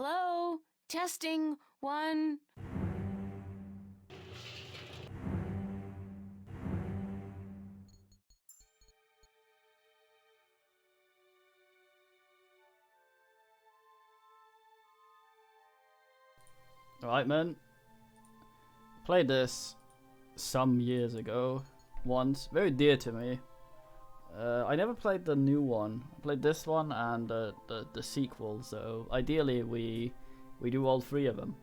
Hello? Testing. One. Alright, man. Played this some years ago. Once. Very dear to me. I never played the new one. I played this one and the sequel, so ideally we do all three of them.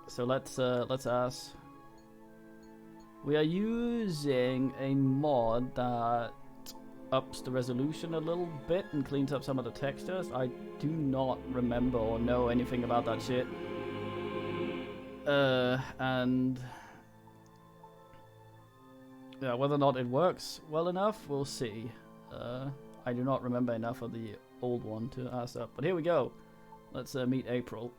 So let's ask. We are using a mod that ups the resolution a little bit and cleans up some of the textures. I do not remember or know anything about that shit. And yeah, whether or not it works well enough, we'll see. I do not remember enough of the old one to ask that. But here we go. Let's meet April.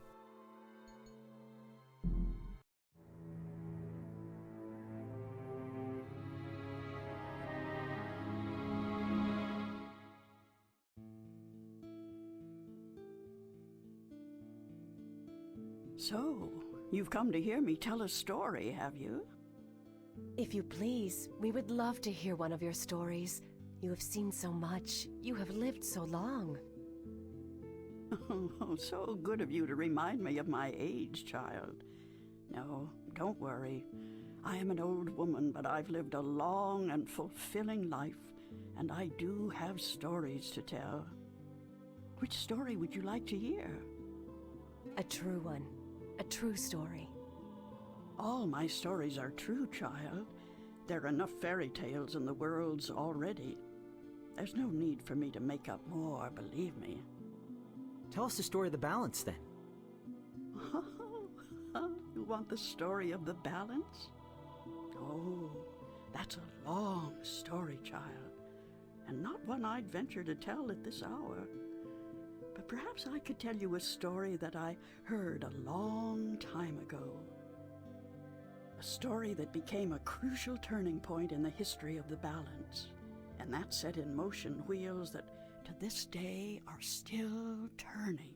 So, you've come to hear me tell a story, have you? If you please, we would love to hear one of your stories. You have seen so much. You have lived so long. Oh, so good of you to remind me of my age, child. No, don't worry. I am an old woman, but I've lived a long and fulfilling life, and I do have stories to tell. Which story would you like to hear? A true one. A true story. All my stories are true, child. There are enough fairy tales in the worlds already. There's no need for me to make up more, believe me. Tell us the story of the balance, then. You want the story of the balance? Oh, that's a long story, child, and not one I'd venture to tell at this hour. But perhaps I could tell you a story that I heard a long time ago. A story that became a crucial turning point in the history of the balance, and that set in motion wheels that to this day are still turning.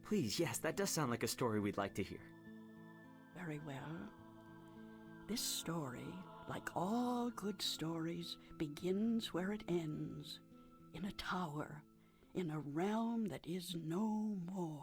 Please, yes, that does sound like a story we'd like to hear. Very well. This story, like all good stories, begins where it ends, in a tower, in a realm that is no more.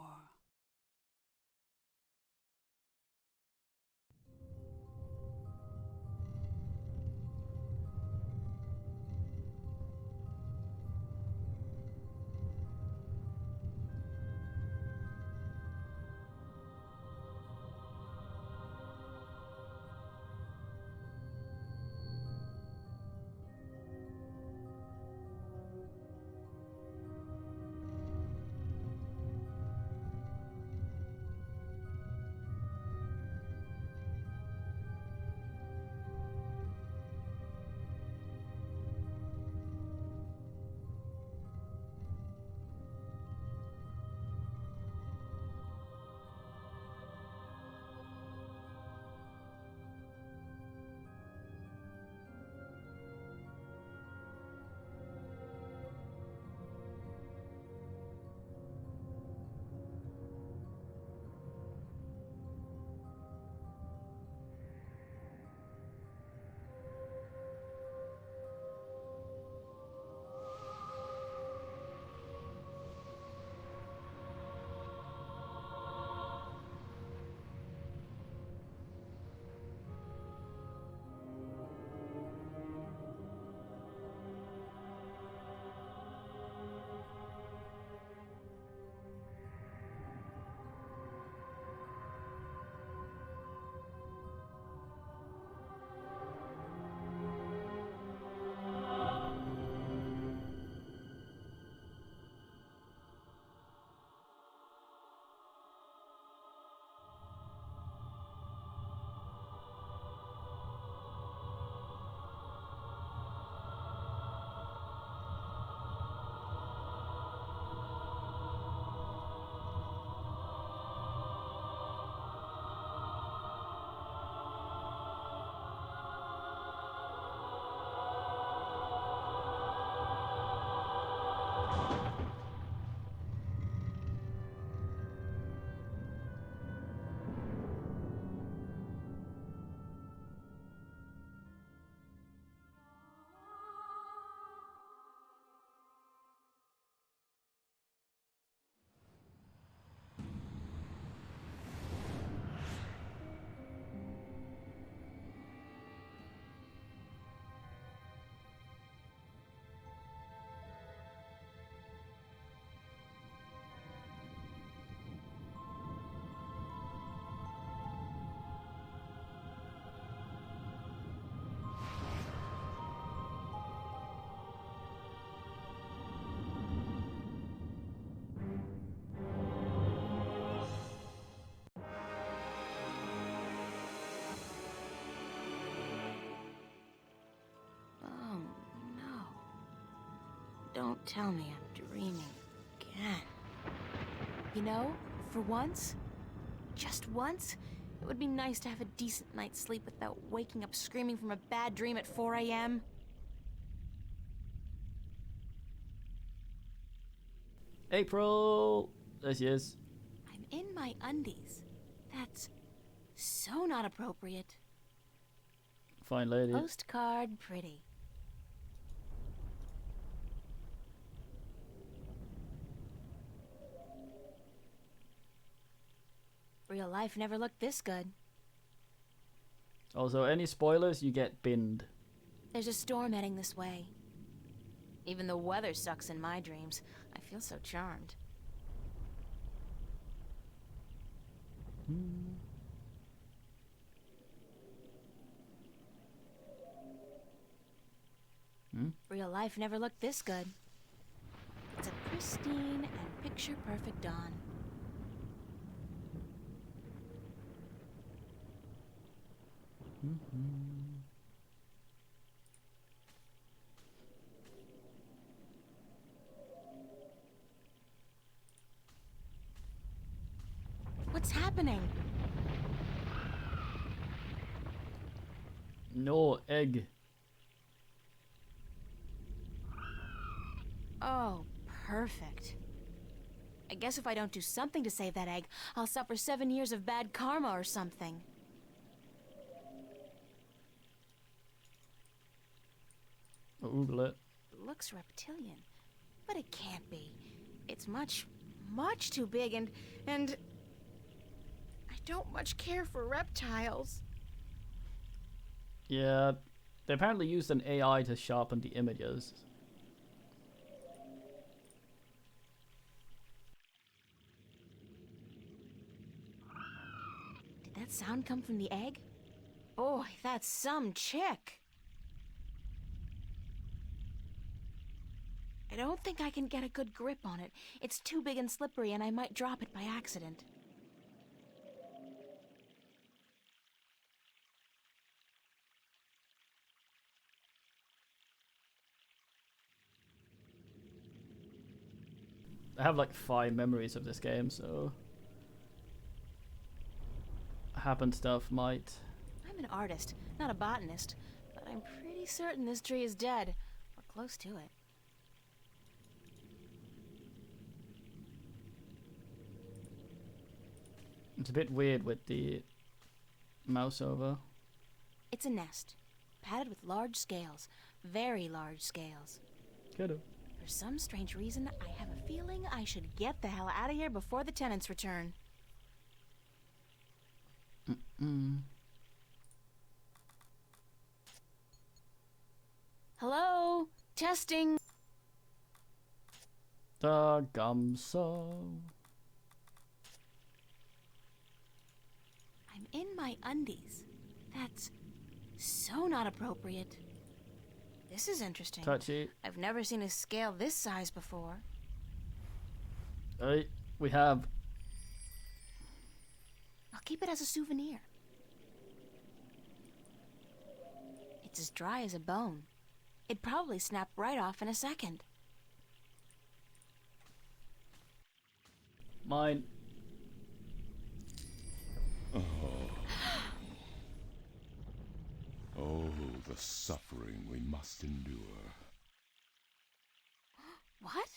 Don't tell me I'm dreaming again. You know, for once, just once, it would be nice to have a decent night's sleep without waking up screaming from a bad dream at 4 a.m. April! There she is. I'm in my undies. That's so not appropriate. Fine lady. Postcard pretty. Real life never looked this good. Also, any spoilers, you get binned. There's a storm heading this way. Even the weather sucks in my dreams. I feel so charmed. Real life never looked this good. It's a pristine and picture-perfect dawn. What's happening? No egg. Oh, perfect. I guess if I don't do something to save that egg, I'll suffer 7 years of bad karma or something. Google it. It looks reptilian, but it can't be. It's much, much too big and I don't much care for reptiles. Yeah, they apparently used an AI to sharpen the images. Did that sound come from the egg? Boy, that's some chick. I don't think I can get a good grip on it. It's too big and slippery and I might drop it by accident. I have like 5 memories of this game, so happen stuff might. I'm an artist, not a botanist, but I'm pretty certain this tree is dead, or close to it. It's a bit weird with the mouse over. It's a nest, padded with large scales, very large scales. Kiddo. For some strange reason, I have a feeling I should get the hell out of here before the tenants return. Hello? Testing. The Gumso. I'm in my undies. That's so not appropriate. This is interesting. Touchy. I've never seen a scale this size before. Hey, we have. I'll keep it as a souvenir. It's as dry as a bone. It'd probably snap right off in a second. Mine. Oh, the suffering we must endure. What?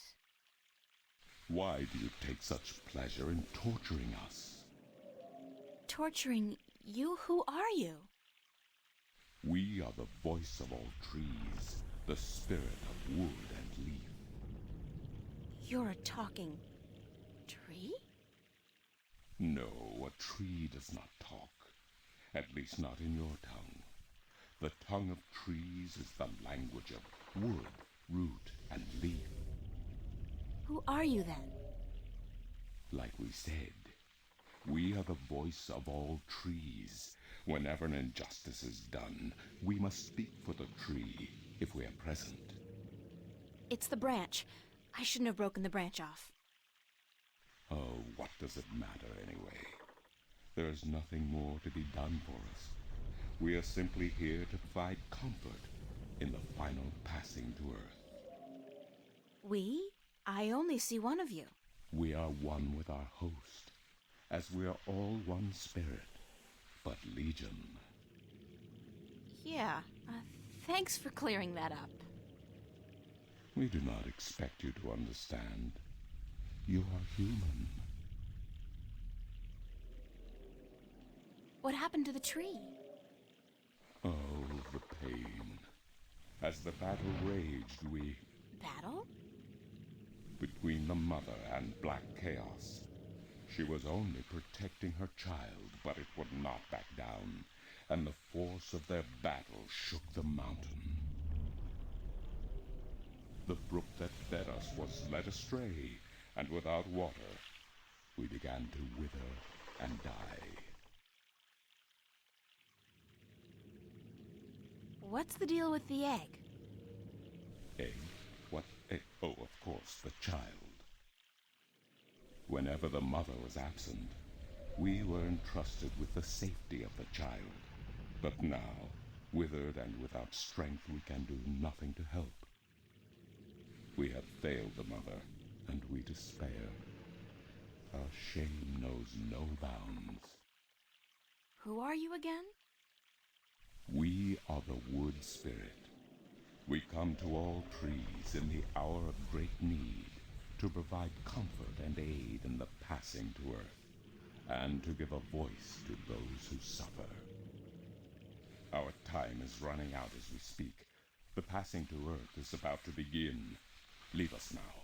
Why do you take such pleasure in torturing us? Torturing you? Who are you? We are the voice of all trees, the spirit of wood and leaf. You're a talking tree? No, a tree does not talk. At least not in your tongue. The tongue of trees is the language of wood, root, and leaf. Who are you then? Like we said, we are the voice of all trees. Whenever an injustice is done, we must speak for the tree if we are present. It's the branch. I shouldn't have broken the branch off. Oh, what does it matter anyway? There is nothing more to be done for us. We are simply here to provide comfort in the final passing to Earth. We? I only see one of you. We are one with our host, as we are all one spirit, but legion. Yeah, thanks for clearing that up. We do not expect you to understand. You are human. What happened to the tree? Oh, the pain. As the battle raged, we... Battle? Between the Mother and Black Chaos. She was only protecting her child, but it would not back down, and the force of their battle shook the mountain. The brook that fed us was led astray, and without water, we began to wither and die. What's the deal with the egg? Egg? What egg? Oh, of course, the child. Whenever the mother was absent, we were entrusted with the safety of the child. But now, withered and without strength, we can do nothing to help. We have failed the mother, and we despair. Our shame knows no bounds. Who are you again? We are the wood spirit. We come to all trees in the hour of great need to provide comfort and aid in the passing to earth, and to give a voice to those who suffer. Our time is running out as we speak. The passing to earth is about to begin. Leave us now.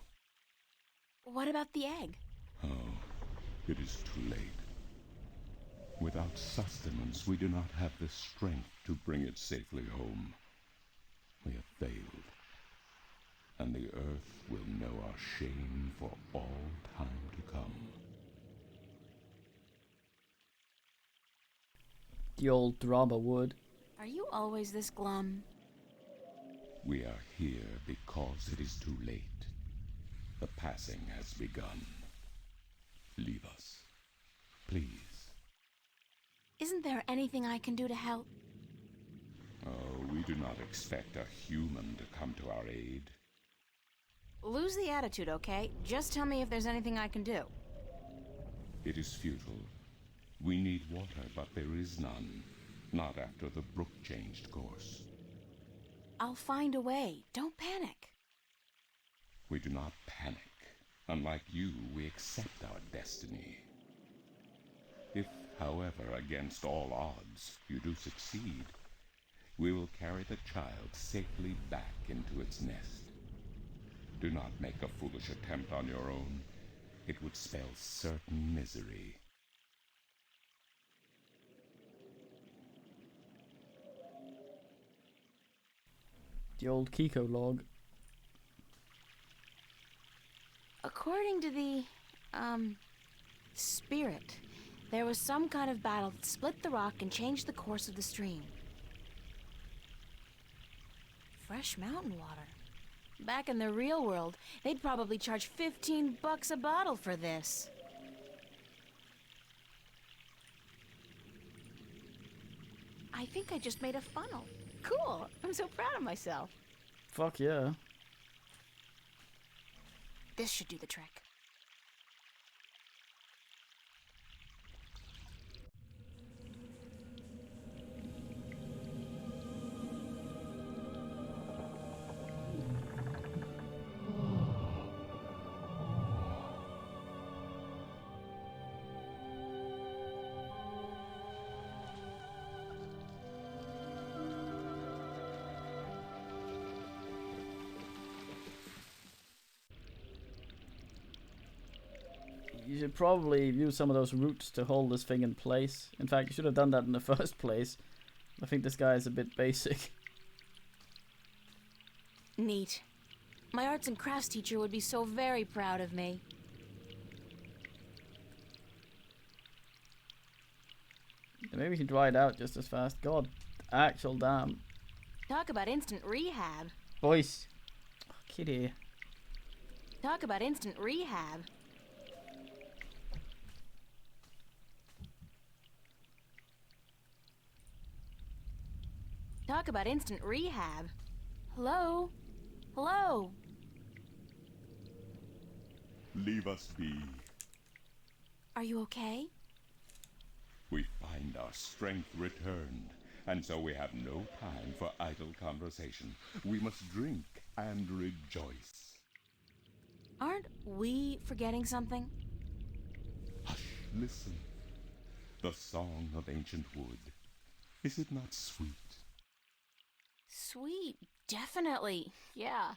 What about the egg? Oh, it is too late. Without sustenance, we do not have the strength to bring it safely home. We have failed, and the earth will know our shame for all time to come. The old drama would. Are you always this glum? We are here because it is too late. The passing has begun. Leave us, please. Isn't there anything I can do to help? Oh, we do not expect a human to come to our aid. Lose the attitude, okay? Just tell me if there's anything I can do. It is futile. We need water, but there is none. Not after the brook changed course. I'll find a way. Don't panic. We do not panic. Unlike you, we accept our destiny. If, however, against all odds, you do succeed, we will carry the child safely back into its nest. Do not make a foolish attempt on your own. It would spell certain misery. The old Kiko log. According to the, spirit, there was some kind of battle that split the rock and changed the course of the stream. Fresh mountain water. Back in the real world, they'd probably charge $15 a bottle for this. I think I just made a funnel. Cool. I'm so proud of myself. Fuck yeah. This should do the trick. You should probably use some of those roots to hold this thing in place. In fact, you should have done that in the first place. I think this guy is a bit basic. Neat. My arts and crafts teacher would be so very proud of me. Maybe we can dry it out just as fast. God, actual damn. Talk about instant rehab. Boys. Oh, kitty. Talk about instant rehab. Talk about instant rehab. Hello? Hello? Leave us be. Are you okay? We find our strength returned, and so we have no time for idle conversation. We must drink and rejoice. Aren't we forgetting something? Hush, listen. The song of ancient wood. Is it not sweet? Sweet, definitely. Yeah.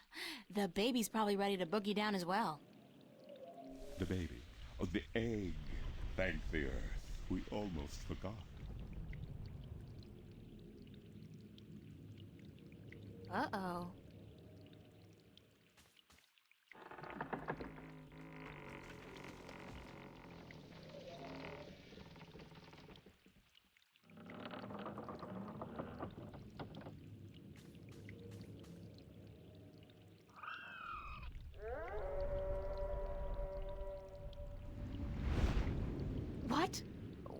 The baby's probably ready to boogie down as well. The baby. Oh, the egg. Thank the earth. We almost forgot. Uh-oh. What?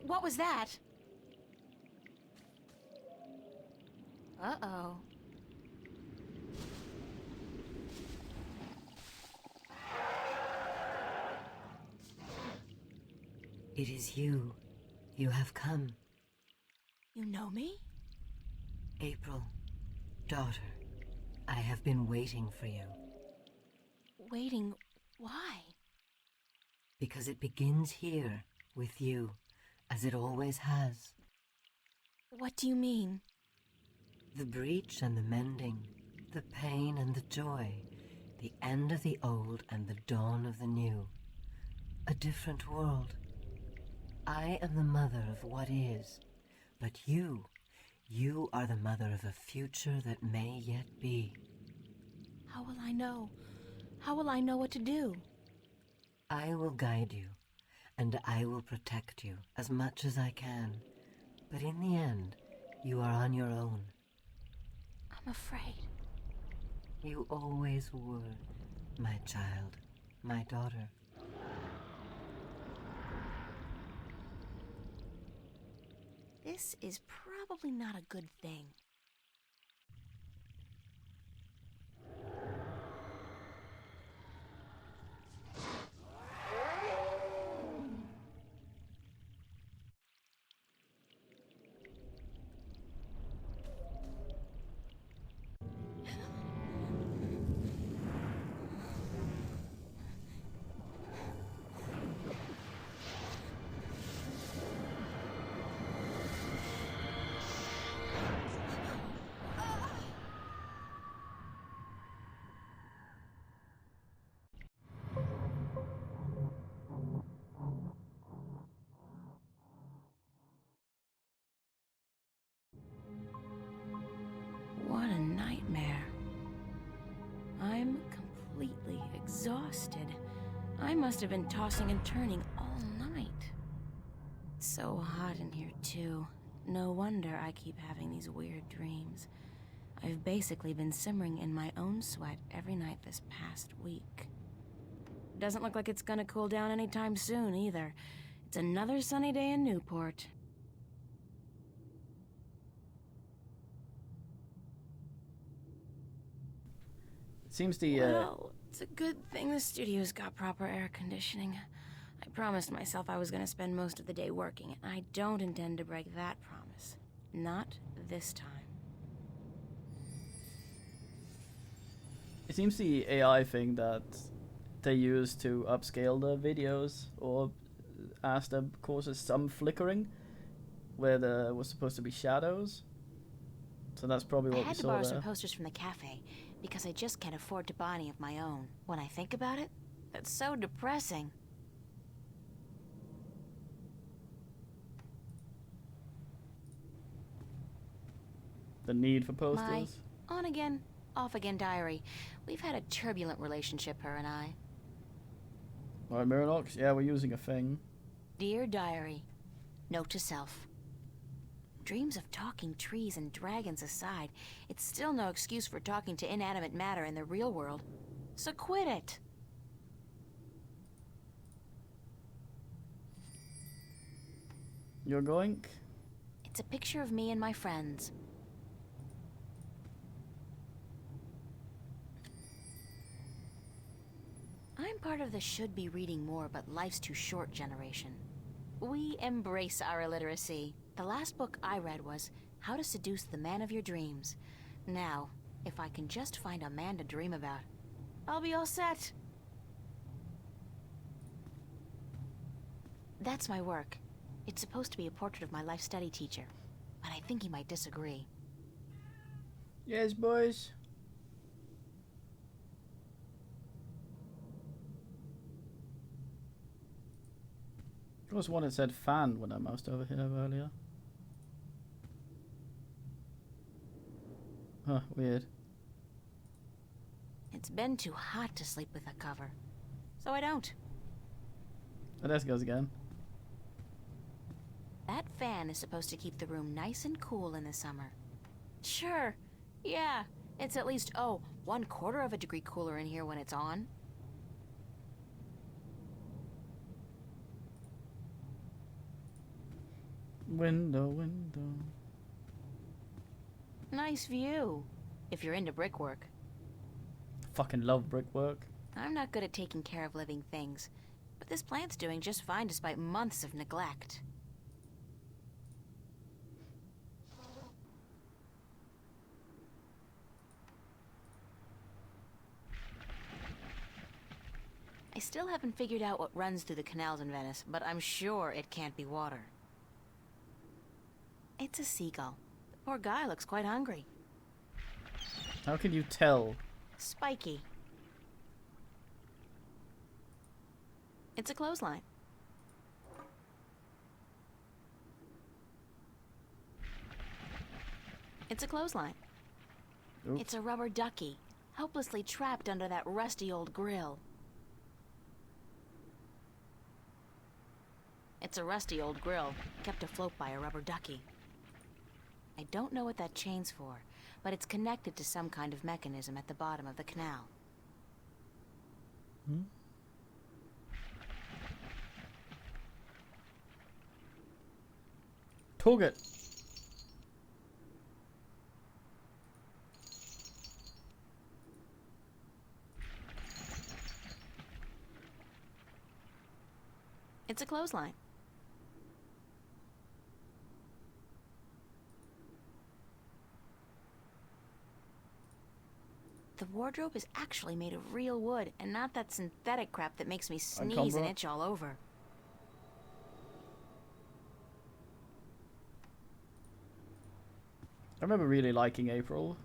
What was that? Uh-oh. It is you. You have come. You know me? April, daughter, I have been waiting for you. Waiting. Why? Because it begins here, with you, as it always has. What do you mean? The breach and the mending, the pain and the joy, the end of the old and the dawn of the new. A different world. I am the mother of what is, but you are the mother of a future that may yet be. How will I know? How will I know what to do? I will guide you, and I will protect you as much as I can. But in the end, you are on your own. I'm afraid. You always were, my child, my daughter. This is probably not a good thing. What a nightmare. I'm completely exhausted. I must have been tossing and turning all night. It's so hot in here, too. No wonder I keep having these weird dreams. I've basically been simmering in my own sweat every night this past week. Doesn't look like it's gonna cool down anytime soon, either. It's another sunny day in Newport. It seems the Well, it's a good thing the studio's got proper air conditioning. I promised myself I was gonna spend most of the day working, and I don't intend to break that promise. Not this time. it seems the AI thing that they use to upscale the videos or as them causes some flickering where there was supposed to be shadows. So that's probably I what we had to saw borrow there. some posters from the cafe because I just can't afford to buy any of my own. When I think about it, that's so depressing. The need for My posters. on again, off again diary. We've had a turbulent relationship, her and I. Alright, Miranox, yeah, we're using a thing. Dear diary, note to self. Dreams of talking trees and dragons aside, it's still no excuse for talking to inanimate matter in the real world. So quit it. You're going? It's a picture of me and my friends. I'm I'm part of the should be reading more but life's too short generation. We embrace our illiteracy. The last book I read was How to Seduce the Man of Your Dreams. Now, if I can just find a man to dream about, I'll be all set. That's my work. It's supposed to be a portrait of my life study teacher, but I think he might disagree. Yes, boys. There was one that said fan when I moused over here earlier. Huh, weird. It's been too hot to sleep with a cover, so I don't. Oh, there it goes again. That fan is supposed to keep the room nice and cool in the summer. Sure, yeah, it's at least, 1/4 of a degree cooler in here when it's on. Window, window. Nice view, if you're into brickwork. Fucking love brickwork. I'm not good at taking care of living things, but this plant's doing just fine despite months of neglect. I still haven't figured out what runs through the canals in Venice, but I'm sure it can't be water. It's a seagull. The poor guy looks quite hungry. How can you tell? Spiky. It's a clothesline. It's a clothesline. Oops. It's a rubber ducky, helplessly trapped under that rusty old grill. It's a rusty old grill, kept afloat by a rubber ducky. I don't know what that chain's for, but it's connected to some kind of mechanism at the bottom of the canal. Target. It's a clothesline. The wardrobe is actually made of real wood, and not that synthetic crap that makes me sneeze and itch all over. I remember really liking April.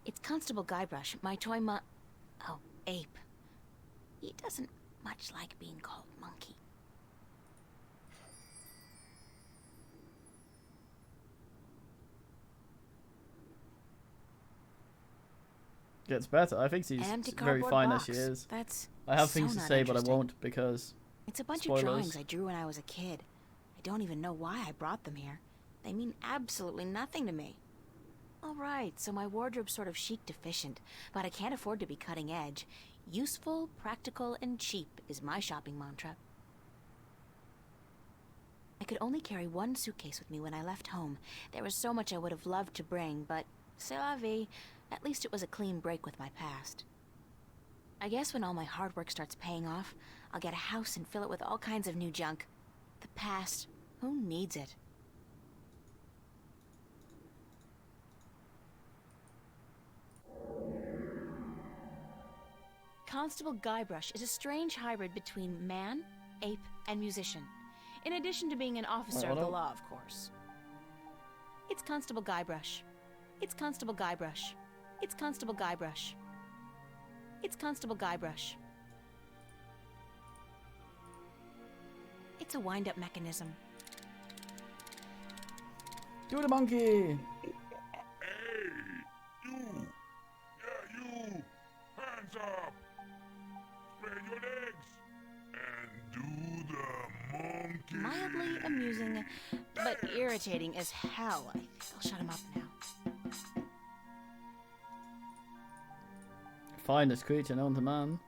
It's Constable Guybrush, my toy ape. He doesn't much like being called monkey. Gets better. I think she's An empty very cardboard fine box. as she is. That's I have so things to not say, but I interesting. won't because It's a bunch spoilers. of drawings I drew when I was a kid. I don't even know why I brought them here. They mean absolutely nothing to me. Alright, so my wardrobe's sort of chic deficient, but I can't afford to be cutting edge. Useful, practical, and cheap is my shopping mantra. I could only carry one suitcase with me when I left home. There was so much I would have loved to bring, but c'est la vie. At least it was a clean break with my past. I guess when all my hard work starts paying off, I'll get a house and fill it with all kinds of new junk. The past, who needs it? Constable Guybrush is a strange hybrid between man, ape, and musician. In addition to being an officer of the law, of course. It's Constable Guybrush. It's Constable Guybrush. It's Constable Guybrush. It's Constable Guybrush. It's a wind-up mechanism. Do the monkey. Hey, you! Yeah, you! Hands up! Spread your legs! And do the monkey! Mildly amusing, but irritating as hell. I think I'll shut him up now. Finest creature known to man.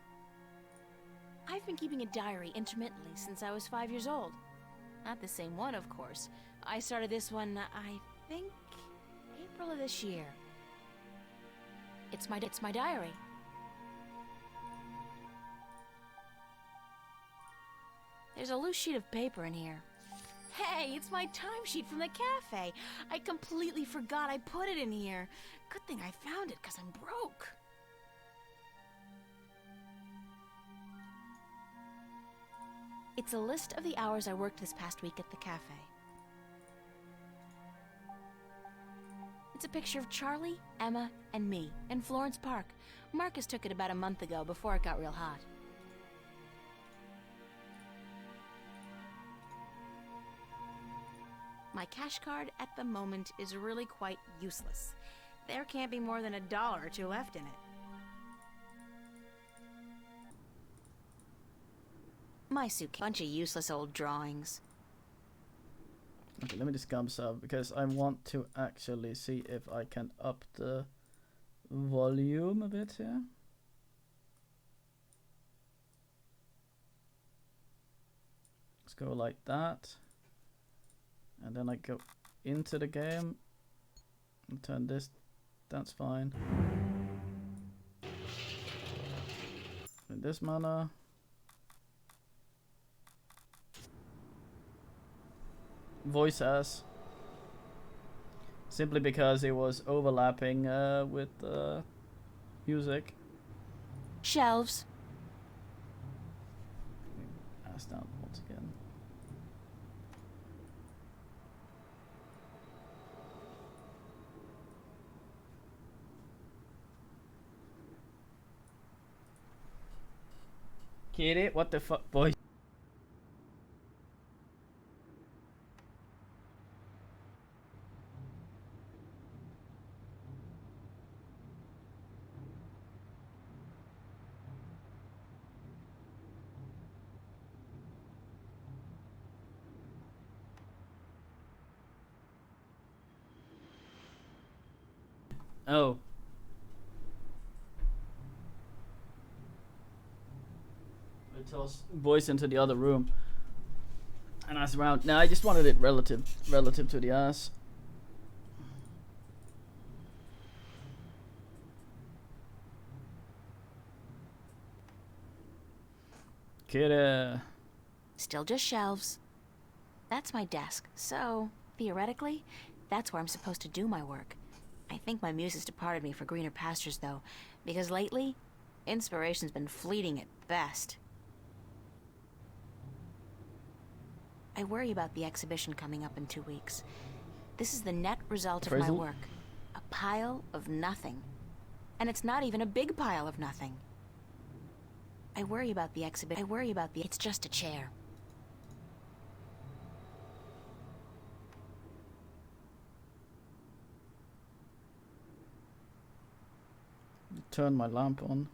I've been keeping a diary intermittently since I was 5 years old. Not the same one, of course. I started this one, I think, April of this year. It's my diary. There's a loose sheet of paper in here. Hey, it's my timesheet from the cafe. I completely forgot I put it in here. Good thing I found it, because I'm broke. It's a list of the hours I worked this past week at the cafe. It's a picture of Charlie, Emma, and me in Florence Park. Marcus took it about a month ago before it got real hot. My cash card at the moment is really quite useless. There can't be more than $1 or $2 left in it. My suitcase. Bunch of useless old drawings. Okay, let me just come sub because I want to actually see if I can up the volume a bit here. Let's go like that. And then I go into the game and turn this, that's fine. In this manner. Voice as. Simply because it was overlapping with music. Shelves. Ass down once again. Kitty, what the fuck, boy? Oh. I tossed voice into the other room. And I was around. No, I just wanted it relative to the ass. Kid, Still just shelves. That's my desk, so theoretically, that's where I'm supposed to do my work. I think my muse has departed me for greener pastures, though, because lately, inspiration's been fleeting at best. I worry about the exhibition coming up in 2 weeks. This is the net result of my Appraisal? work. A pile of nothing. And it's not even a big pile of nothing. I worry about the exhibit. It's just a chair. turn my lamp on.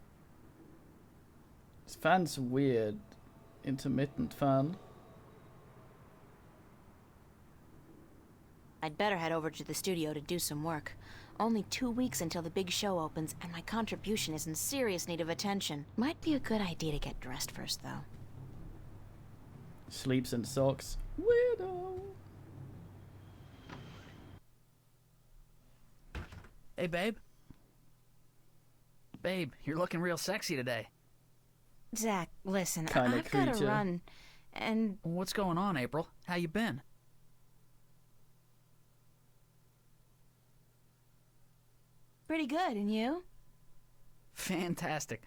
This fan's weird. Intermittent fan. I'd better head over to the studio to do some work. Only 2 weeks until the big show opens, and my contribution is in serious need of attention. Might be a good idea to get dressed first, though. Sleeps in socks. Weirdo. Hey, babe. Babe, you're looking real sexy today. Zach, listen, Kinda I've gotta creature. run, and... What's going on, April? How you been? Pretty good, and you? Fantastic.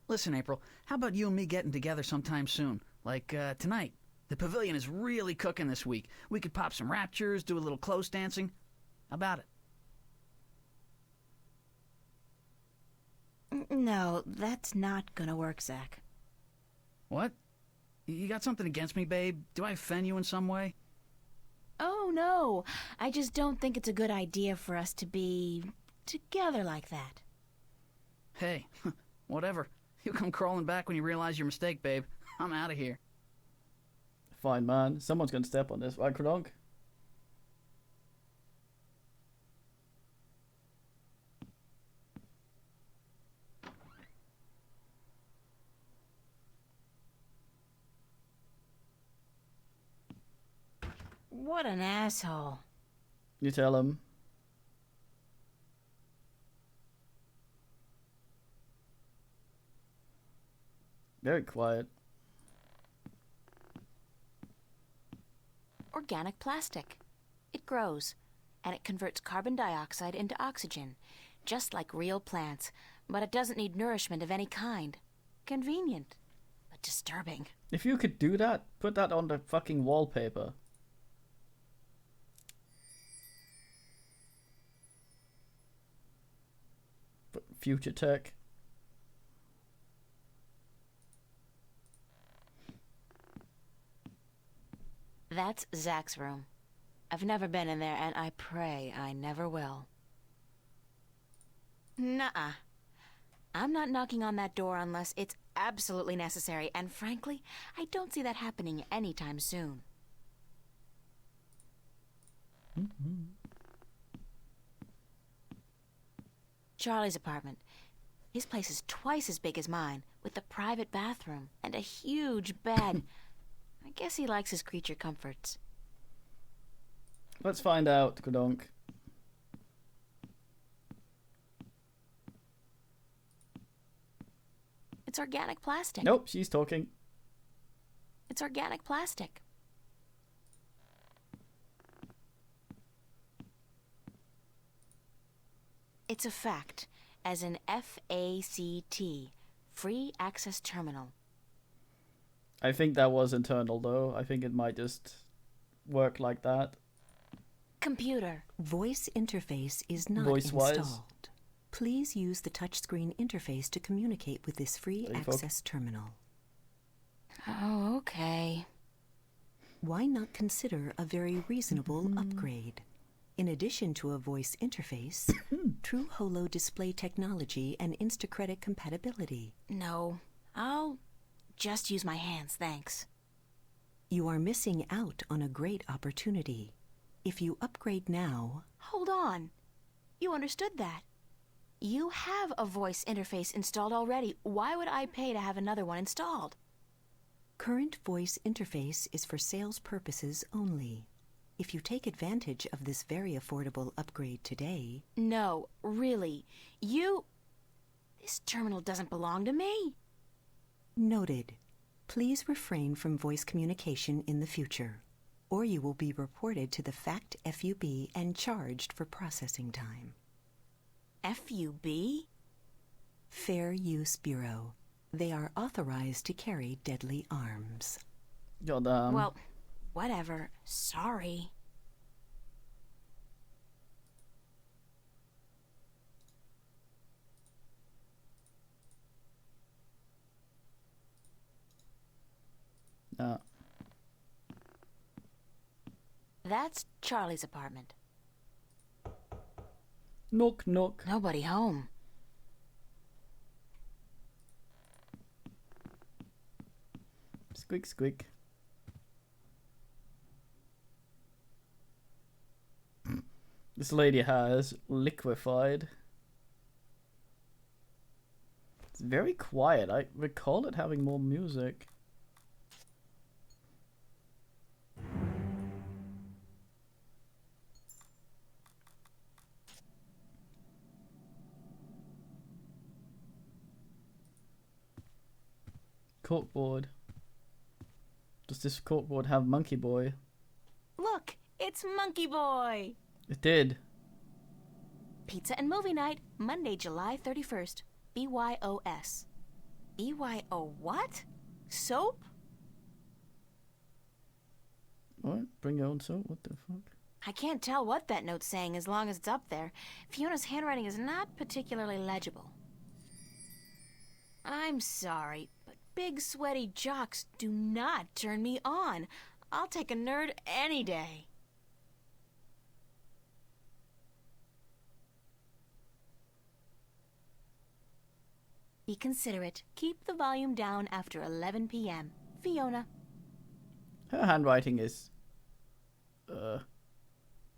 Listen, April, how about you and me getting together sometime soon? Like, tonight. The pavilion is really cooking this week. We could pop some raptures, do a little close dancing. How about it? No, that's not gonna work, Zach. What? You got something against me, babe? Do I offend you in some way? Oh, no. I just don't think it's a good idea for us to be together like that. Hey, whatever. You come crawling back when you realize your mistake, babe. I'm out of here. Fine, man. Someone's gonna step on this, right, Kronk? What an asshole. You tell him. Very quiet. Organic plastic. It grows, and it converts carbon dioxide into oxygen, just like real plants, but it doesn't need nourishment of any kind. Convenient, but disturbing. If you could do that, put that on the fucking wallpaper. Future tech. That's Zach's room. I've never been in there, and I pray I never will. Nuh-uh. I'm not knocking on that door unless it's absolutely necessary, and frankly, I don't see that happening anytime soon. Charlie's apartment. His place is twice as big as mine, with a private bathroom and a huge bed. I guess he likes his creature comforts. Let's find out, Kudonk. It's organic plastic. Nope, she's talking. It's organic plastic. It's a fact, as in F-A-C-T, Free Access Terminal. I think that was internal, though. I think it might just work like that. Computer. Voice interface is not Voice-wise. installed. Please use the touchscreen interface to communicate with this free There you go. access terminal. Oh, okay. Why not consider a very reasonable upgrade? In addition to a voice interface, true holo display technology and Instacredit compatibility. No, I'll just use my hands, thanks. You are missing out on a great opportunity. If you upgrade now... Hold on. You understood that. You have a voice interface installed already. Why would I pay to have another one installed? Current voice interface is for sales purposes only. If you take advantage of this very affordable upgrade today... No, really. This terminal doesn't belong to me. Noted. Please refrain from voice communication in the future, or you will be reported to the FACT FUB and charged for processing time. FUB? Fair Use Bureau. They are authorized to carry deadly arms. Goddamn. Well, whatever. Sorry. No. That's Charlie's apartment. Knock, knock. Nobody home. Squeak, squeak. This lady has liquefied. It's very quiet. I recall it having more music. Corkboard. Does this corkboard have Monkey Boy? Look, it's Monkey Boy. It did. Pizza and movie night, Monday, July 31st. BYOS. BYO what? Soap? What? Bring your own soap? What the fuck? I can't tell what that note's saying as long as it's up there. Fiona's handwriting is not particularly legible. I'm sorry, but big sweaty jocks do not turn me on. I'll take a nerd any day. Be considerate. Keep the volume down after 11 p.m. Fiona. Her handwriting is...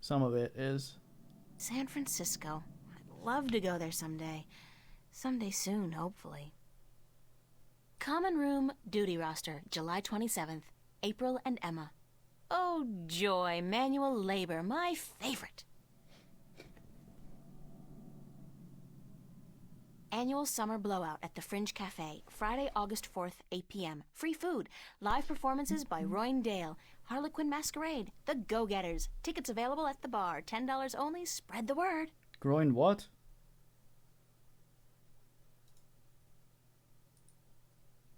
some of it is. San Francisco. I'd love to go there someday. Someday soon, hopefully. Common room duty roster, July 27th. April and Emma. Oh, joy. Manual labor. My favorite. Annual summer blowout at the Fringe Cafe, Friday, August 4th, 8 p.m. Free food. Live performances by Royne Dale. Harlequin Masquerade. The Go-Getters. Tickets available at the bar. $10 only. Spread the word. Groin what?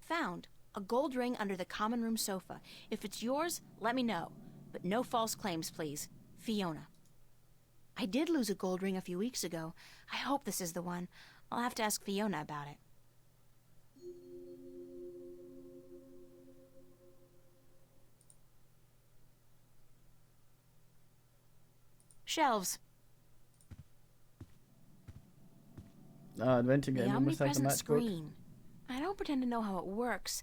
Found. A gold ring under the common room sofa. If it's yours, let me know. But no false claims, please. Fiona. I did lose a gold ring a few weeks ago. I hope this is the one. I'll have to ask Fiona about it. Shelves. Adventure The game. Almost like a omnipresent matchbook. screen. I don't pretend to know how it works,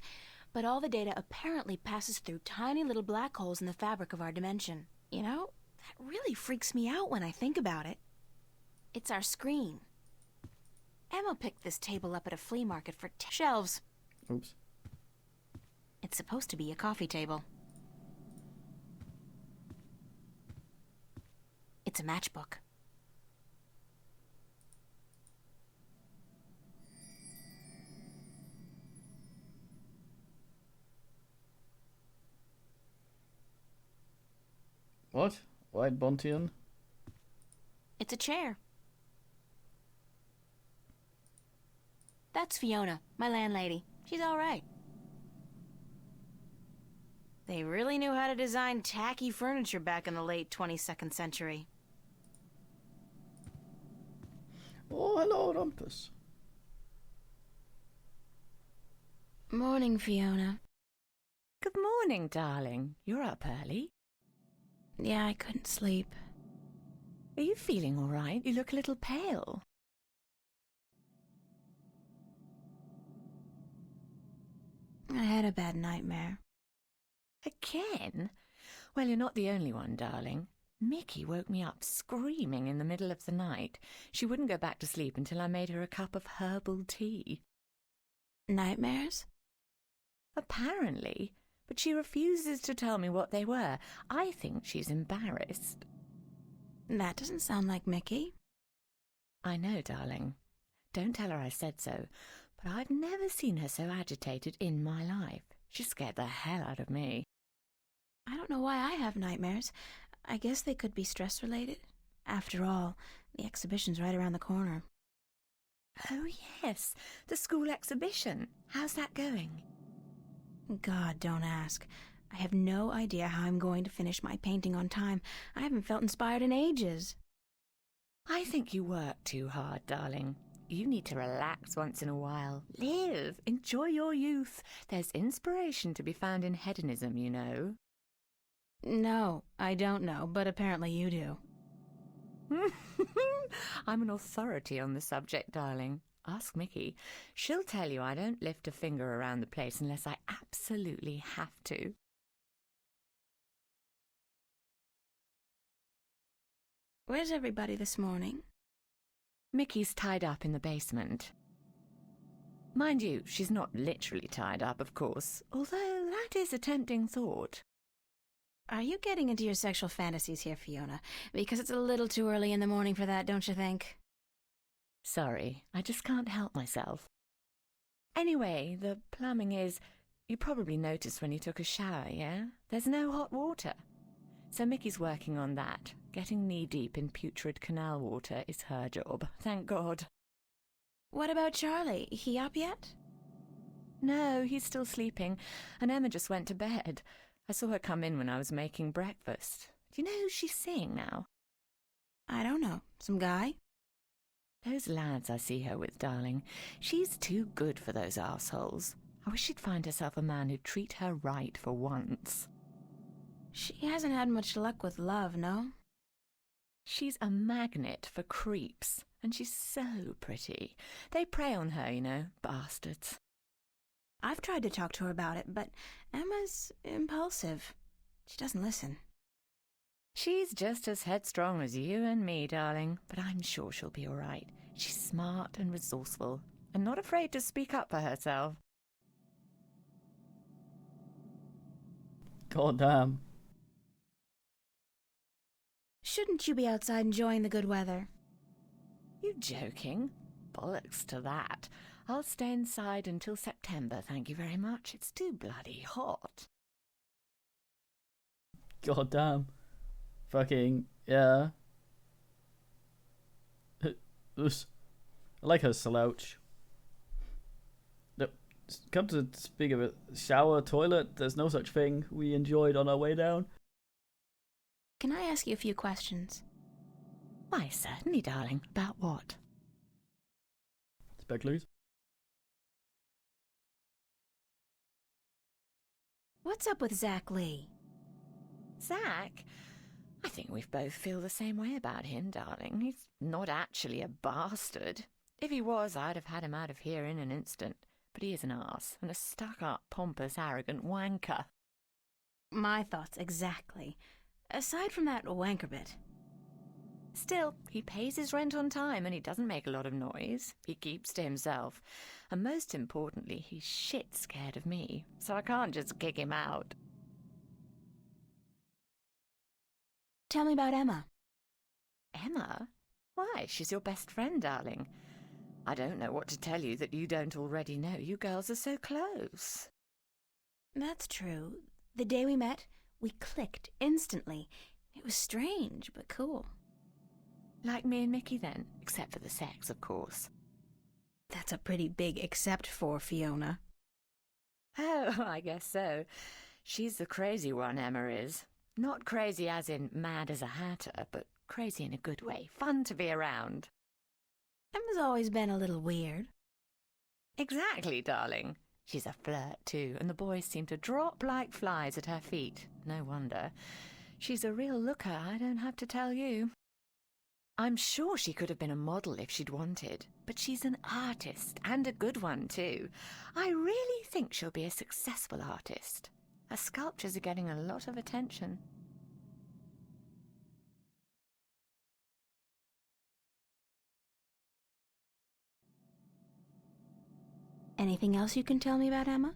but all the data apparently passes through tiny little black holes in the fabric of our dimension. You know, that really freaks me out when I think about it. It's our screen. Emma picked this table up at a flea market for shelves. Oops. It's supposed to be a coffee table. It's a matchbook. What? White Bontian? It's a chair. That's Fiona, my landlady. She's all right. They really knew how to design tacky furniture back in the late 22nd century. Oh, hello, Rumpus. Morning, Fiona. Good morning, darling. You're up early. Yeah, I couldn't sleep. Are you feeling all right? You look a little pale. I had a bad nightmare. Again? Well, you're not the only one, darling. Mickey woke me up screaming in the middle of the night. She wouldn't go back to sleep until I made her a cup of herbal tea. Nightmares? Apparently, but she refuses to tell me what they were. I think she's embarrassed. That doesn't sound like Mickey. I know, darling. Don't tell her I said so, but I've never seen her so agitated in my life. She scared the hell out of me. I don't know why I have nightmares. I guess they could be stress-related. After all, the exhibition's right around the corner. Oh, yes, the school exhibition. How's that going? God, don't ask. I have no idea how I'm going to finish my painting on time. I haven't felt inspired in ages. I think you work too hard, darling. You need to relax once in a while. Live. Enjoy your youth. There's inspiration to be found in hedonism, you know. No, I don't know, but apparently you do. I'm an authority on the subject, darling. Ask Mickey. She'll tell you I don't lift a finger around the place unless I absolutely have to. Where's everybody this morning? Mickey's tied up in the basement. Mind you, she's not literally tied up, of course, although that is a tempting thought. Are you getting into your sexual fantasies here, Fiona? Because it's a little too early in the morning for that, don't you think? Sorry, I just can't help myself. Anyway, the plumbing is... You probably noticed when you took a shower, yeah? There's no hot water. So Mickey's working on that. Getting knee-deep in putrid canal water is her job, thank God. What about Charlie? He up yet? No, he's still sleeping, and Emma just went to bed. I saw her come in when I was making breakfast. Do you know who she's seeing now? I don't know. Some guy? Those lads I see her with, darling. She's too good for those arseholes. I wish she'd find herself a man who'd treat her right for once. She hasn't had much luck with love, no? She's a magnet for creeps, and she's so pretty. They prey on her, you know, bastards. I've tried to talk to her about it, but Emma's impulsive. She doesn't listen. She's just as headstrong as you and me, darling, but I'm sure she'll be all right. She's smart and resourceful, and not afraid to speak up for herself. God damn. Shouldn't you be outside enjoying the good weather? You joking? bollocks to that. I'll stay inside until September, thank you very much. It's too bloody hot. God damn. Fucking, yeah. I like her slouch. Come to speak of it, shower, toilet, there's no such thing we enjoyed on our way down. Can I ask you a few questions? Why, certainly, darling. About what? Spec, please. What's up with Zach Lee? Zach? I think we both feel the same way about him, darling. He's not actually a bastard. If he was, I'd have had him out of here in an instant. But he is an arse, and a stuck-up, pompous, arrogant wanker. My thoughts exactly. Aside from that wanker bit. Still, he pays his rent on time and he doesn't make a lot of noise. He keeps to himself. And most importantly, he's shit scared of me, so I can't just kick him out. Tell me about Emma. Emma? Why, she's your best friend, darling. I don't know what to tell you that you don't already know. You girls are so close. That's true. The day we met, we clicked instantly. It was strange, but cool. Like me and Mickey then, except for the sex, of course. That's a pretty big except for, Fiona. Oh, I guess so. She's the crazy one, Emma is. Not crazy as in mad as a hatter, but crazy in a good way. Fun to be around. Emma's always been a little weird. Exactly, darling. She's a flirt, too, and the boys seem to drop like flies at her feet. No wonder. She's a real looker, I don't have to tell you. I'm sure she could have been a model if she'd wanted, but she's an artist, and a good one, too. I really think she'll be a successful artist. Her sculptures are getting a lot of attention. Anything else you can tell me about Emma?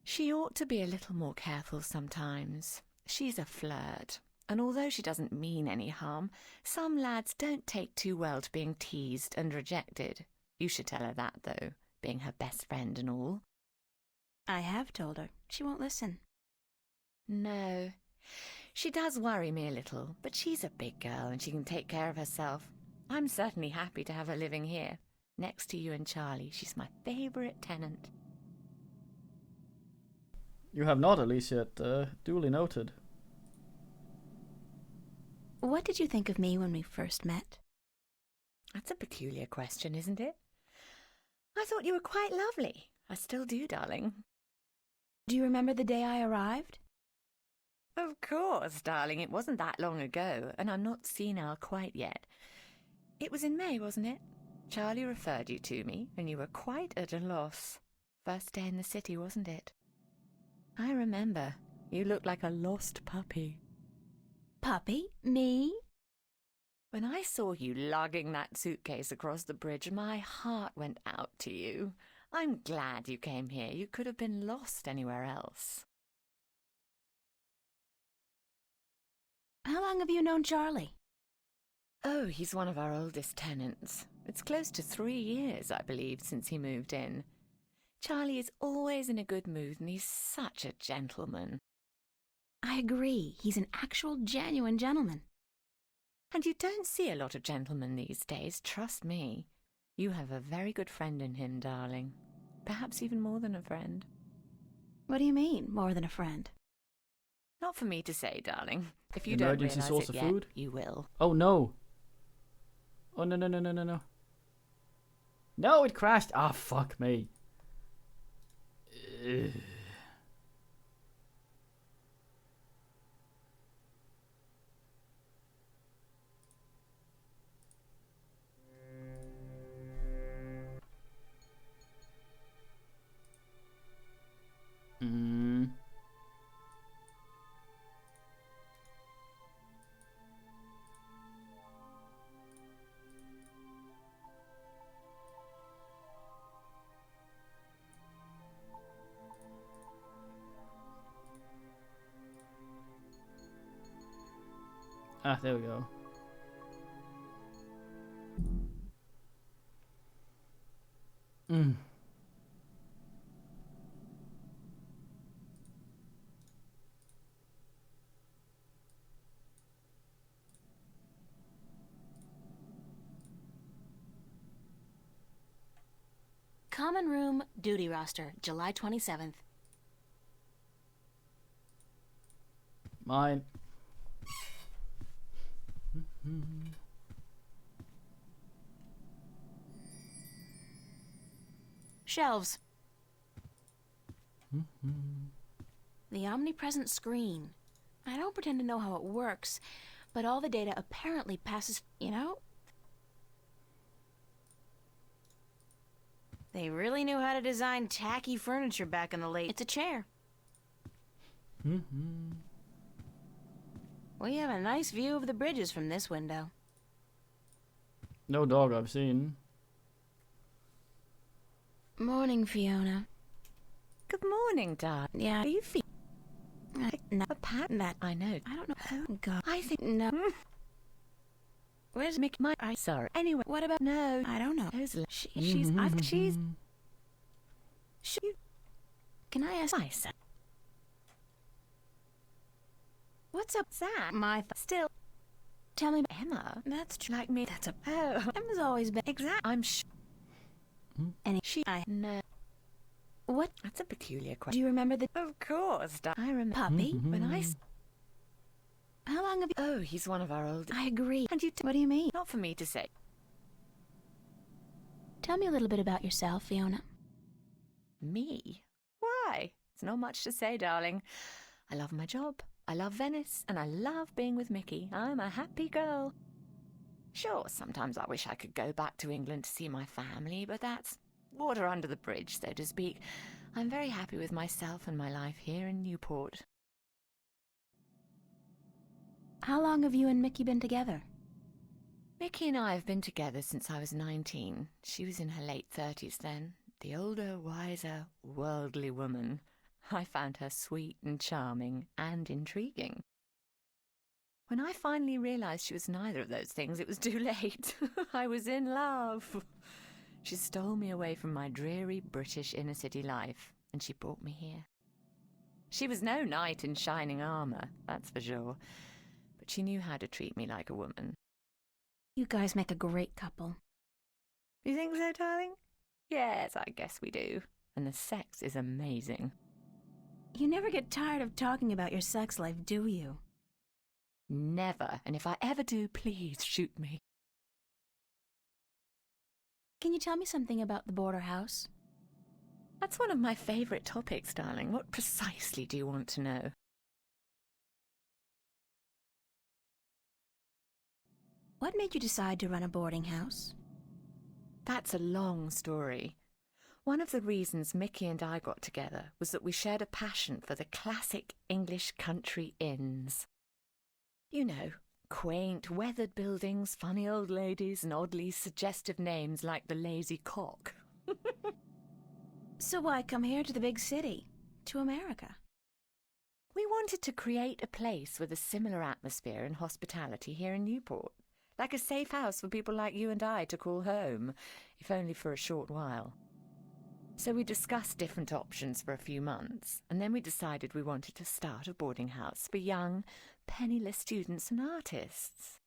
She ought to be a little more careful sometimes. She's a flirt, and although she doesn't mean any harm, some lads don't take too well to being teased and rejected. You should tell her that, though, being her best friend and all. I have told her. She won't listen. No. She does worry me a little, but she's a big girl and she can take care of herself. I'm certainly happy to have her living here. Next to you and Charlie, she's my favourite tenant. You have not, at least yet. Duly noted. What did you think of me when we first met? That's a peculiar question, isn't it? I thought you were quite lovely. I still do, darling. Do you remember the day I arrived? Of course, darling. It wasn't that long ago, and I'm not senile quite yet. It was in May, wasn't it? Charlie referred you to me, and you were quite at a loss. First day in the city, wasn't it? I remember. You looked like a lost puppy. Puppy? Me? When I saw you lugging that suitcase across the bridge, my heart went out to you. I'm glad you came here. You could have been lost anywhere else. How long have you known Charlie? Oh, he's one of our oldest tenants. It's close to 3 years, I believe, since he moved in. Charlie is always in a good mood, and he's such a gentleman. I agree. He's an actual, genuine gentleman. And you don't see a lot of gentlemen these days, trust me. You have a very good friend in him, darling. Perhaps even more than a friend. What do you mean, more than a friend? Not for me to say, darling. If you Emergency don't source realise it of yet, food? you will. Oh no. Oh no no no no no no. No, it crashed. Ah, fuck me. Ugh. Ah, there we go. Common room duty roster, July 27th. Mine. Shelves. The omnipresent screen. I don't pretend to know how it works, but all the data apparently passes, you know? They really knew how to design tacky furniture back in the late... It's a chair. We have a nice view of the bridges from this window. No dog I've seen. Morning, Fiona. Good morning, darling. Yeah, Are you feeling? No, A pat that I know. I don't know. Oh, God. I think No. Where's Mickey. I sorry. Anyway, What about... no. I don't know. She's. Can I ask... I said. What's up, Zach. Still... Tell me... Emma. That's true. Like me. That's a. Oh. Emma's always been... Exact. I'm sure. And I know. What? That's a peculiar Do question. you remember the... Of course, I remember. Puppy? When I. How long have you... Oh, he's one of our old. I agree. And you. What do you mean? Not for me to say. Tell me a little bit about yourself, Fiona. Me? Why? It's not much to say, darling. I love my job. I love Venice, and I love being with Mickey. I'm a happy girl. Sure, sometimes I wish I could go back to England to see my family, but that's water under the bridge, so to speak. I'm very happy with myself and my life here in Newport. How long have you and Mickey been together? Mickey and I have been together since I was 19. She was in her late 30s then. The older, wiser, worldly woman. I found her sweet and charming and intriguing. When I finally realized she was neither of those things, it was too late. I was in love. She stole me away from my dreary British inner-city life, and she brought me here. She was no knight in shining armour, that's for sure, but she knew how to treat me like a woman. You guys make a great couple. You think so, darling? Yes, I guess we do. And the sex is amazing. You never get tired of talking about your sex life, do you? Never. And if I ever do, please shoot me. Can you tell me something about the border house? That's one of my favourite topics, darling. What precisely do you want to know? What made you decide to run a boarding house? That's a long story. One of the reasons Mickey and I got together was that we shared a passion for the classic English country inns. You know, quaint, weathered buildings, funny old ladies, and oddly suggestive names like the Lazy Cock. So why come here to the big city? To America? We wanted to create a place with a similar atmosphere and hospitality here in Newport. Like a safe house for people like you and I to call home, if only for a short while. So we discussed different options for a few months, and then we decided we wanted to start a boarding house for young, penniless students and artists.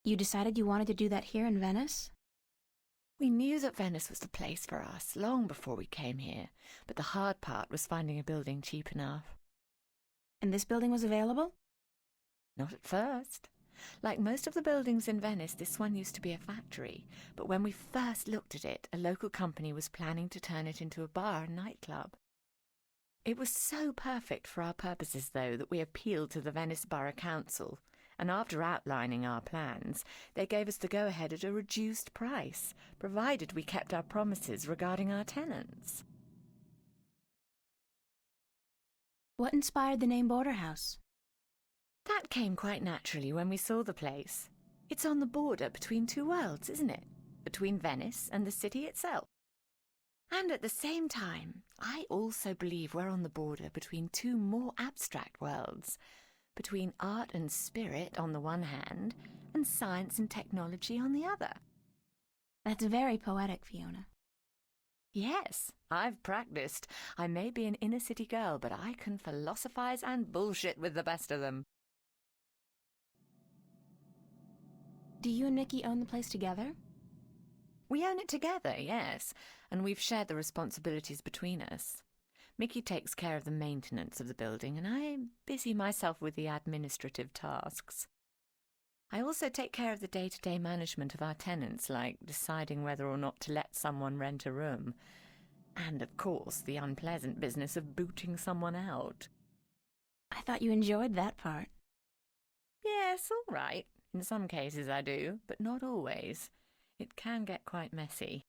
You decided you wanted to do that here in Venice? We knew that Venice was the place for us long before we came here, but the hard part was finding a building cheap enough. And this building was available? Not at first. Like most of the buildings in Venice, this one used to be a factory, but when we first looked at it, a local company was planning to turn it into a bar and nightclub. It was so perfect for our purposes, though, that we appealed to the Venice Borough Council, and after outlining our plans, they gave us the go-ahead at a reduced price, provided we kept our promises regarding our tenants. What inspired the name Border House? That came quite naturally when we saw the place. It's on the border between two worlds, isn't it? Between Venice and the city itself. And at the same time, I also believe we're on the border between two more abstract worlds. Between art and spirit on the one hand, and science and technology on the other. That's very poetic, Fiona. Yes, I've practiced. I may be an inner city girl, but I can philosophize and bullshit with the best of them. Do you and Mickey own the place together? We own it together, yes, and we've shared the responsibilities between us. Mickey takes care of the maintenance of the building, and I busy myself with the administrative tasks. I also take care of the day-to-day management of our tenants, like deciding whether or not to let someone rent a room. And, of course, the unpleasant business of booting someone out. I thought you enjoyed that part. Yes, all right. In some cases I do, but not always. It can get quite messy.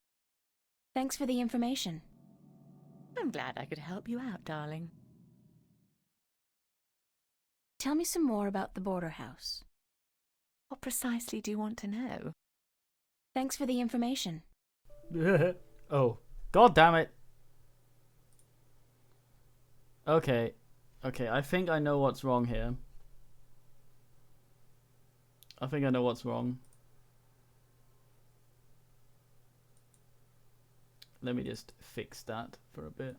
Thanks for the information. I'm glad I could help you out, darling. Tell me some more about the border house. What precisely do you want to know? Thanks for the information. Oh, god damn it. Okay, I think I know what's wrong here. I think I know what's wrong. Let me just fix that for a bit.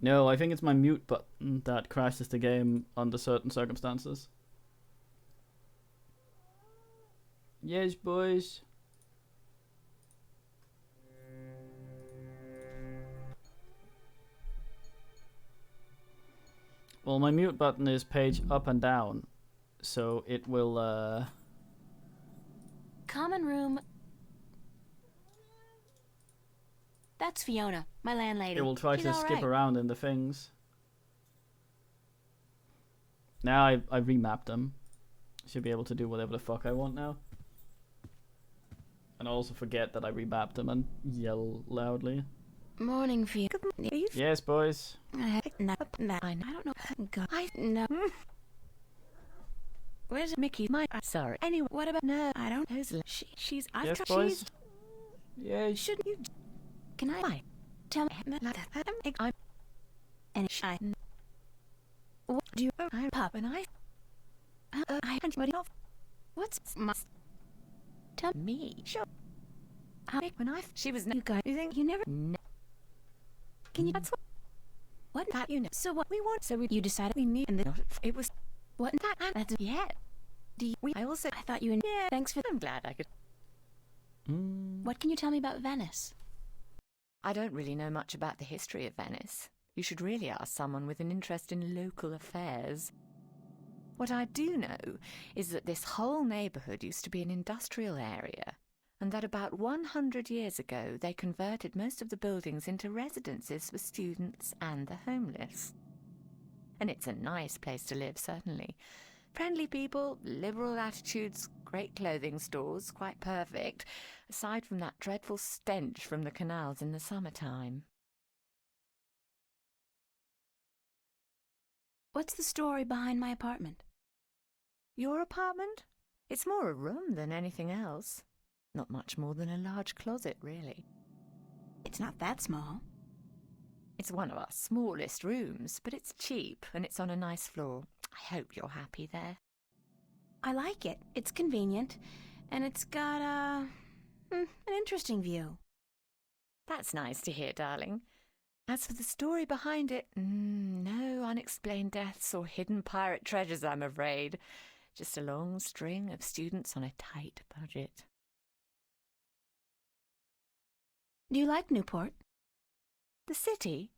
No, I think it's my mute button that crashes the game under certain circumstances. Yes, boys. Well, my mute button is page up and down, so it will, Common room. That's Fiona, my landlady. It will try She's to all skip right. around in the things. Now I remapped them. Should be able to do whatever the fuck I want now. And I also forget that I remapped them and yell loudly. Morning, Fiona. Yes, boys. I don't know. God, I know. Where's Mickey? Sorry. Anyway, what about? No, I don't. She's. I've Yes, tried. boys. Yes. Shouldn't you? Can I? Tell me. I'm. And I. What do you? I pop and I. I. What's my? Tell Me? Sure. How big when I? She was. You guys. You think you never? No. Can you? That's what that you know. So what we want? So you decided we need. And It was. what that? That's Yeah. Do you? I also. I thought you. Yeah. Thanks for. I'm glad I could. What can you tell me about Venice? I don't really know much about the history of Venice. You should really ask someone with an interest in local affairs. What I do know is that this whole neighbourhood used to be an industrial area, and that about 100 years ago they converted most of the buildings into residences for students and the homeless. And it's a nice place to live, certainly. Friendly people, liberal attitudes, great clothing stores, quite perfect, aside from that dreadful stench from the canals in the summertime. What's the story behind my apartment? Your apartment? It's more a room than anything else. Not much more than a large closet, really. It's not that small. It's one of our smallest rooms, but it's cheap and it's on a nice floor. I hope you're happy there. I like it. It's convenient, and it's got an interesting view. That's nice to hear, darling. As for the story behind it, no unexplained deaths or hidden pirate treasures, I'm afraid. Just a long string of students on a tight budget. Do you like Newport? The city?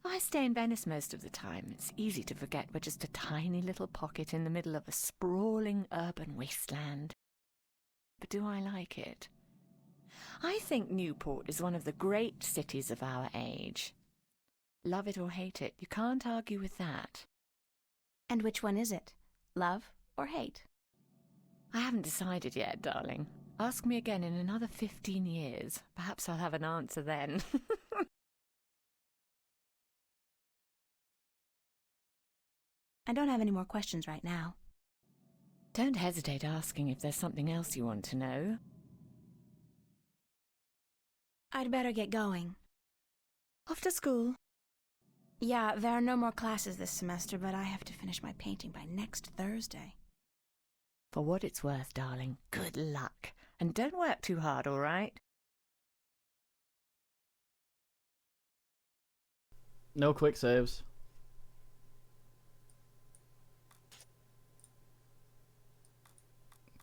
I stay in Venice most of the time. It's easy to forget we're just a tiny little pocket in the middle of a sprawling urban wasteland. But do I like it? I think Newport is one of the great cities of our age. Love it or hate it, you can't argue with that. And which one is it? Love or hate? I haven't decided yet, darling. Ask me again in another 15 years. Perhaps I'll have an answer then. I don't have any more questions right now. Don't hesitate asking if there's something else you want to know. I'd better get going. Off to school. Yeah, there are no more classes this semester, but I have to finish my painting by next Thursday. For what it's worth, darling, good luck. And don't work too hard, all right? No quick saves.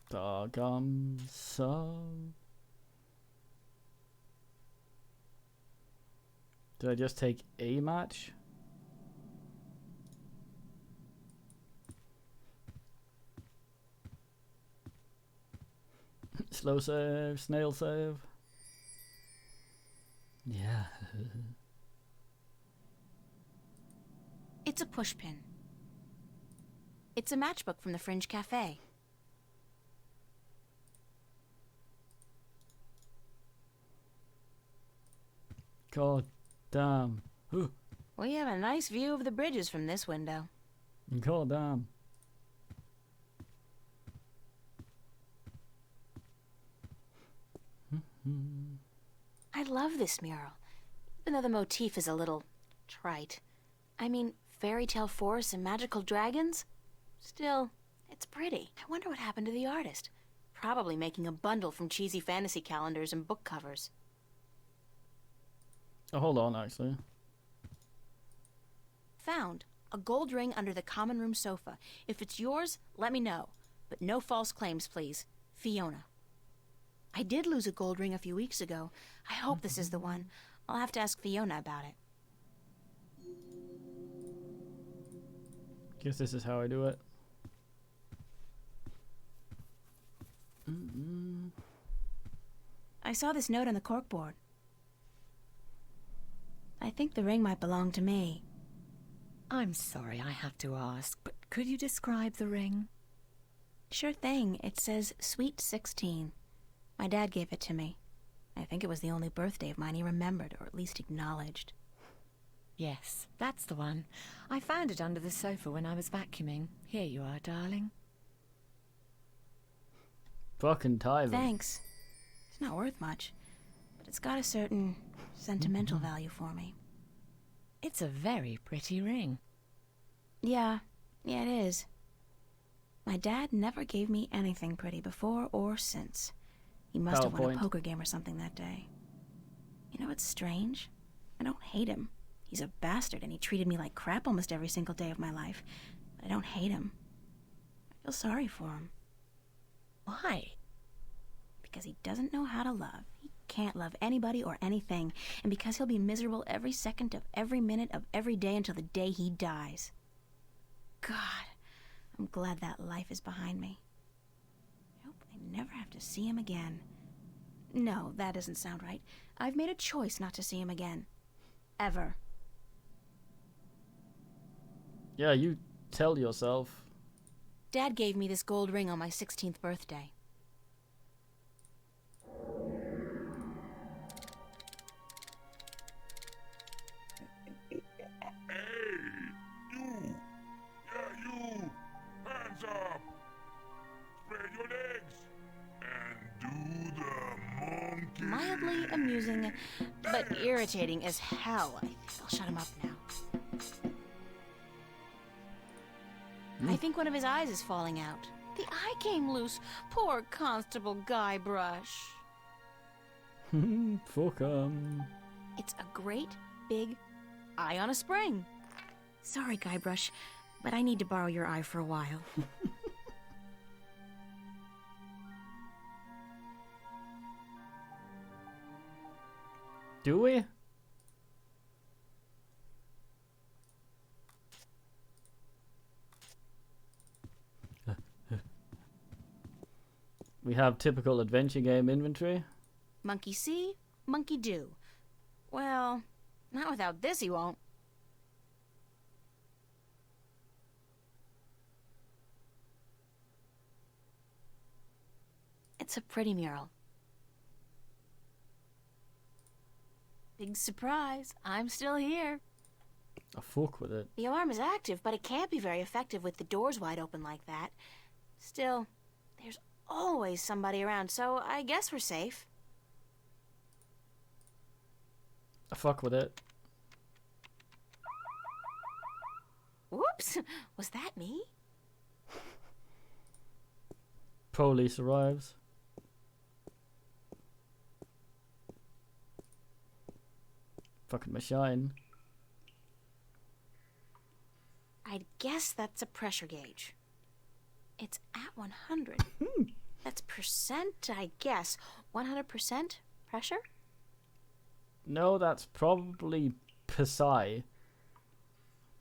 Doggone some. Did I just take a match? Slow save, snail save. Yeah. It's a pushpin. It's a matchbook from the Fringe Cafe. God damn. We have a nice view of the bridges from this window. God damn. I love this mural, even though the motif is a little trite. I mean, fairy tale forests and magical dragons? Still, it's pretty. I wonder what happened to the artist. Probably making a bundle from cheesy fantasy calendars and book covers. Oh, hold on, actually. Found a gold ring under the common room sofa. If it's yours, let me know. But no false claims, please. Fiona. I did lose a gold ring a few weeks ago. I hope this is the one. I'll have to ask Fiona about it. Guess this is how I do it. I saw this note on the corkboard. I think the ring might belong to me. I'm sorry I have to ask, but could you describe the ring? Sure thing. It says Sweet 16. My dad gave it to me. I think it was the only birthday of mine he remembered, or at least acknowledged. Yes, that's the one. I found it under the sofa when I was vacuuming. Here you are, darling. Fucking tithing. Thanks. It's not worth much, but it's got a certain sentimental value for me. It's a very pretty ring. Yeah, it is. My dad never gave me anything pretty before or since. He must have won a poker game or something that day. You know what's strange? I don't hate him. He's a bastard and he treated me like crap almost every single day of my life. But I don't hate him. I feel sorry for him. Why? Because he doesn't know how to love. He can't love anybody or anything. And because he'll be miserable every second of every minute of every day until the day he dies. God, I'm glad that life is behind me. I hope I never have to see him again. No, that doesn't sound right. I've made a choice not to see him again. Ever. Yeah, you tell yourself. Dad gave me this gold ring on my 16th birthday. You! Hands up! Spread your legs! And do the monkey! Mildly amusing, but irritating as hell. I think I'll shut him up now. I think one of his eyes is falling out. The eye came loose. Poor Constable Guybrush. Fuck 'em. It's a great, big eye on a spring. Sorry, Guybrush, but I need to borrow your eye for a while. Do we? We have typical adventure game inventory. Monkey see, monkey do. Well, not without this he won't. It's a pretty mural. Big surprise, I'm still here. I fuck with it. The alarm is active, but it can't be very effective with the doors wide open like that. Still, there's always somebody around, so I guess we're safe. I fuck with it. Whoops! Was that me? Police arrives. Fucking machine. I'd guess that's a pressure gauge. It's at 100. That's percent, I guess. 100% pressure? No, that's probably psi.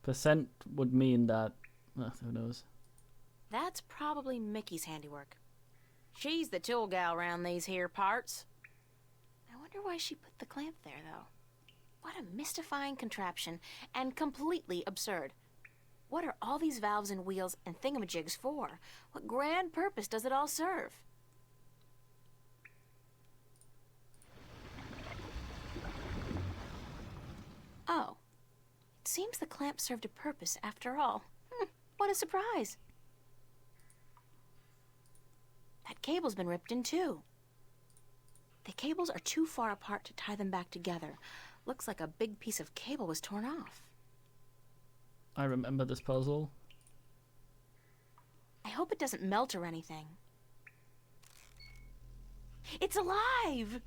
Percent would mean that... who knows? That's probably Mickey's handiwork. She's the tool gal around these here parts. I wonder why she put the clamp there, though. What a mystifying contraption, and completely absurd. What are all these valves and wheels and thingamajigs for? What grand purpose does it all serve? Oh. It seems the clamp served a purpose after all. What a surprise. That cable's been ripped in two. The cables are too far apart to tie them back together. Looks like a big piece of cable was torn off. I remember this puzzle. I hope it doesn't melt or anything. It's alive!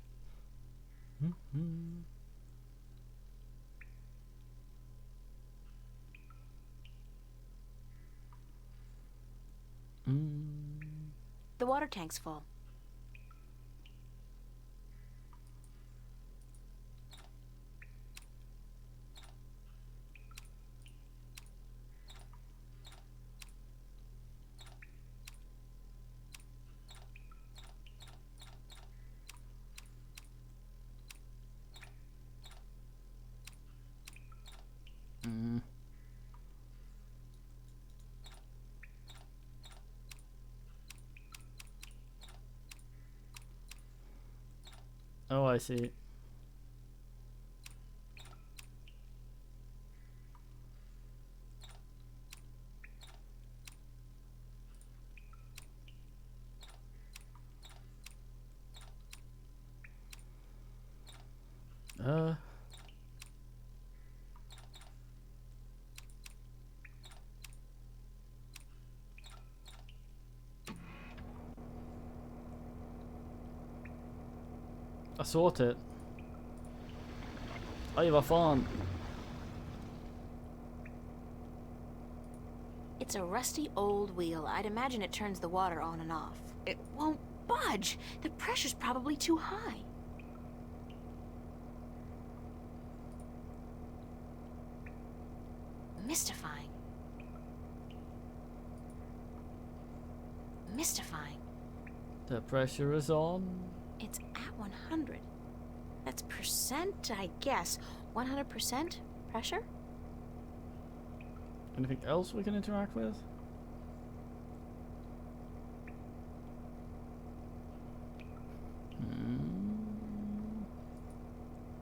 The water tank's full. Oh, I see. I sort it. Oj, vad fan. It's a rusty old wheel. I'd imagine it turns the water on and off. It won't budge. The pressure's probably too high. Mystifying. Mystifying. The pressure is on. It's at 100. That's percent, I guess. 100% pressure? Anything else we can interact with?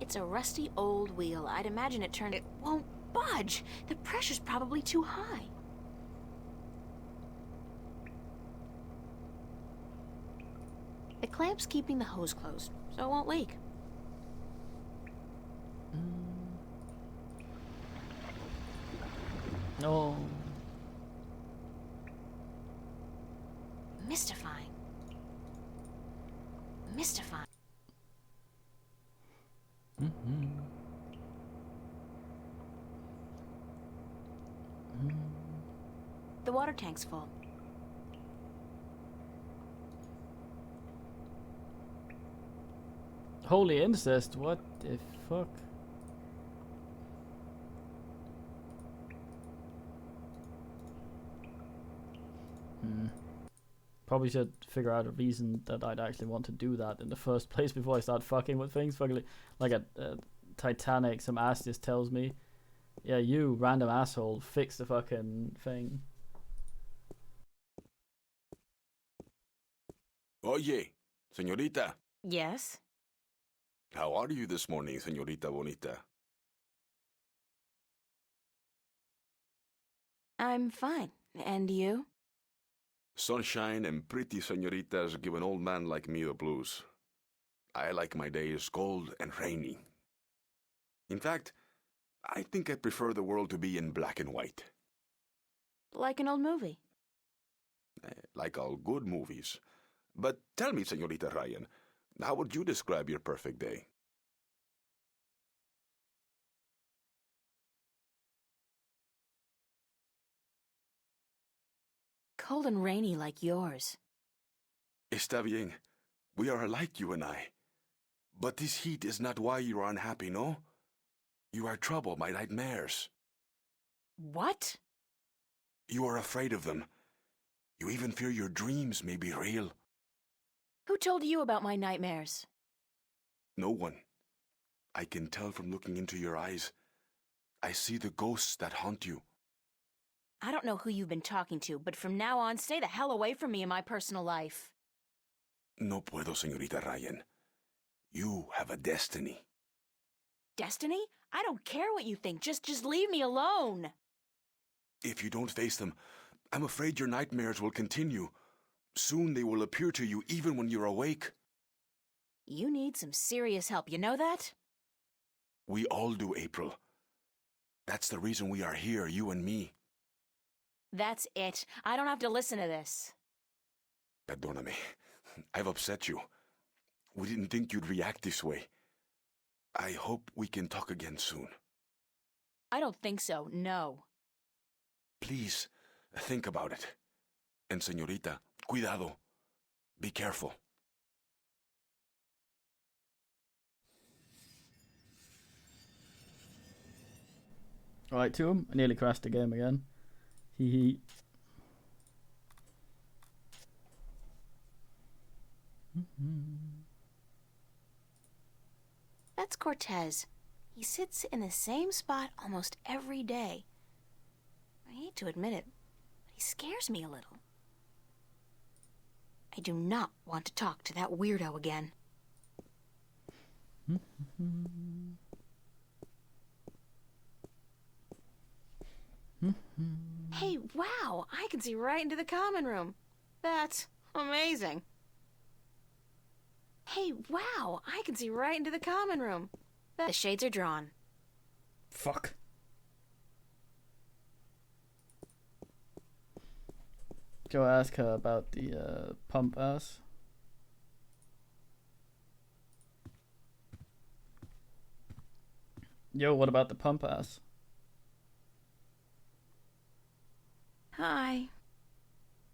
It's a rusty old wheel. I'd imagine it turned... It won't budge. The pressure's probably too high. The clamp's keeping the hose closed, so it won't leak. No. Mystifying. Mystifying. The water tank's full. Holy incest, what the fuck? Probably should figure out a reason that I'd actually want to do that in the first place before I start fucking with things. Fucking like a Titanic, some ass just tells me, yeah, you random asshole, fix the fucking thing. Oye, señorita. Yes? How are you this morning, señorita bonita? I'm fine. And you? Sunshine and pretty señoritas give an old man like me the blues. I like my days cold and rainy. In fact, I think I prefer the world to be in black and white. Like an old movie. Like all good movies. But tell me, Señorita Ryan, how would you describe your perfect day? Cold and rainy like yours. Está bien. We are alike, you and I. But this heat is not why you are unhappy, no? You are troubled by nightmares. What? You are afraid of them. You even fear your dreams may be real. Who told you about my nightmares? No one. I can tell from looking into your eyes. I see the ghosts that haunt you. I don't know who you've been talking to, but from now on, stay the hell away from me in my personal life. No puedo, Señorita Ryan. You have a destiny. Destiny? I don't care what you think. Just leave me alone. If you don't face them, I'm afraid your nightmares will continue. Soon they will appear to you even when you're awake. You need some serious help, you know that? We all do, April. That's the reason we are here, you and me. That's it. I don't have to listen to this. Perdóname. I've upset you. We didn't think you'd react this way. I hope we can talk again soon. I don't think so, no. Please, think about it. And señorita, cuidado. Be careful. Right, to him. I nearly crashed the game again. Hee hee. That's Cortez. He sits in the same spot almost every day. I hate to admit it, but he scares me a little. I do not want to talk to that weirdo again. Hey, wow! I can see right into the common room. That's amazing. Hey, wow! I can see right into the common room. The shades are drawn. Fuck. Go ask her about the pump ass. Yo, what about the pump ass? Hi.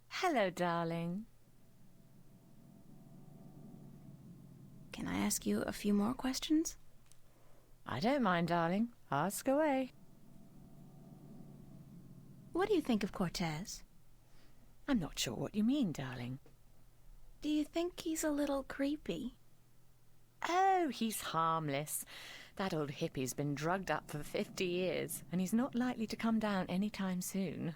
Hello, darling. Can I ask you a few more questions? I don't mind, darling. Ask away. What do you think of Cortez? I'm not sure what you mean, darling. Do you think he's a little creepy? Oh, he's harmless. That old hippie's been drugged up for 50 years, and he's not likely to come down anytime soon.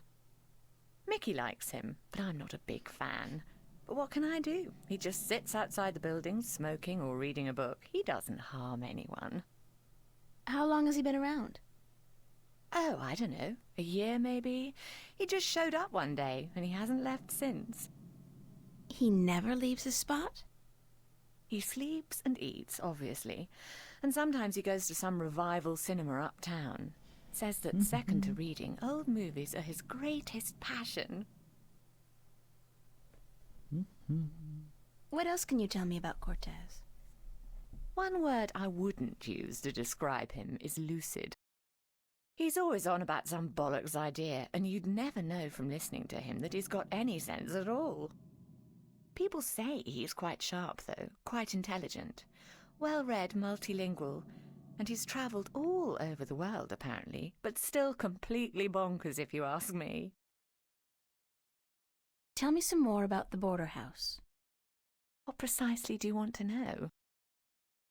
Mickey likes him, but I'm not a big fan. But what can I do? He just sits outside the building, smoking or reading a book. He doesn't harm anyone. How long has he been around? Oh, I don't know. A year, maybe? He just showed up one day, and he hasn't left since. He never leaves his spot? He sleeps and eats, obviously. And sometimes he goes to some revival cinema uptown. Says that second to reading, old movies are his greatest passion. What else can you tell me about Cortez? One word I wouldn't use to describe him is lucid. He's always on about some bollocks idea, and you'd never know from listening to him that he's got any sense at all. People say he's quite sharp, though, quite intelligent, well-read, multilingual, and he's travelled all over the world, apparently, but still completely bonkers if you ask me. Tell me some more about the border house. What precisely do you want to know?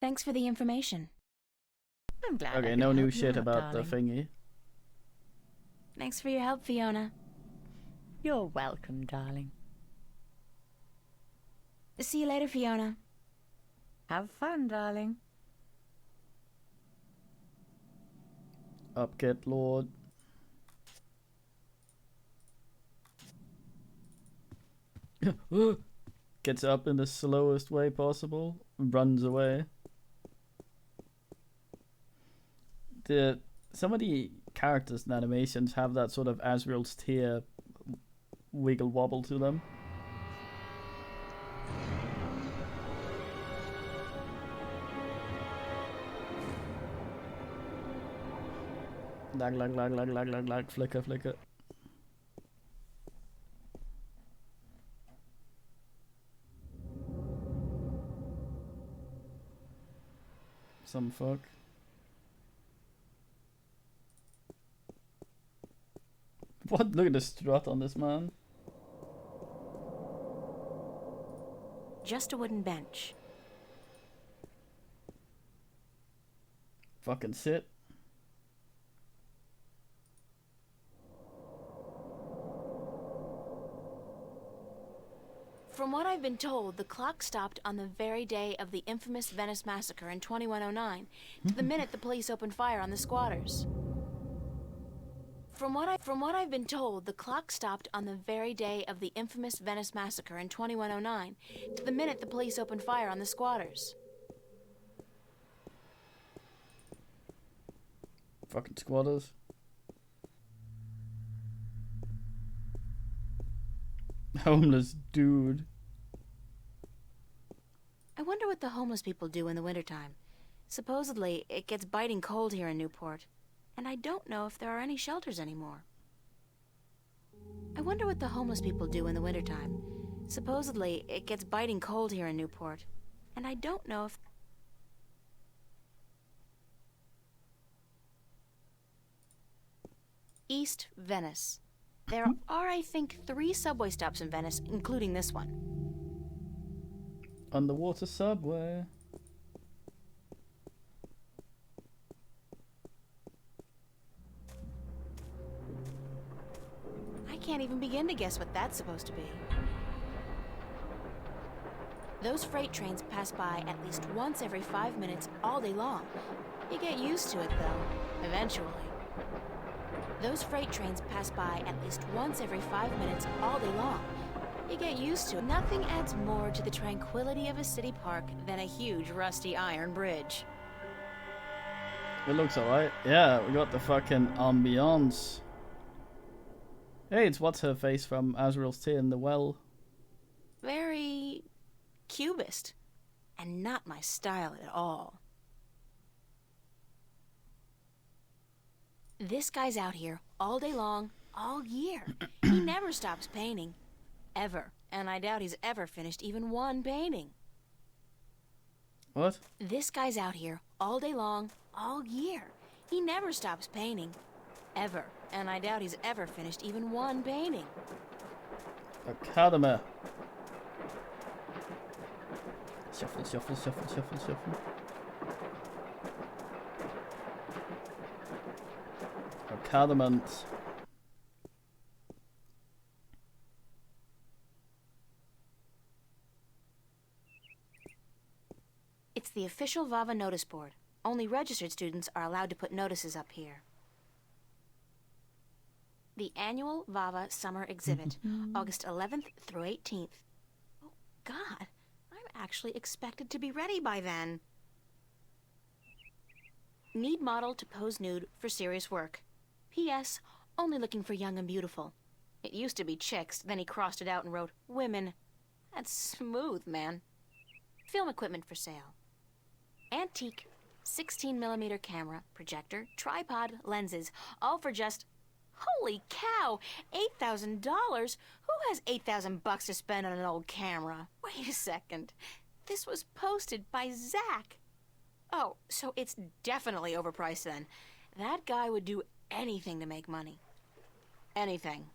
Thanks for the information. I'm glad. Okay, no new shit about the thingy. Thanks for your help, Fiona. You're welcome, darling. See you later, Fiona. Have fun, darling. Up, Kid Lord. Gets up in the slowest way possible, runs away. Some of the characters and animations have that sort of Asriel's Tear wiggle wobble to them. Lag, flicker, flicker. Some fuck. What? Look at the strut on this man. Just a wooden bench. Fucking sit. From what I've been told, the clock stopped on the very day of the infamous Venice massacre in 2109, to the minute the police opened fire on the squatters. From what I've been told, the clock stopped on the very day of the infamous Venice massacre in 2109, to the minute the police opened fire on the squatters. Fucking squatters. Homeless dude. I wonder what the homeless people do in the wintertime. Supposedly, it gets biting cold here in Newport, and I don't know if there are any shelters anymore. I wonder what the homeless people do in the wintertime. Supposedly, it gets biting cold here in Newport, and I don't know if... East Venice. There are, I think, 3 subway stops in Venice, including this one. Underwater subway. I can't even begin to guess what that's supposed to be. Those freight trains pass by at least once every 5 minutes all day long. You get used to it, though, eventually. Those freight trains pass by at least once every 5 minutes all day long. You get used to it. Nothing adds more to the tranquility of a city park than a huge rusty iron bridge. It looks alright. Yeah, we got the fucking ambiance. Hey, it's what's her face from Asriel's Tear in the Well. Very cubist, and not my style at all. This guy's out here all day long, all year. He never stops painting. Ever. And I doubt he's ever finished even one painting. What? This guy's out here all day long, all year. He never stops painting. Ever. And I doubt he's ever finished even one painting. Academy. Shuffle, shuffle, shuffle, shuffle, shuffle. Academant. It's the official VAVA notice board. Only registered students are allowed to put notices up here. The annual VAVA summer exhibit, August 11th through 18th. Oh, God, I'm actually expected to be ready by then. Need model to pose nude for serious work. P.S. Only looking for young and beautiful. It used to be chicks, then he crossed it out and wrote women. That's smooth, man. Film equipment for sale. Antique 16mm camera, projector, tripod, lenses, all for just... Holy cow! $8,000? Who has $8,000 to spend on an old camera? Wait a second. This was posted by Zach. Oh, so it's definitely overpriced then. That guy would do anything to make money. Anything.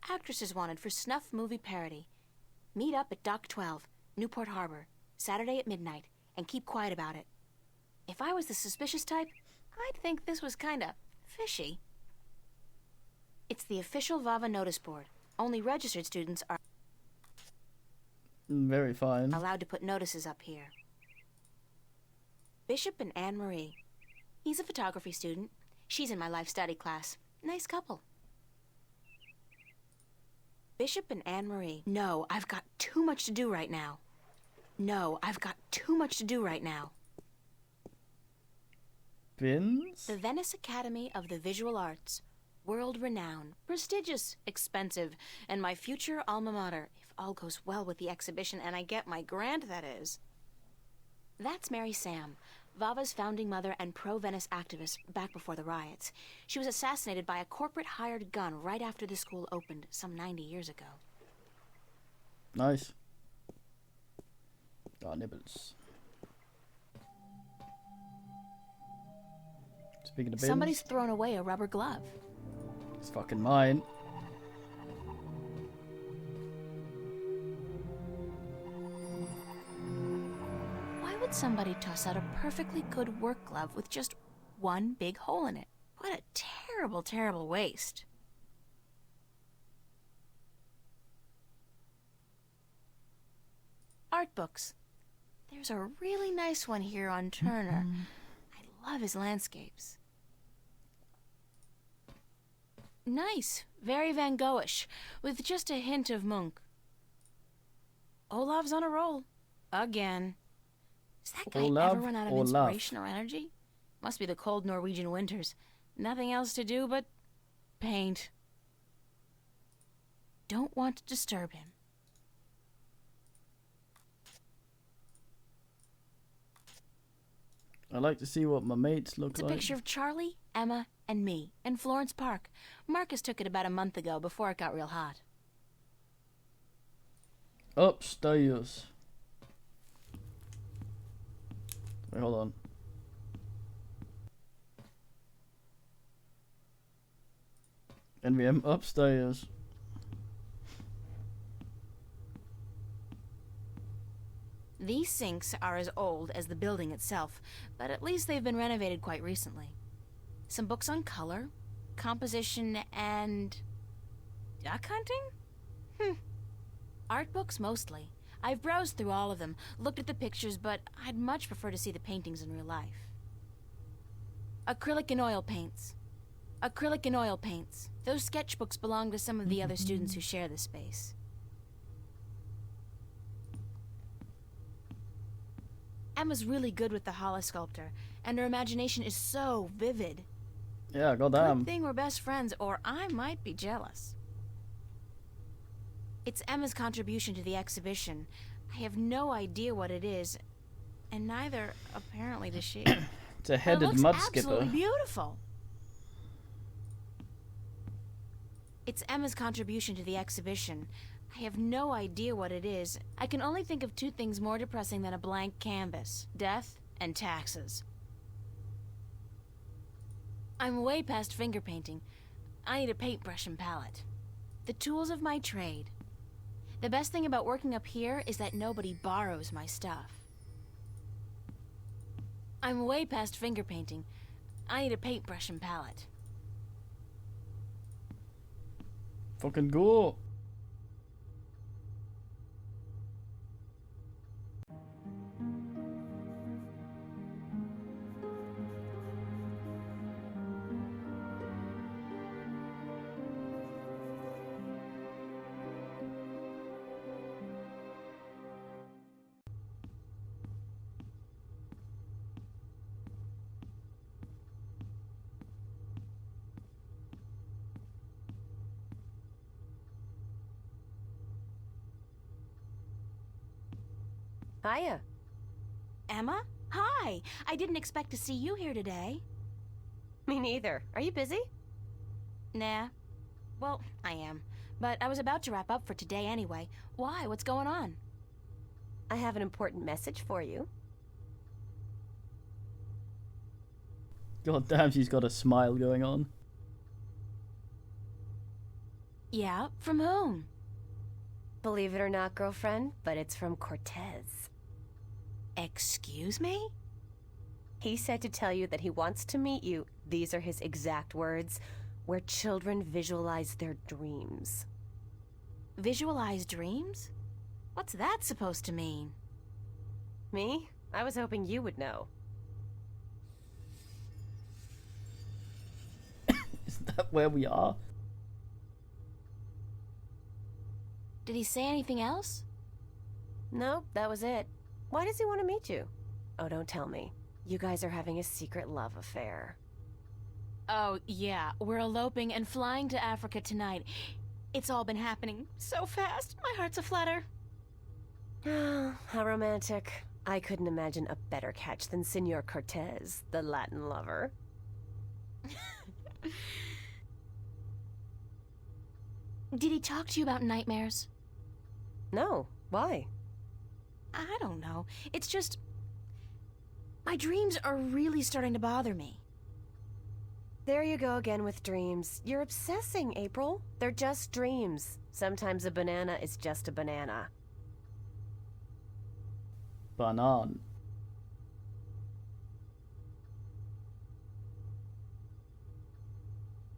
Actresses wanted for snuff movie parody. Meet up at Dock 12, Newport Harbor, Saturday at midnight, and keep quiet about it. If I was the suspicious type, I'd think this was kinda fishy. It's the official VAVA notice board. Only registered students are very fine. Allowed to put notices up here. Bishop and Anne Marie. He's a photography student. She's in my life study class. Nice couple. Bishop and Anne-Marie. No, I've got too much to do right now. No, I've got too much to do right now. Bins? The Venice Academy of the Visual Arts. World-renowned, prestigious, expensive, and my future alma mater, if all goes well with the exhibition and I get my grant, that is. That's Mary Sam, Vava's founding mother and pro-Venice activist back before the riots. She was assassinated by a corporate hired gun right after the school opened some 90 years ago. Nice. Ah, nibbles. Speaking of bins, Somebody's thrown away a rubber glove. it's fucking mine. Why would somebody toss out a perfectly good work glove with just one big hole in it? What a terrible, terrible waste. Art books. There's a really nice one here on Turner. I love his landscapes. Nice, very Van Goghish, with just a hint of Munch. Olav's on a roll. Again. Does that guy Olav ever run out of or Olaf? inspiration or energy? Must be the cold Norwegian winters. Nothing else to do but paint. Don't want to disturb him. I like to see what my mates look It's a like. picture of Charlie, Emma, and me in Florence Park. Marcus took it about a month ago before it got real hot. Upstairs. Wait, hold on. NVM upstairs. These sinks are as old as the building itself, but at least they've been renovated quite recently. Some books on color, composition, and duck hunting? Art books mostly. I've browsed through all of them, looked at the pictures, but I'd much prefer to see the paintings in real life. Acrylic and oil paints. Acrylic and oil paints. Those sketchbooks belong to some of the other students who share this space. Emma's really good with the holosculptor, and her imagination is so vivid. Yeah, goddamn. Good thing we're best friends, or I might be jealous. It's Emma's contribution to the exhibition. I have no idea what it is, and neither, apparently, does she. It's a headed mud skipper. Absolutely beautiful. It's Emma's contribution to the exhibition. I have no idea what it is. I can only think of two things more depressing than a blank canvas: death and taxes. I'm way past finger painting. I need a paintbrush and palette. The tools of my trade. The best thing about working up here is that nobody borrows my stuff. I'm way past finger painting. I need a paintbrush and palette. Fucking go. Hiya. Emma? Hi! I didn't expect to see you here today. Me neither. Are you busy? Nah. Well, I am. But I was about to wrap up for today anyway. Why? What's going on? I have an important message for you. God damn, she's got a smile going on. Yeah? From whom? Believe it or not, girlfriend, but it's from Cortez. Excuse me? He said to tell you that he wants to meet you, these are his exact words, where children visualize their dreams. Visualize dreams? What's that supposed to mean? Me? I was hoping you would know. Isn't that where we are? Did he say anything else? Nope, that was it. Why does he want to meet you? Oh, don't tell me. You guys are having a secret love affair. Oh, yeah. We're eloping and flying to Africa tonight. It's all been happening so fast. My heart's aflutter. How romantic. I couldn't imagine a better catch than Senor Cortez, the Latin lover. Did he talk to you about nightmares? No. Why? I don't know. It's just... my dreams are really starting to bother me. There you go again with dreams. You're obsessing, April. They're just dreams. Sometimes a banana is just a banana. Banan.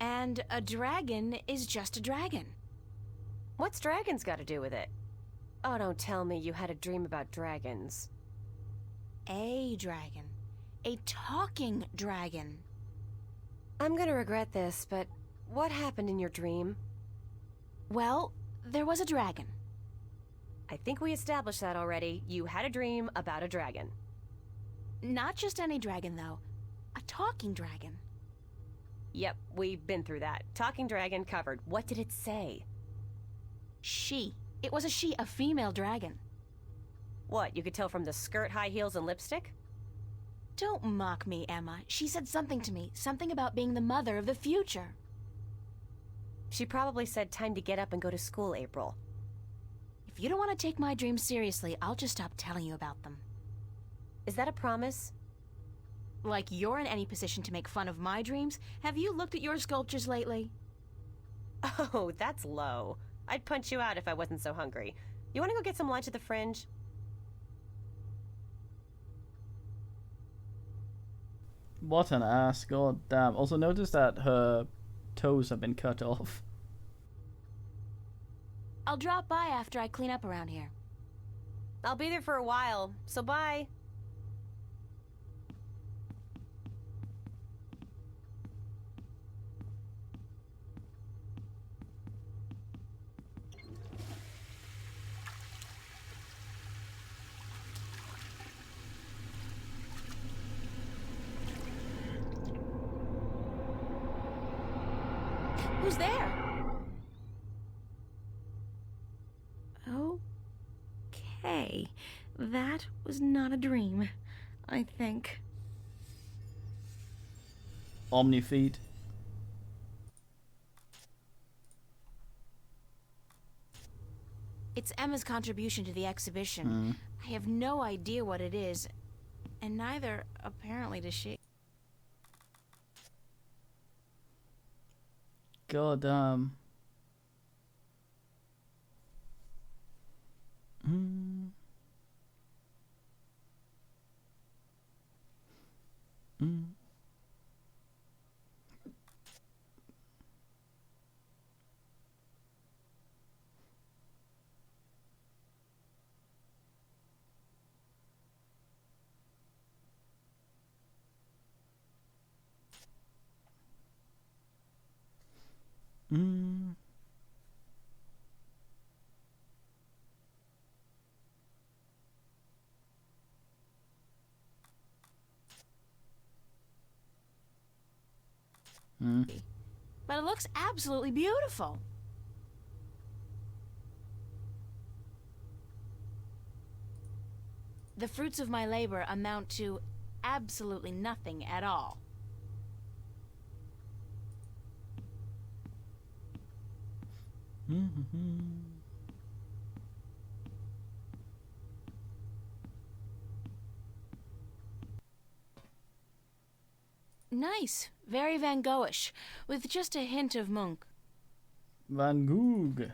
And a dragon is just a dragon. What's dragons got to do with it? Oh, don't tell me you had a dream about dragons. A dragon. A talking dragon. I'm gonna regret this, but what happened in your dream? Well, there was a dragon. I think we established that already. You had a dream about a dragon. Not just any dragon, though. A talking dragon. Yep, we've been through that. Talking dragon covered. What did it say? She. It was a she, a female dragon. What, you could tell from the skirt, high heels, and lipstick? Don't mock me, Emma. She said something to me. Something about being the mother of the future. She probably said time to get up and go to school, April. If you don't want to take my dreams seriously, I'll just stop telling you about them. Is that a promise? Like you're in any position to make fun of my dreams? Have you looked at your sculptures lately? Oh, that's low. I'd punch you out if I wasn't so hungry. You want to go get some lunch at the Fringe? What an ass, god damn. Also notice that her toes have been cut off. I'll drop by after I clean up around here. I'll be there for a while, so bye. Who's there? Okay, that was not a dream, I think. Omni feed. It's Emma's contribution to the exhibition. I have no idea what it is, and neither, apparently, does she. God damn. But it looks absolutely beautiful. The fruits of my labor amount to absolutely nothing at all. Nice. Very Van Goghish, with just a hint of Munch. Van Gogh.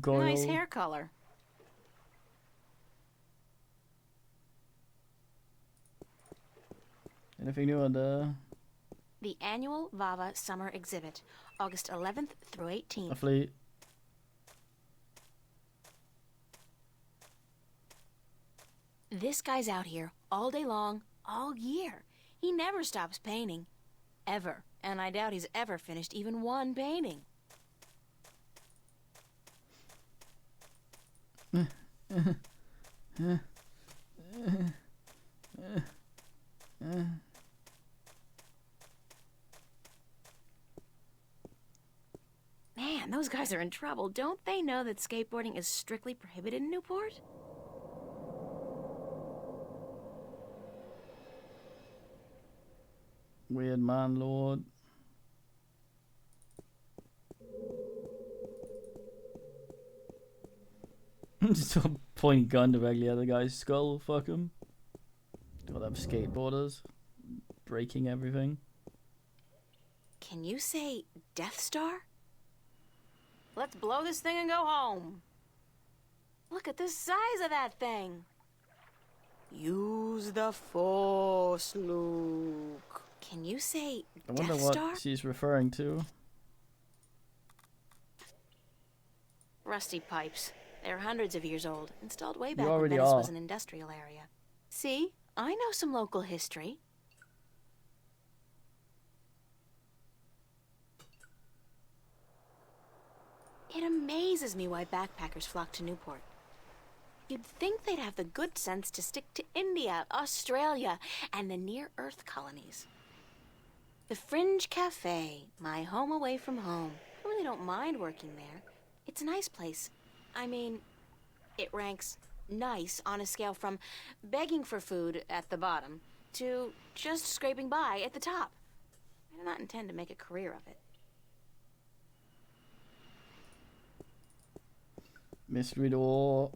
Goyle. Nice hair color. Anything new on the annual Vava Summer Exhibit, August 11th through 18th. fleet? This guy's out here all day long, all year. He never stops painting. Ever. And I doubt he's ever finished even one painting. Man, those guys are in trouble. Don't they know that skateboarding is strictly prohibited in Newport? Weird man lord. Just a pointing gun directly at the guy's skull. Fuck him. Got them skateboarders breaking everything. Can you say Death Star? Let's blow this thing and go home. Look at the size of that thing. Use the Force, Luke. Can you say I wonder Death what Star? she's referring to. Rusty pipes. They're hundreds of years old, installed way back You when already Venice are. was an industrial area. See? I know some local history. It amazes me why backpackers flock to Newport. You'd think they'd have the good sense to stick to India, Australia, and the near-Earth colonies. The Fringe Cafe, my home away from home. I really don't mind working there. It's a nice place. I mean, it ranks nice on a scale from begging for food at the bottom to just scraping by at the top. I do not intend to make a career of it. Mystery door.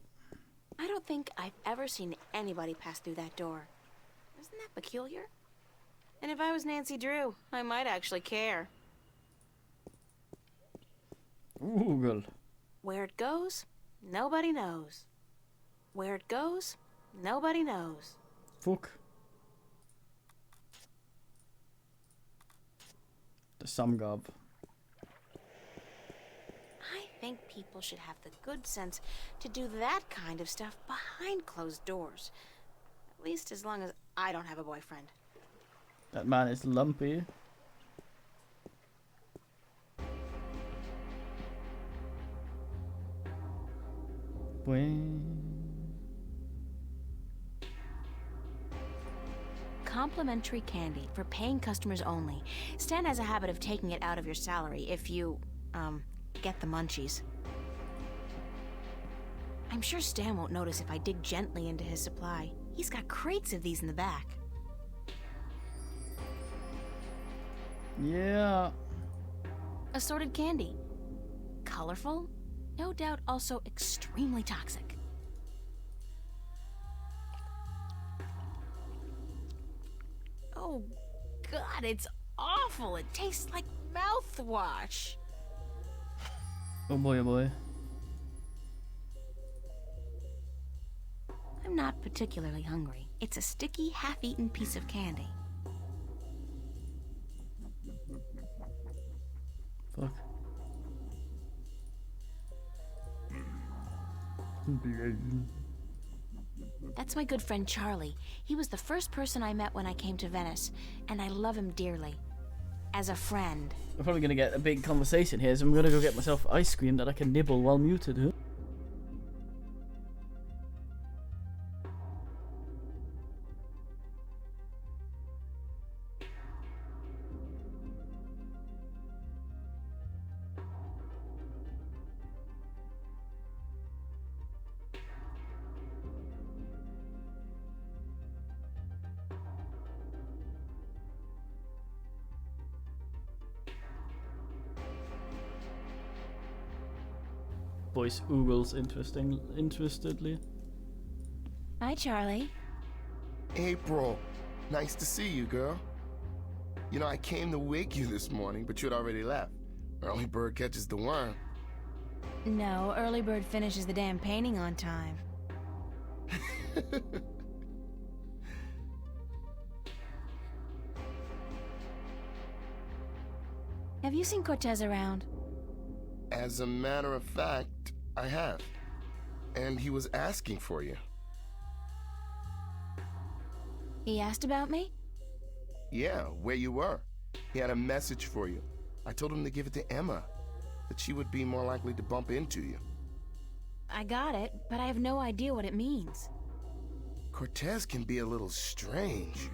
I don't think I've ever seen anybody pass through that door. Isn't that peculiar? And if I was Nancy Drew, I might actually care. Google. Where it goes, nobody knows. Where it goes, nobody knows. Fuck. The some gob. I think people should have the good sense to do that kind of stuff behind closed doors. At least as long as I don't have a boyfriend. That man is lumpy. Complimentary candy for paying customers only. Stan has a habit of taking it out of your salary if you, get the munchies. I'm sure Stan won't notice if I dig gently into his supply. He's got crates of these in the back. Yeah. Assorted candy. Colorful, no doubt also extremely toxic. Oh, God, it's awful. It tastes like mouthwash. Oh boy, oh boy. I'm not particularly hungry. It's a sticky, half-eaten piece of candy. Fuck. That's my good friend Charlie. He was the first person I met when I came to Venice, and I love him dearly. As a friend. We're probably gonna get a big conversation here, so I'm gonna go get myself ice cream that I can nibble while muted, huh? Voice oogles interestedly. Hi, Charlie. April, nice to see you, girl. You know, I came to wake you this morning, but you'd already left. Early bird catches the worm. No, early bird finishes the damn painting on time. Have you seen Cortez around? As a matter of fact, I have. And he was asking for you. He asked about me? Yeah, where you were. He had a message for you. I told him to give it to Emma, that she would be more likely to bump into you. I got it, but I have no idea what it means. Cortez can be a little strange.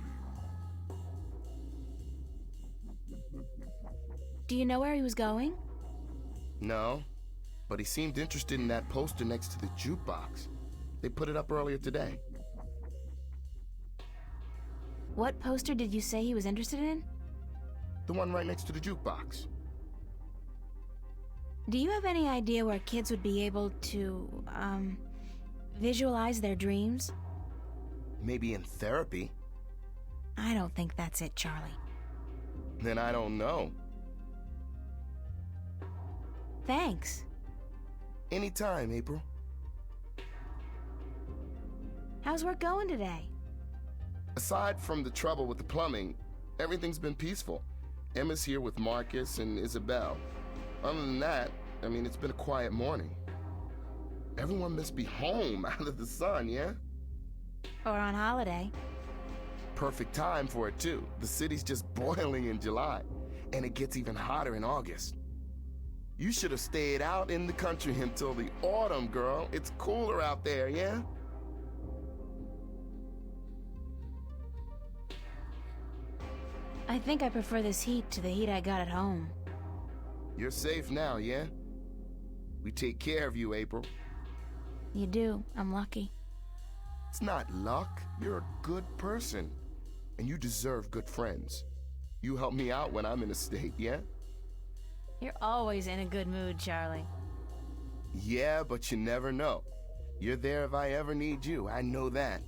Do you know where he was going? No, but he seemed interested in that poster next to the jukebox. They put it up earlier today. What poster did you say he was interested in? The one right next to the jukebox. Do you have any idea where kids would be able to, visualize their dreams? Maybe in therapy. I don't think that's it, Charlie. Then I don't know. Thanks. Anytime, April. How's work going today? Aside from the trouble with the plumbing, everything's been peaceful. Emma's here with Marcus and Isabel. Other than that, I mean, it's been a quiet morning. Everyone must be home out of the sun, yeah? Or on holiday. Perfect time for it, too. The city's just boiling in July, and it gets even hotter in August. You should have stayed out in the country until the autumn, girl. It's cooler out there, yeah? I think I prefer this heat to the heat I got at home. You're safe now, yeah? We take care of you, April. You do. I'm lucky. It's not luck. You're a good person. And you deserve good friends. You help me out when I'm in a state, yeah? You're always in a good mood, Charlie. Yeah, but you never know. You're there if I ever need you. I know that.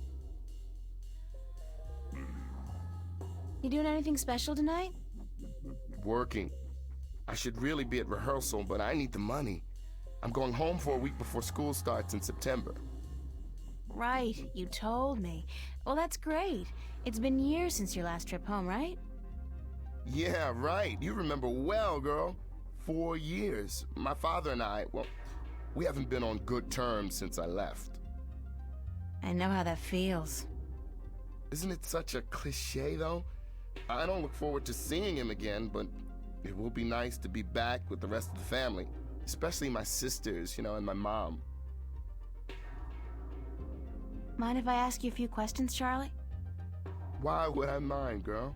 You doing anything special tonight? Working. I should really be at rehearsal, but I need the money. I'm going home for a week before school starts in September. Right, you told me. Well, that's great. It's been years since your last trip home, right? Yeah, right. You remember well, girl. 4 years. My father and I, well, we haven't been on good terms since I left. I know how that feels. Isn't it such a cliche, though? I don't look forward to seeing him again, but it will be nice to be back with the rest of the family, especially my sisters, and my mom. Mind if I ask you a few questions, Charlie? Why would I mind, girl?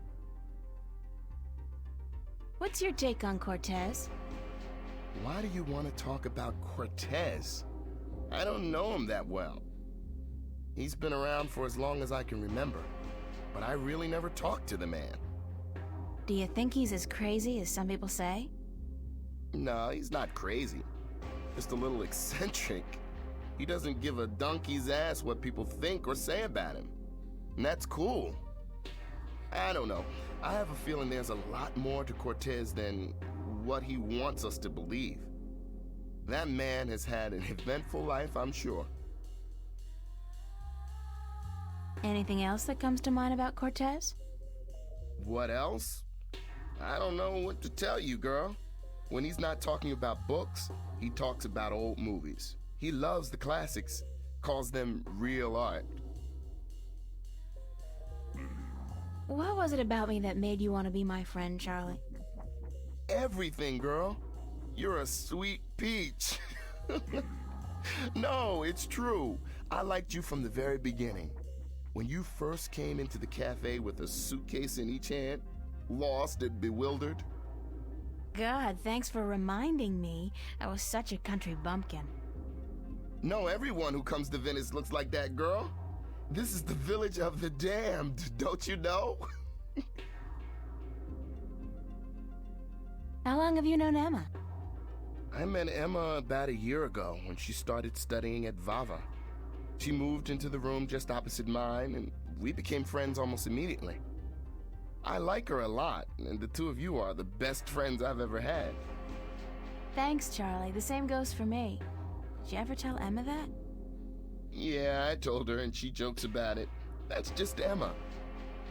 What's your take on Cortez? Why do you want to talk about Cortez? I don't know him that well. He's been around for as long as I can remember, but I really never talked to the man. Do you think he's as crazy as some people say? No, he's not crazy. Just a little eccentric. He doesn't give a donkey's ass what people think or say about him. And that's cool. I don't know. I have a feeling there's a lot more to Cortez than what he wants us to believe. That man has had an eventful life, I'm sure. Anything else that comes to mind about Cortez? What else? I don't know what to tell you, girl. When he's not talking about books, he talks about old movies. He loves the classics, calls them real art. What was it about me that made you want to be my friend, Charlie? Everything, girl. You're a sweet peach. No, it's true. I liked you from the very beginning. When you first came into the cafe with a suitcase in each hand, lost and bewildered. God, thanks for reminding me. I was such a country bumpkin. No, everyone who comes to Venice looks like that, girl. This is the village of the damned, don't you know? How long have you known Emma? I met Emma about a year ago when she started studying at Vava. She moved into the room just opposite mine, and we became friends almost immediately. I like her a lot, and the two of you are the best friends I've ever had. Thanks, Charlie. The same goes for me. Did you ever tell Emma that? Yeah, I told her, and she jokes about it. That's just Emma.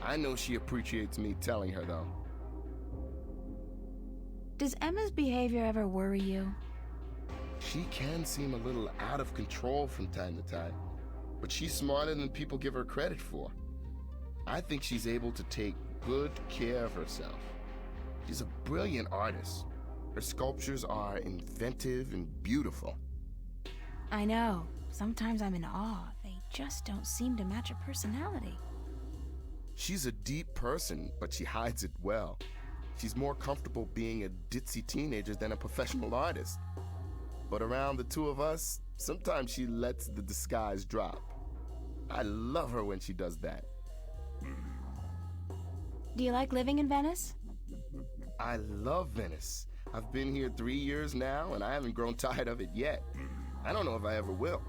I know she appreciates me telling her, though. Does Emma's behavior ever worry you? She can seem a little out of control from time to time, but she's smarter than people give her credit for. I think she's able to take good care of herself. She's a brilliant artist. Her sculptures are inventive and beautiful. I know. Sometimes I'm in awe. They just don't seem to match her personality. She's a deep person, but she hides it well. She's more comfortable being a ditzy teenager than a professional artist. But around the two of us, sometimes she lets the disguise drop. I love her when she does that. Do you like living in Venice? I love Venice. I've been here 3 years now, and I haven't grown tired of it yet. I don't know if I ever will.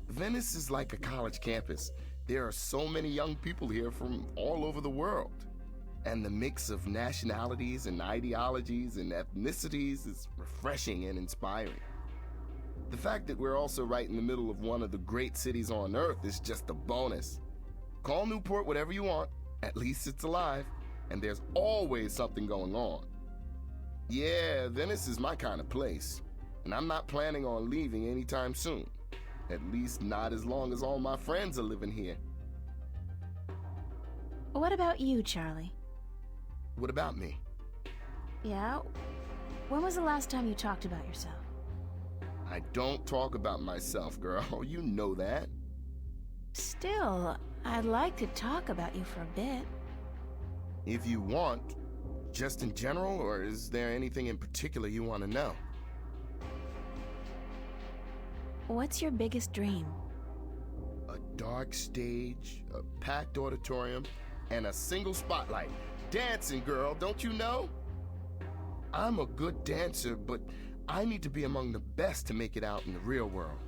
Venice is like a college campus. There are so many young people here from all over the world. And the mix of nationalities and ideologies and ethnicities is refreshing and inspiring. The fact that we're also right in the middle of one of the great cities on Earth is just a bonus. Call Newport whatever you want, at least it's alive, and there's always something going on. Yeah, Venice is my kind of place, and I'm not planning on leaving anytime soon. At least not as long as all my friends are living here. What about you, Charlie? What about me? Yeah? When was the last time you talked about yourself? I don't talk about myself, girl. You know that. Still, I'd like to talk about you for a bit. If you want, just in general, or is there anything in particular you want to know? What's your biggest dream? A dark stage, a packed auditorium, and a single spotlight. Dancing, girl, don't you know? I'm a good dancer, but I need to be among the best to make it out in the real world.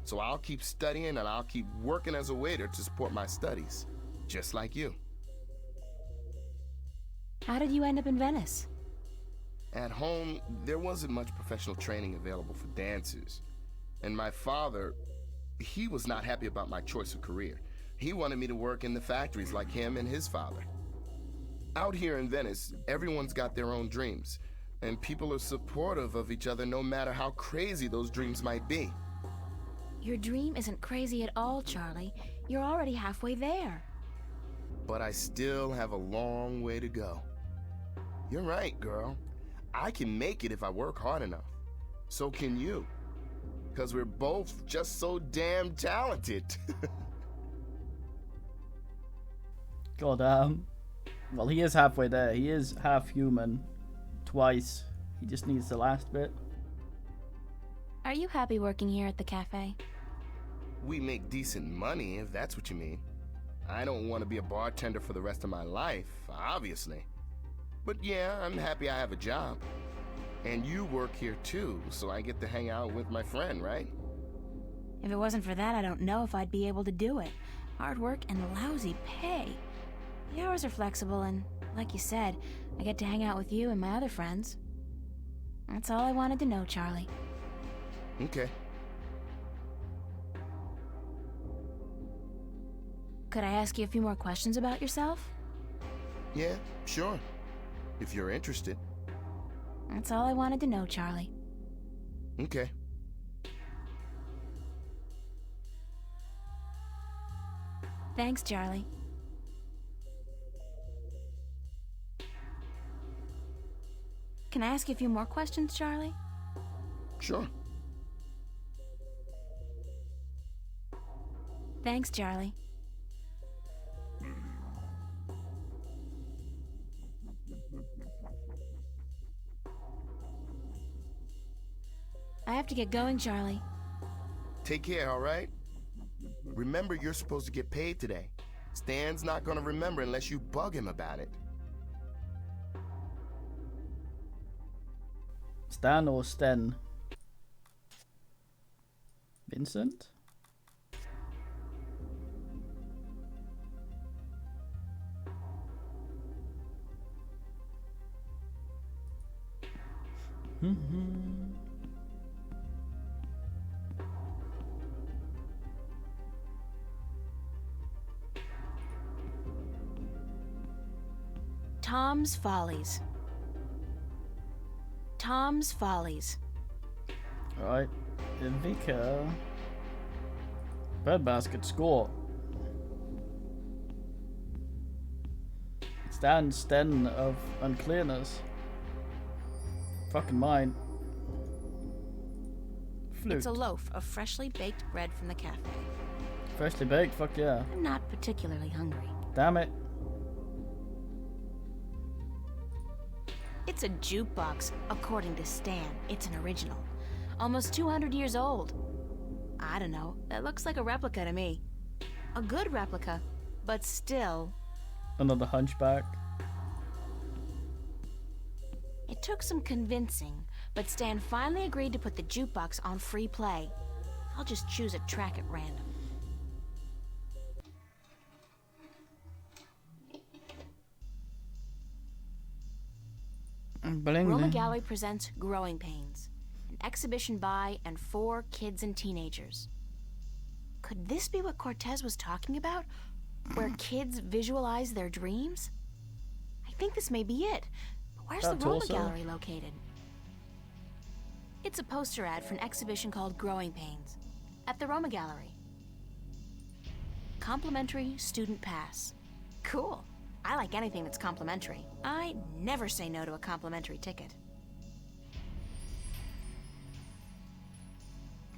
So I'll keep studying and I'll keep working as a waiter to support my studies, just like you. How did you end up in Venice? At home, there wasn't much professional training available for dancers. And my father, he was not happy about my choice of career. He wanted me to work in the factories like him and his father. Out here in Venice, everyone's got their own dreams, and people are supportive of each other no matter how crazy those dreams might be. Your dream isn't crazy at all, Charlie. You're already halfway there. But I still have a long way to go. You're right, girl. I can make it if I work hard enough. So can you. Because we're both just so damn talented. Goddamn. Well, he is halfway there. He is half human. Twice. He just needs the last bit. Are you happy working here at the cafe? We make decent money, if that's what you mean. I don't want to be a bartender for the rest of my life, obviously. But yeah, I'm happy I have a job. And you work here too, so I get to hang out with my friend, right? If it wasn't for that, I don't know if I'd be able to do it. Hard work and lousy pay. The hours are flexible, and like you said, I get to hang out with you and my other friends. That's all I wanted to know, Charlie. Okay. Could I ask you a few more questions about yourself? Yeah, sure. If you're interested. That's all I wanted to know, Charlie. Okay. Thanks, Charlie. Can I ask you a few more questions, Charlie? Sure. Thanks, Charlie. I have to get going, Charlie. Take care, all right? Remember, you're supposed to get paid today. Stan's not gonna remember unless you bug him about it. Stan or Sten? Vincent? Tom's Follies. Tom's Follies. Alright. Vika. Breadbasket score. It's Stan's den of unclearness. Fucking mine. Flute. It's a loaf of freshly baked bread from the cafe. Freshly baked? Fuck yeah. I'm not particularly hungry. Damn it. It's a jukebox, according to Stan. It's an original. Almost 200 years old. I don't know. That looks like a replica to me. A good replica, but still. Another hunchback. It took some convincing, but Stan finally agreed to put the jukebox on free play. I'll just choose a track at random. Roma Gallery presents Growing Pains, an exhibition by and for kids and teenagers. Could this be what Cortez was talking about? Where kids visualize their dreams? I think this may be it. But where's the Roma Gallery located? It's a poster ad for an exhibition called Growing Pains at the Roma Gallery. Complimentary student pass. Cool. I like anything that's complimentary. I never say no to a complimentary ticket.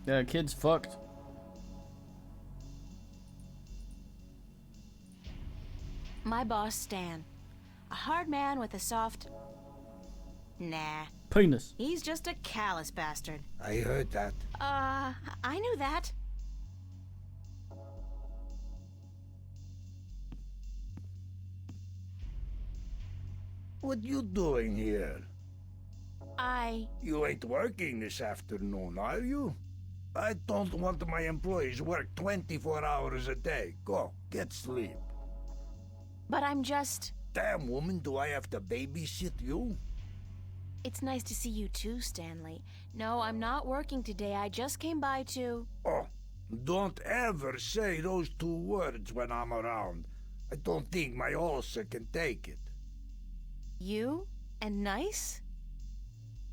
Yeah, kid's fucked. My boss, Stan. A hard man with a soft... Nah. Penis. He's just a callous bastard. I heard that. I knew that. What you doing here? You ain't working this afternoon, are you? I don't want my employees work 24 hours a day. Go, get sleep. But I'm just... Damn, woman, do I have to babysit you? It's nice to see you too, Stanley. No, I'm not working today. I just came by to... Oh, don't ever say those two words when I'm around. I don't think my ulcer can take it. You? And nice?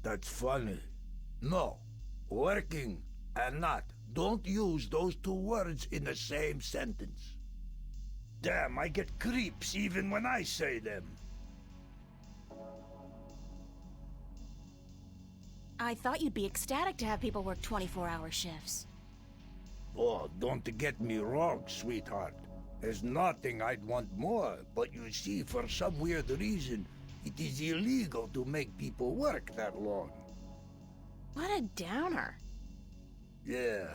That's funny. No, working and not. Don't use those two words in the same sentence. Damn, I get creeps even when I say them. I thought you'd be ecstatic to have people work 24-hour shifts. Oh, don't get me wrong, sweetheart. There's nothing I'd want more, but you see, for some weird reason, it is illegal to make people work that long. What a downer. Yeah,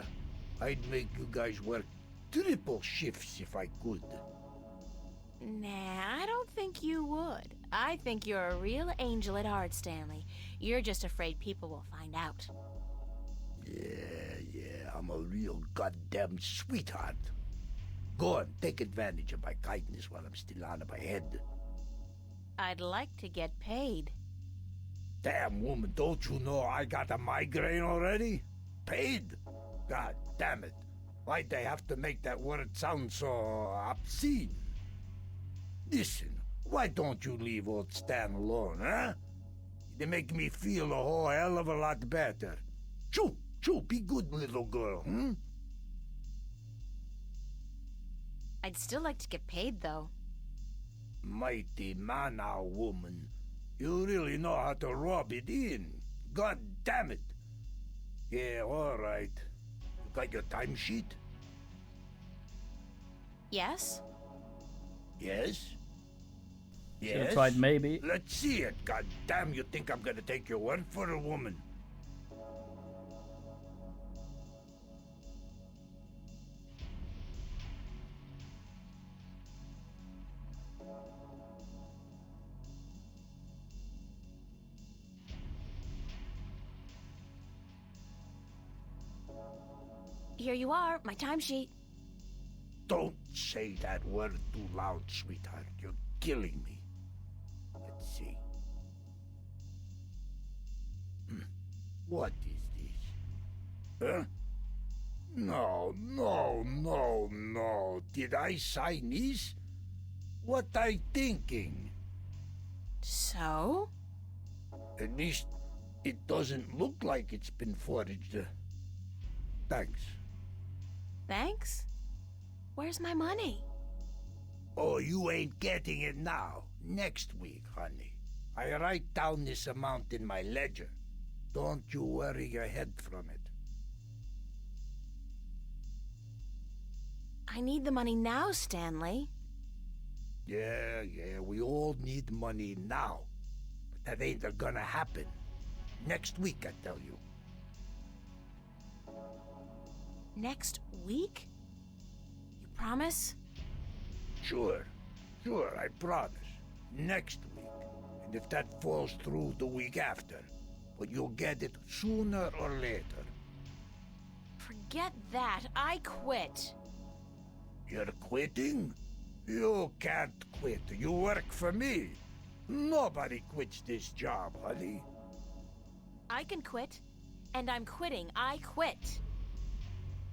I'd make you guys work triple shifts if I could. Nah, I don't think you would. I think you're a real angel at heart, Stanley. You're just afraid people will find out. Yeah, I'm a real goddamn sweetheart. Go on, take advantage of my kindness while I'm still out of my head. I'd like to get paid. Damn, woman, don't you know I got a migraine already? Paid? God damn it. Why'd they have to make that word sound so obscene? Listen, why don't you leave old Stan alone, huh? They make me feel a whole hell of a lot better. Choo, be good little girl, hmm? I'd still like to get paid, though. Mighty mana, woman. You really know how to rub it in. God damn it. Yeah, all right. You got your timesheet? Yes? Yes? Should've tried maybe. Let's see it. God damn, you think I'm gonna take your word for a woman? Here you are, my timesheet. Don't say that word too loud, sweetheart. You're killing me. Let's see. What is this? Huh? No. Did I sign this? What I thinking? So? At least it doesn't look like it's been forged. Thanks. Thanks? Where's my money? Oh, you ain't getting it now. Next week, honey. I write down this amount in my ledger. Don't you worry your head from it. I need the money now, Stanley. Yeah, we all need money now. But that ain't gonna happen. Next week, I tell you. Next week? You promise? Sure, I promise. Next week. And if that falls through, the week after. But you'll get it sooner or later. Forget that. I quit. You're quitting? You can't quit. You work for me. Nobody quits this job, honey. I can quit. And I'm quitting. I quit.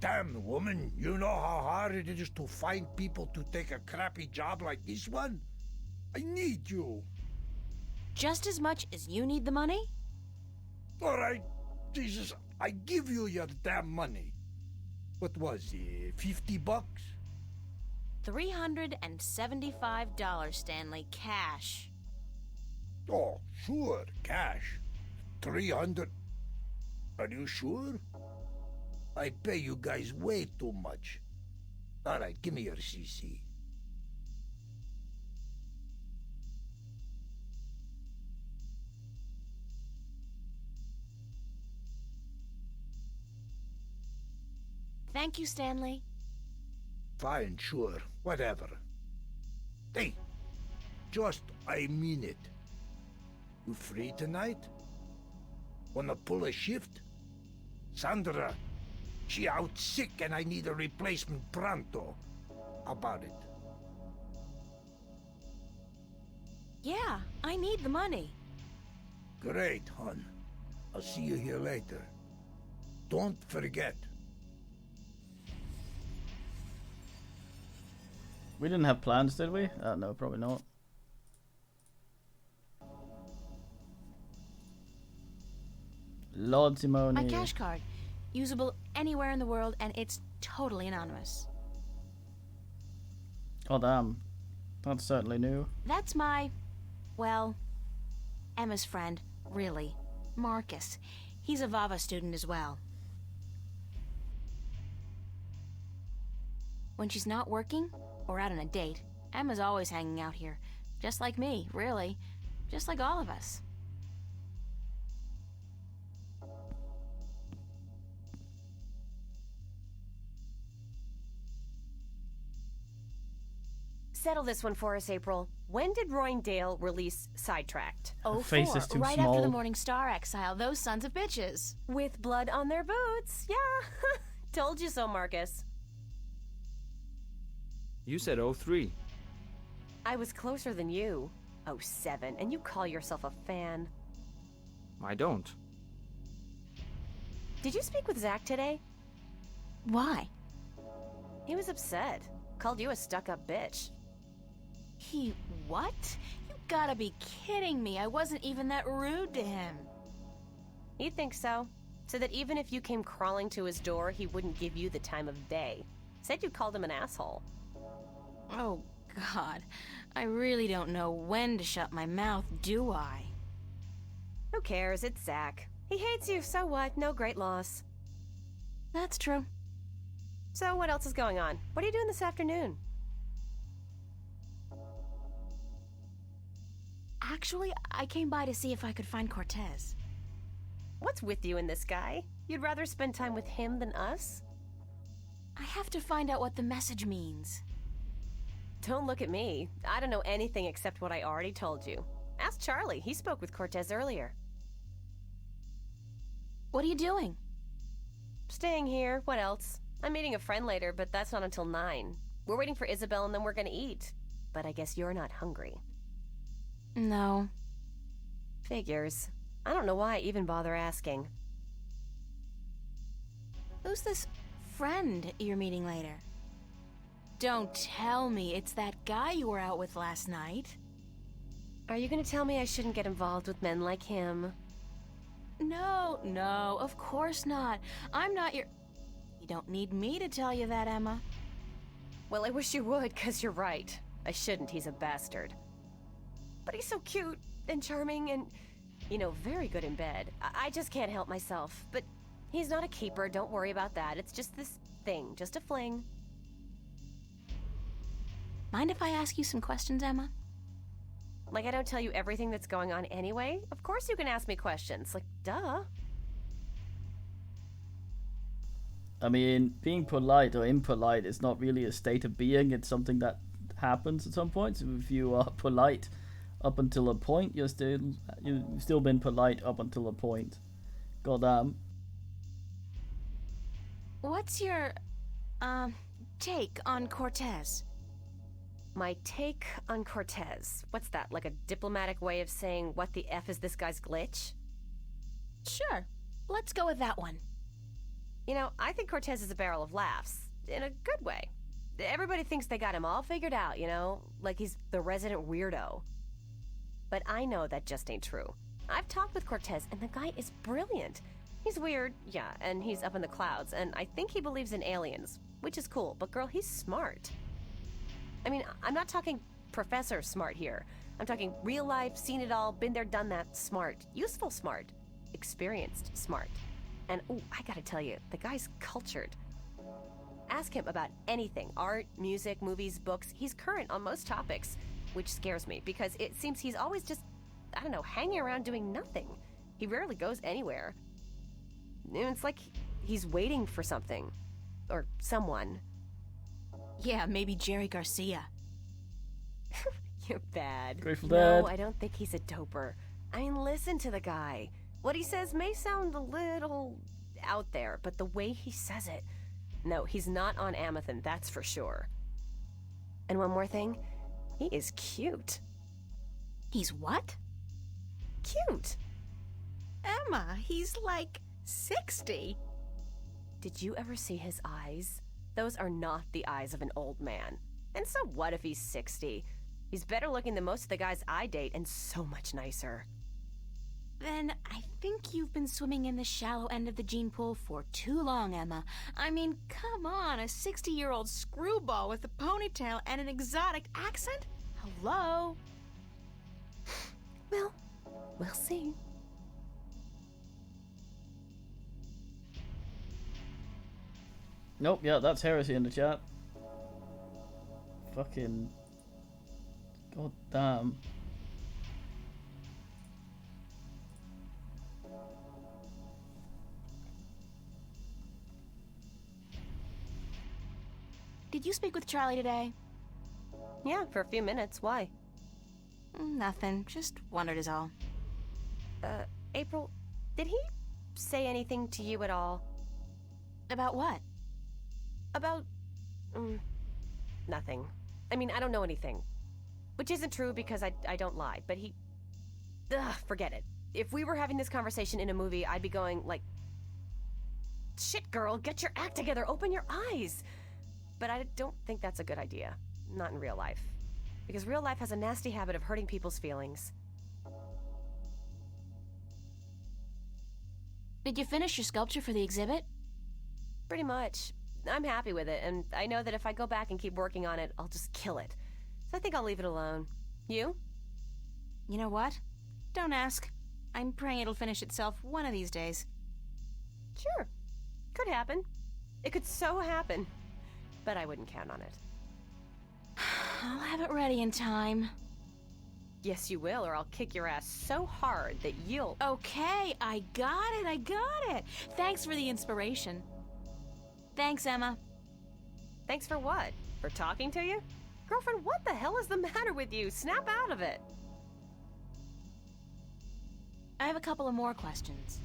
Damn, woman, you know how hard it is to find people to take a crappy job like this one? I need you. Just as much as you need the money? All right, Jesus, I give you your damn money. What was it, $50? $375, Stanley, cash. Oh, sure, cash. 300. Are you sure? I pay you guys way too much. All right, give me your CC. Thank you, Stanley. Fine, sure, whatever. Hey, I mean it. You free tonight? Wanna pull a shift? Sandra, she out sick and I need a replacement pronto. How about it? Yeah, I need the money. Great, hon. I'll see you here later. Don't forget. We didn't have plans, did we? No, probably not. Lord Simone. My cash card. Usable anywhere in the world, and it's totally anonymous. Oh, damn. That's certainly new. That's well, Emma's friend, really. Marcus. He's a VAVA student as well. When she's not working, or out on a date, Emma's always hanging out here. Just like me, really. Just like all of us. Settle this one for us, April. When did Roindale release Sidetracked? Oh, face is too right small. after the Morning Star exile. Those sons of bitches. With blood on their boots. Yeah. Told you so, Marcus. You said 03. I was closer than you. 07, and you call yourself a fan. I don't. Did you speak with Zach today? Why? He was upset. Called you a stuck-up bitch. He what? You gotta be kidding me. I wasn't even that rude to him. He thinks so. So that even if you came crawling to his door, he wouldn't give you the time of day. Said you called him an asshole. Oh, God. I really don't know when to shut my mouth, do I? Who cares? It's Zach. He hates you, so what? No great loss. That's true. So what else is going on? What are you doing this afternoon? Actually, I came by to see if I could find Cortez. What's with you and this guy? You'd rather spend time with him than us? I have to find out what the message means. Don't look at me. I don't know anything except what I already told you. Ask Charlie. He spoke with Cortez earlier. What are you doing? Staying here. What else? I'm meeting a friend later, but that's not until 9. We're waiting for Isabel and then we're gonna eat. But I guess you're not hungry. No. Figures. I don't know why I even bother asking. Who's this friend you're meeting later? Don't tell me it's that guy you were out with last night. Are you gonna tell me I shouldn't get involved with men like him? No, of course not. I'm not your... You don't need me to tell you that, Emma. Well, I wish you would, 'cause you're right. I shouldn't, he's a bastard. But he's so cute and charming and, you know, very good in bed. I just can't help myself. But he's not a keeper, don't worry about that. It's just this thing, just a fling. Mind if I ask you some questions, Emma? Like I don't tell you everything that's going on anyway? Of course you can ask me questions. Like, duh. I mean, being polite or impolite is not really a state of being. It's something that happens at some point. So if you are polite up until a point, you've still been polite up until a point. Goddamn. What's your, take on Cortez? My take on Cortez. What's that, like a diplomatic way of saying what the F is this guy's glitch? Sure. Let's go with that one. You know, I think Cortez is a barrel of laughs. In a good way. Everybody thinks they got him all figured out, you know? Like he's the resident weirdo. But I know that just ain't true. I've talked with Cortez, and the guy is brilliant. He's weird, yeah, and he's up in the clouds, and I think he believes in aliens, which is cool, but girl, he's smart. I mean, I'm not talking professor smart here. I'm talking real life, seen it all, been there, done that, smart. Useful smart. Experienced smart. And, ooh, I gotta tell you, the guy's cultured. Ask him about anything, art, music, movies, books. He's current on most topics, which scares me because it seems he's always just, I don't know, hanging around doing nothing. He rarely goes anywhere. And it's like he's waiting for something. Or someone. Yeah, maybe Jerry Garcia. You're bad. Grateful Dead. No, I don't think he's a doper. I mean, listen to the guy. What he says may sound a little out there, but the way he says it... No, he's not on Amethyst, that's for sure. And one more thing, he is cute. He's what? Cute. Emma, he's like 60. Did you ever see his eyes? Those are not the eyes of an old man. And so what if he's 60? He's better looking than most of the guys I date and so much nicer. Then I think you've been swimming in the shallow end of the gene pool for too long, Emma. I mean, come on, a 60-year-old screwball with a ponytail and an exotic accent? Hello? Well, we'll see. Nope, yeah, that's heresy in the chat. Fucking... God damn. Did you speak with Charlie today? Yeah, for a few minutes. Why? Nothing. Just wondered is all. April, did he say anything to you at all? About what? About... nothing. I mean, I don't know anything. Which isn't true because I don't lie, but he... Ugh, forget it. If we were having this conversation in a movie, I'd be going, like... Shit, girl, get your act together, open your eyes! But I don't think that's a good idea. Not in real life. Because real life has a nasty habit of hurting people's feelings. Did you finish your sculpture for the exhibit? Pretty much. I'm happy with it, and I know that if I go back and keep working on it, I'll just kill it. So I think I'll leave it alone. You? You know what? Don't ask. I'm praying it'll finish itself one of these days. Sure. Could happen. It could so happen. But I wouldn't count on it. I'll have it ready in time. Yes, you will, or I'll kick your ass so hard that you'll... Okay, I got it. Thanks for the inspiration. Thanks, Emma. Thanks for what? For talking to you? Girlfriend, what the hell is the matter with you? Snap out of it. I have a couple of more questions.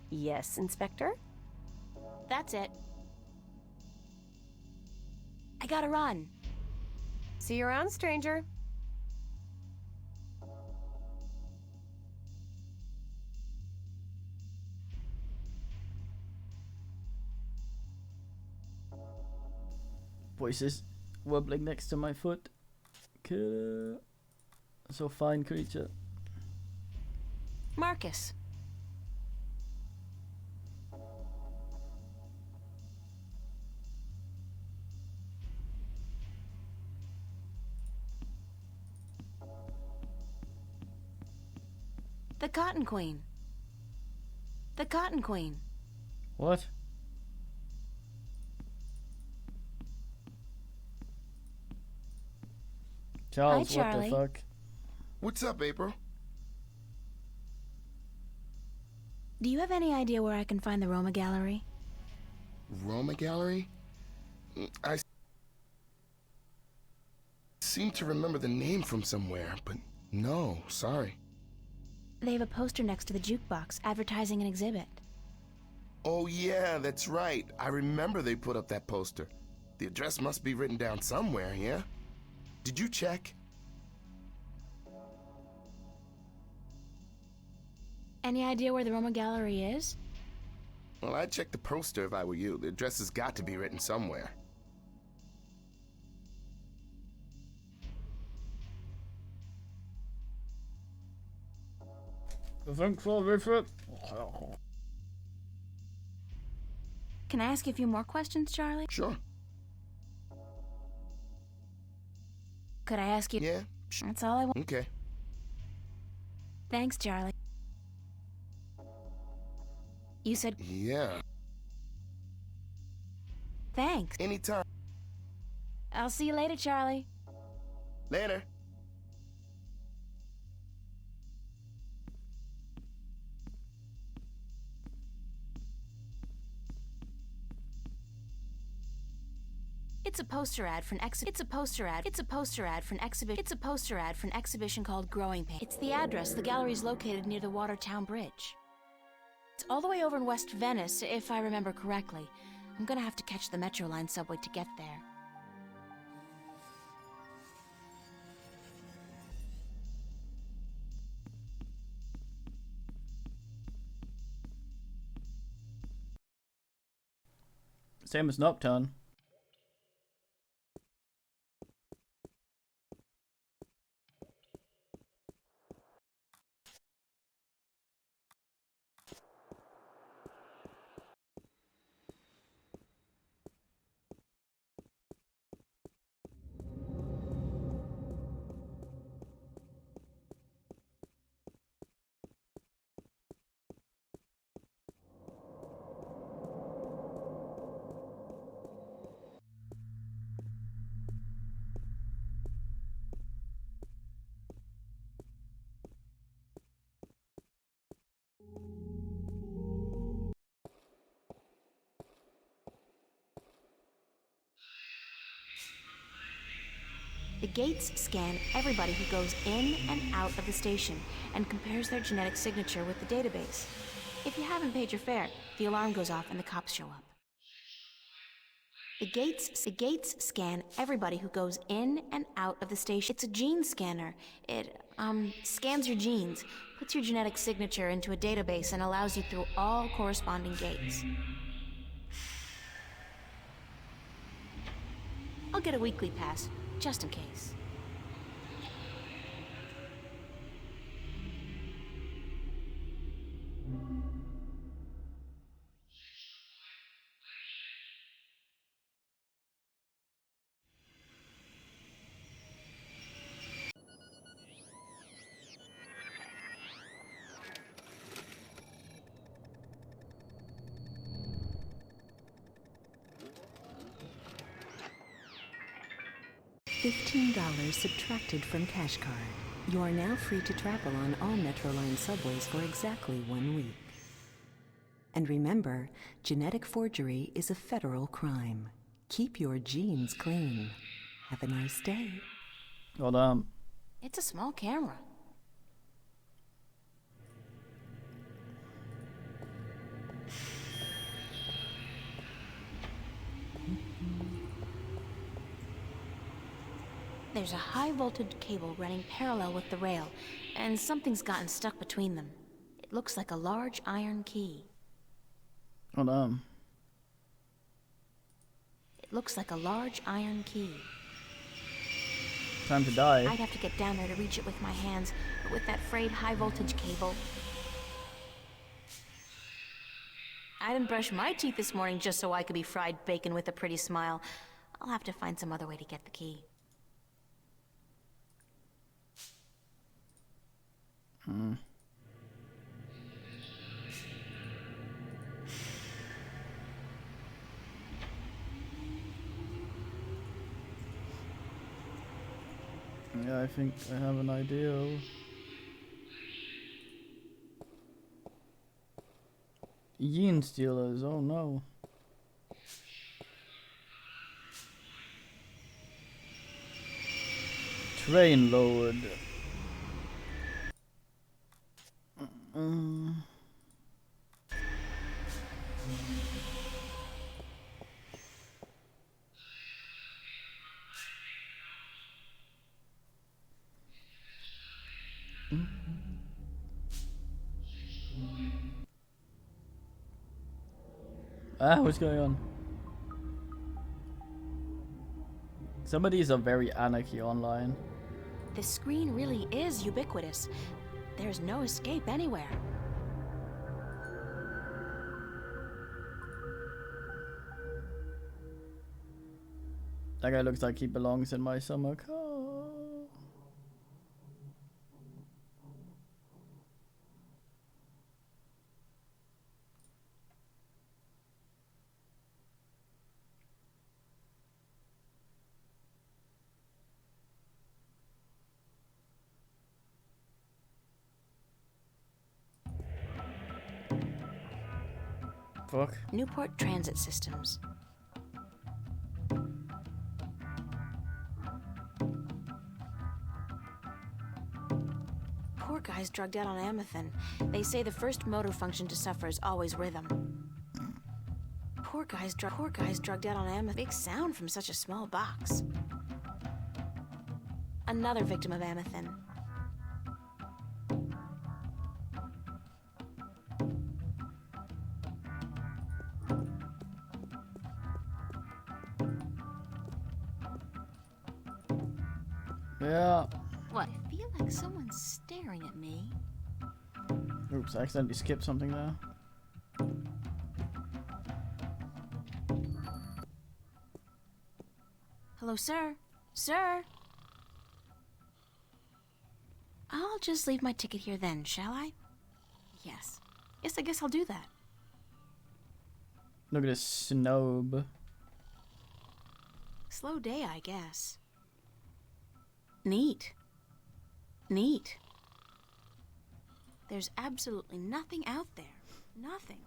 Yes, Inspector? That's it. I gotta run. See you around, stranger. Voices wobbling next to my foot. Killer. So fine creature. Marcus. The Cotton Queen. The Cotton Queen. What? Charles, Hi, what Charlie. the fuck? What's up, April? Do you have any idea where I can find the Roma Gallery? Roma Gallery? I seem to remember the name from somewhere, but no, sorry. They have a poster next to the jukebox advertising an exhibit. Oh yeah, that's right. I remember they put up that poster. The address must be written down somewhere, yeah? Did you check? Any idea where the Roma Gallery is? Well, I'd check the poster if I were you. The address has got to be written somewhere. Thanks for the visit. Can I ask you a few more questions, Charlie? Sure. Could I ask you? Yeah. That's all I want. Okay. Thanks, Charlie. You said Yeah. thanks. Anytime. I'll see you later, Charlie. Later. It's a poster ad for an exhibition. It's a poster ad for an exhibition. It's a poster ad for an exhibition called Growing Pains. It's the address. The gallery is located near the Watertown Bridge. It's all the way over in West Venice, if I remember correctly. I'm gonna have to catch the Metro Line subway to get there. Same as Nocturne. The gates scan everybody who goes in and out of the station and compares their genetic signature with the database. If you haven't paid your fare, the alarm goes off and the cops show up. The gates scan everybody who goes in and out of the station. It's a gene scanner. It scans your genes, puts your genetic signature into a database, and allows you through all corresponding gates. I'll get a weekly pass, just in case. $15 subtracted from cash card. You are now free to travel on all Metro Line subways for exactly 1 week. And remember, genetic forgery is a federal crime. Keep your genes clean. Have a nice day. Well, It's a small camera. There's a high voltage cable running parallel with the rail, and something's gotten stuck between them. It looks like a large iron key. Hold It looks like a large iron key. Time to die. I'd have to get down there to reach it with my hands, but with that frayed high voltage cable... I didn't brush my teeth this morning just so I could be fried bacon with a pretty smile. I'll have to find some other way to get the key. Yeah, I think I have an idea. Yin Stealers, oh no. Train lowered. What's going on? Some of these are very anarchy online. This screen really is ubiquitous. There's no escape anywhere. That guy looks like he belongs in my summer car. Fuck. Newport Transit Systems. Poor guy's drugged out on Amethyst. They say the first motor function to suffer is always rhythm. Poor guy's drugged out on Amethyst. Big sound from such a small box. Another victim of Amethyst. Yeah. What? I feel like someone's staring at me. Oops, I accidentally skipped something there. Hello, sir? Sir? I'll just leave my ticket here then, shall I? Yes. Yes, I guess I'll do that. Look at this snob. Slow day, I guess. Neat. Neat. There's absolutely nothing out there. Nothing.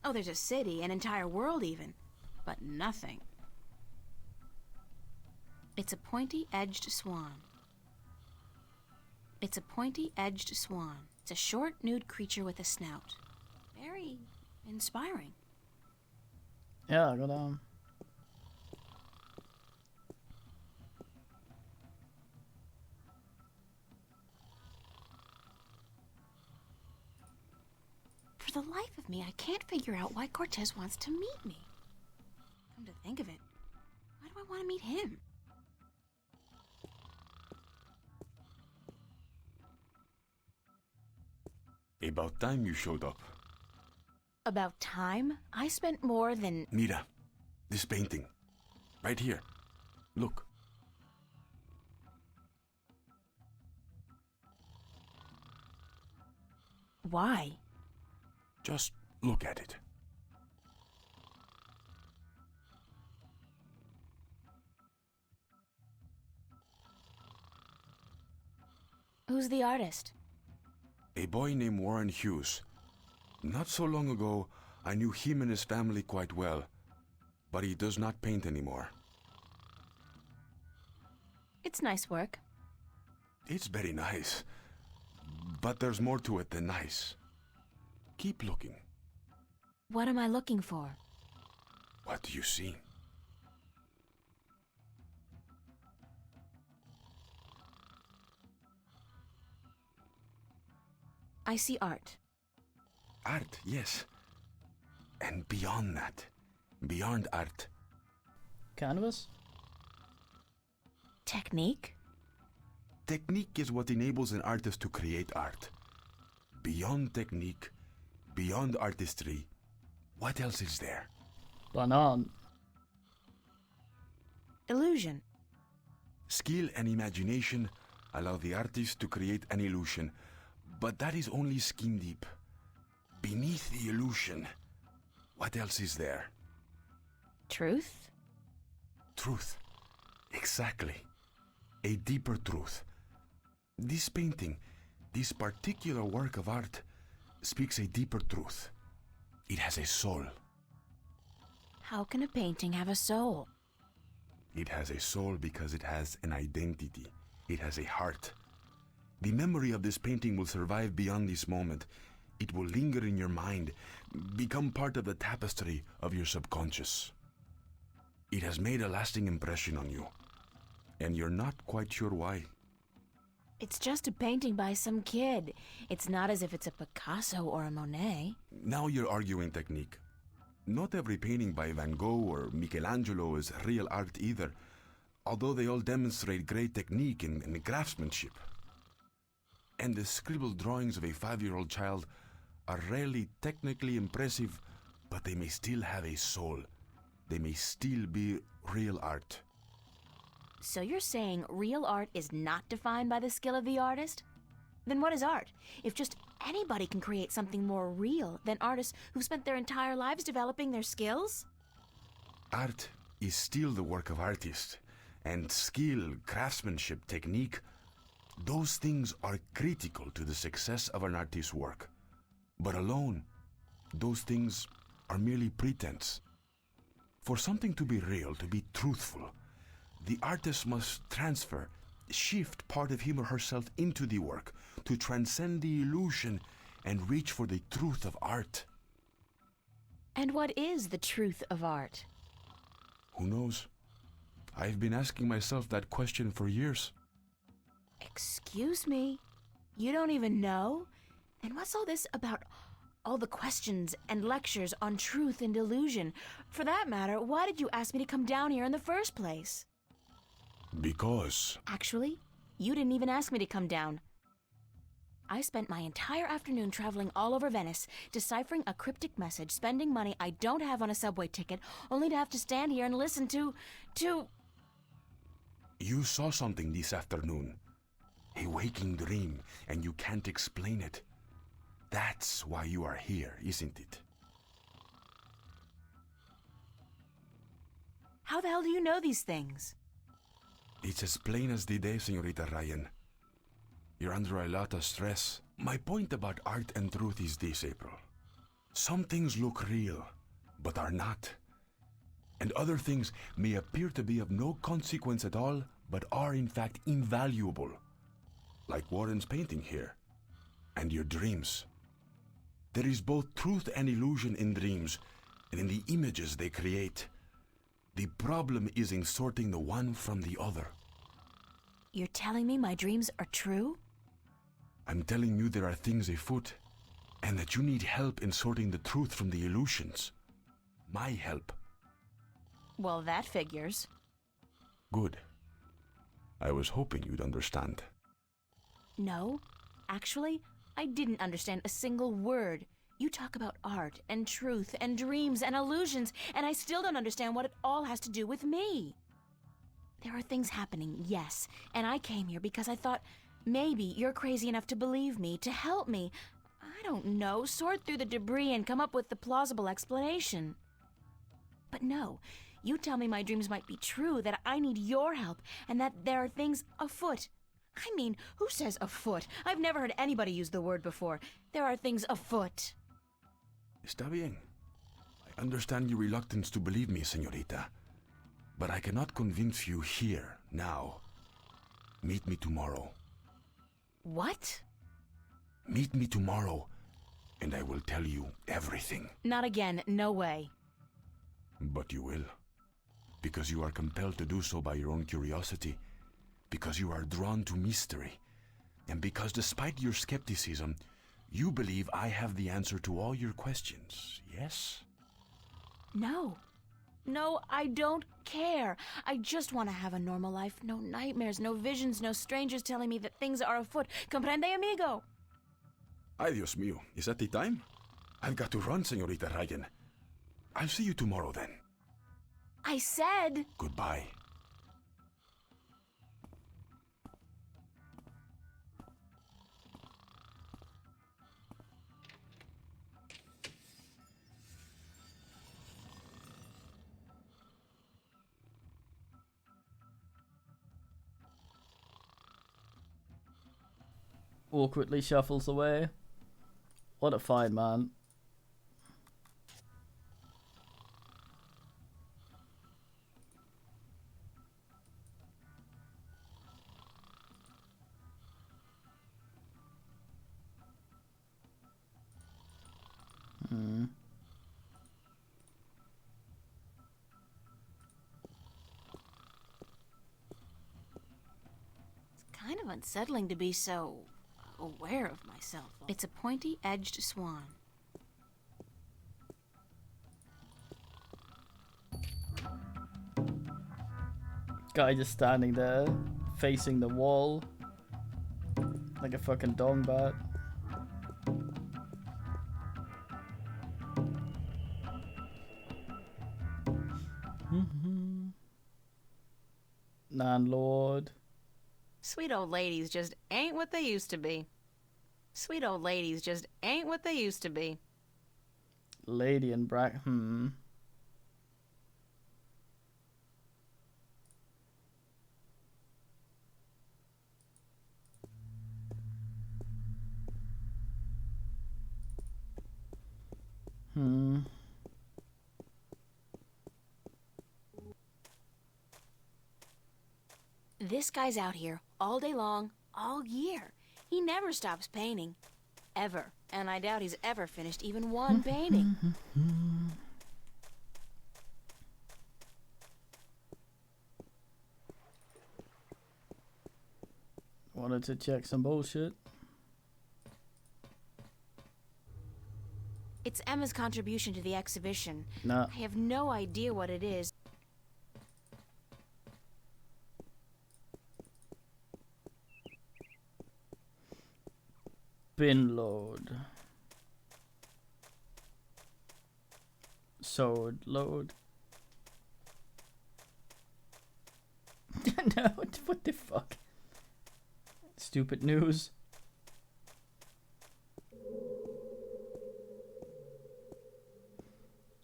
Oh, there's a city, an entire world even. But nothing. It's a pointy-edged swan. It's a pointy-edged swan. It's a short, nude creature with a snout. Very inspiring. Yeah, I got For the life of me, I can't figure out why Cortez wants to meet me. Come to think of it, why do I want to meet him? About time you showed up. About time? I spent more than... Mira, this painting. Right here. Look. Why? Just look at it. Who's the artist? A boy named Warren Hughes. Not so long ago, I knew him and his family quite well, but he does not paint anymore. It's nice work. It's very nice, but there's more to it than nice. Keep looking. What am I looking for? What do you see? I see art. Art, yes. And beyond that, beyond art. Canvas? Technique? Technique is what enables an artist to create art. Beyond technique, beyond artistry, what else is there? Banan. Illusion. Skill and imagination allow the artist to create an illusion, but that is only skin deep. Beneath the illusion, what else is there? Truth? Truth. Exactly. a deeper truth. This painting, this particular work of art, speaks a deeper truth. It has a soul. How can a painting have a soul? It has a soul because it has an identity. It has a heart. The memory of this painting will survive beyond this moment. It will linger in your mind, become part of the tapestry of your subconscious. It has made a lasting impression on you, and you're not quite sure why. It's just a painting by some kid. It's not as if it's a Picasso or a Monet. Now you're arguing technique. Not every painting by Van Gogh or Michelangelo is real art either, although they all demonstrate great technique and craftsmanship. And the scribbled drawings of a 5-year-old child are rarely technically impressive, but they may still have a soul. They may still be real art. So you're saying real art is not defined by the skill of the artist? Then what is art? If just anybody can create something more real than artists who spent their entire lives developing their skills? Art is still the work of artists, and skill, craftsmanship, technique, those things are critical to the success of an artist's work. But alone, those things are merely pretense. For something to be real, to be truthful, the artist must shift part of him or herself into the work to transcend the illusion and reach for the truth of art. And what is the truth of art? Who knows? I've been asking myself that question for years. Excuse me? You don't even know? Then what's all this about all the questions and lectures on truth and illusion? For that matter, why did you ask me to come down here in the first place? Because... Actually, you didn't even ask me to come down. I spent my entire afternoon traveling all over Venice, deciphering a cryptic message, spending money I don't have on a subway ticket, only to have to stand here and listen to... You saw something this afternoon. A waking dream, and you can't explain it. That's why you are here, isn't it? How the hell do you know these things? It's as plain as the day, Señorita Ryan. You're under a lot of stress. My point about art and truth is this, April. Some things look real, but are not. And other things may appear to be of no consequence at all, but are in fact invaluable. Like Warren's painting here. And your dreams. There is both truth and illusion in dreams, and in the images they create. The problem is in sorting the one from the other. You're telling me my dreams are true? I'm telling you there are things afoot, and that you need help in sorting the truth from the illusions. My help. Well, that figures. Good. I was hoping you'd understand. No, actually, I didn't understand a single word. You talk about art and truth and dreams and illusions, and I still don't understand what it all has to do with me. There are things happening, yes, and I came here because I thought maybe you're crazy enough to believe me, to help me. I don't know, sort through the debris and come up with the plausible explanation. But no, you tell me my dreams might be true, that I need your help, and that there are things afoot. I mean, who says afoot? I've never heard anybody use the word before. There are things afoot. Está bien. I understand your reluctance to believe me, señorita. But I cannot convince you here, now. Meet me tomorrow. What? Meet me tomorrow, and I will tell you everything. Not again, no way. But you will. Because you are compelled to do so by your own curiosity. Because you are drawn to mystery. And because despite your skepticism, you believe I have the answer to all your questions, yes? No. No, I don't care. I just want to have a normal life. No nightmares, no visions, no strangers telling me that things are afoot. Comprende, amigo? Ay, Dios mío. Is that the time? I've got to run, señorita Ryan. I'll see you tomorrow then. I said... Goodbye. awkwardly shuffles away. What a fight, man. Kind of unsettling to be so aware of myself. It's a pointy-edged swan. Guy just standing there, facing the wall, like a fucking dongbat. Landlord. Sweet old ladies just ain't what they used to be. Sweet old ladies just ain't what they used to be. Lady in black. This guy's out here all day long, all year. He never stops painting. Ever. And I doubt he's ever finished even one painting. Wanted to check some bullshit. It's Emma's contribution to the exhibition. Nah. I have no idea what it is. Bin load. Sword load. No, what the fuck? Stupid news.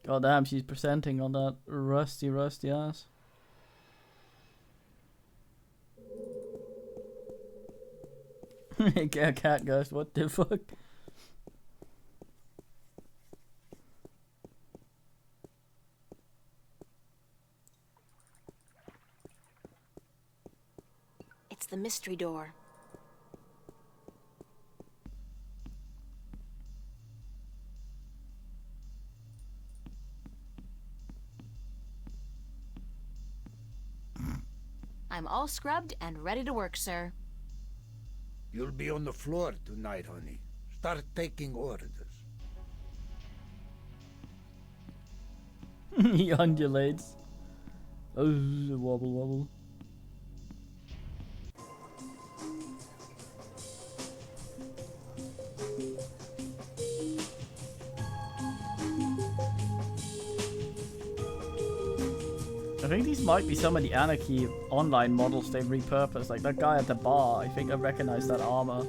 God damn, she's presenting on that rusty ass. Cat ghost, what the fuck? It's the mystery door. I'm all scrubbed and ready to work, sir. You'll be on the floor tonight, honey. Start taking orders. He undulates. Oh, wobble wobble. I think these might be some of the Anarchy online models they've repurposed. Like that guy at the bar, I think I recognize that armor.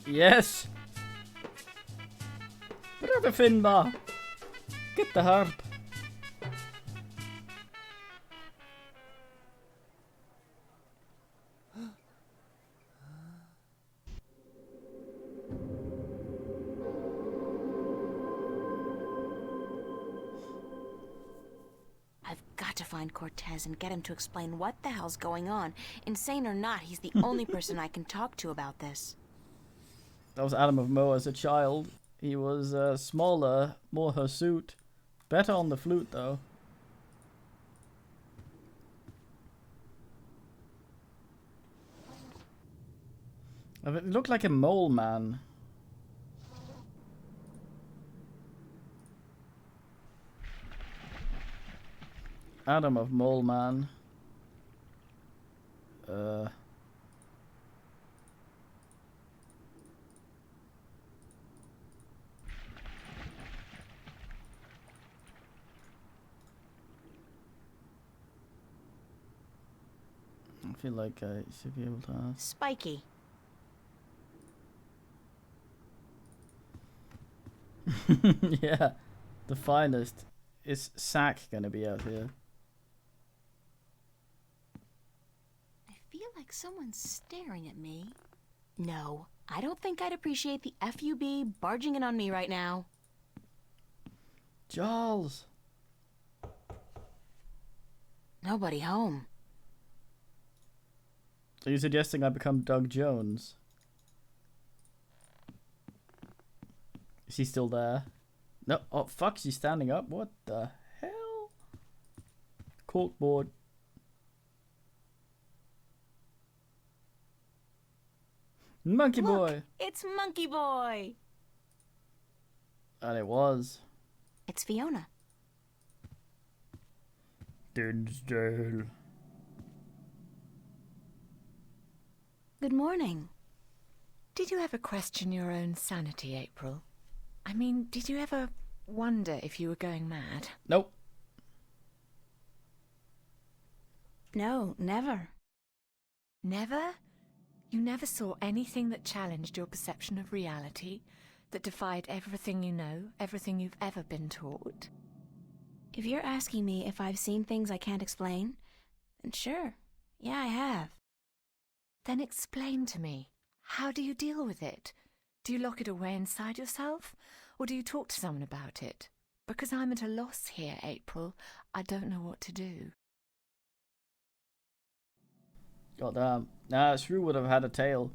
Yes! Brother Finbar! Get the harp! I've got to find Cortez and get him to explain what the hell's going on. Insane or not, he's the only person I can talk to about this. That was Adam of Moa as a child. He was smaller, more hirsute. Better on the flute though. It looked like a mole man. Adam of Mole Man. I feel like I should be able to ask. Spiky. Yeah, the finest. Is Zack gonna be out here? I feel like someone's staring at me. No, I don't think I'd appreciate the FUB barging in on me right now. Charles! Nobody home. Are you suggesting I become Doug Jones? Is he still there? No. Oh, fuck, she's standing up. What the hell? Corkboard. Monkey Look, Boy! it's Monkey Boy! And it was. It's Fiona. Dinsdale. Good morning. Did you ever question your own sanity, April? I mean, did you ever wonder if you were going mad? Nope. No, never. Never? You never saw anything that challenged your perception of reality, that defied everything you know, everything you've ever been taught? If you're asking me if I've seen things I can't explain, then sure. Yeah, I have. Then explain to me. How do you deal with it? Do you lock it away inside yourself? Or do you talk to someone about it? Because I'm at a loss here, April. I don't know what to do. Goddamn. Nah, Shrew would have had a tail.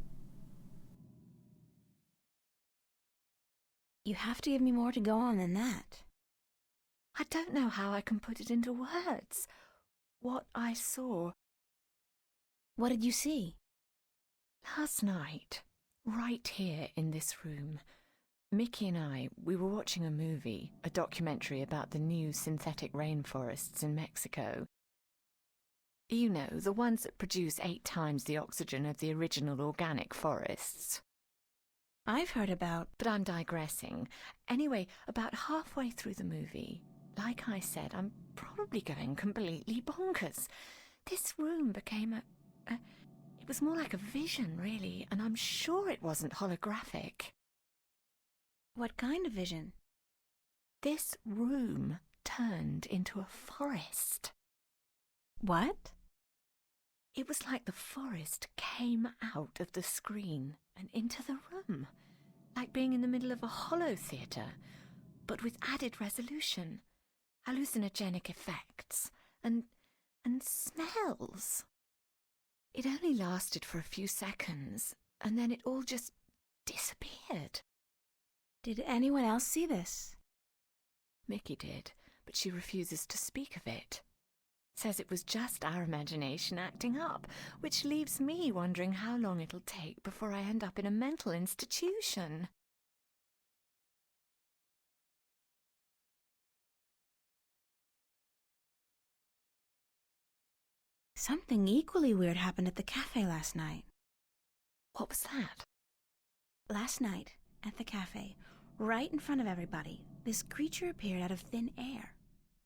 You have to give me more to go on than that. I don't know how I can put it into words. What I saw. What did you see? Last night, right here in this room, Mickey and I, we were watching a movie, a documentary about the new synthetic rainforests in Mexico. You know, the ones that produce 8 times the oxygen of the original organic forests. I've heard about... But I'm digressing. Anyway, about halfway through the movie, like I said, I'm probably going completely bonkers. This room became it was more like a vision, really, and I'm sure it wasn't holographic. What kind of vision? This room turned into a forest. What? It was like the forest came out of the screen and into the room, like being in the middle of a holo theatre, but with added resolution, hallucinogenic effects, and smells. It only lasted for a few seconds, and then it all just disappeared. Did anyone else see this? Mickey did, but she refuses to speak of it. Says it was just our imagination acting up, which leaves me wondering how long it'll take before I end up in a mental institution. Something equally weird happened at the cafe last night. What was that? Last night, at the cafe, right in front of everybody, this creature appeared out of thin air.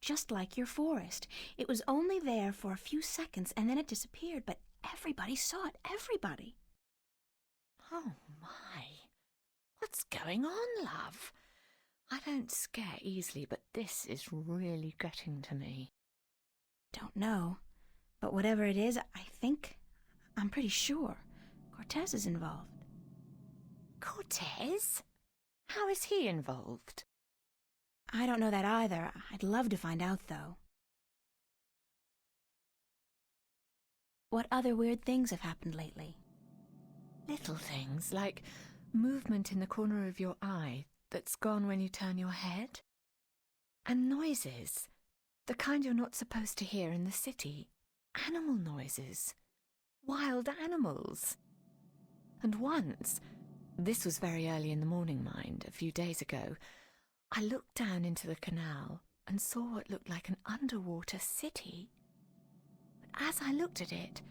Just like your forest. It was only there for a few seconds and then it disappeared, but everybody saw it. Everybody. Oh my. What's going on, love? I don't scare easily, but this is really getting to me. Don't know. But whatever it is, I'm pretty sure Cortez is involved. Cortez? How is he involved? I don't know that either. I'd love to find out, though. What other weird things have happened lately? Little things, like movement in the corner of your eye that's gone when you turn your head. And noises, the kind you're not supposed to hear in the city. Animal noises. Wild animals. And once, this was very early in the morning, mind, a few days ago, I looked down into the canal and saw what looked like an underwater city. But as I looked at it,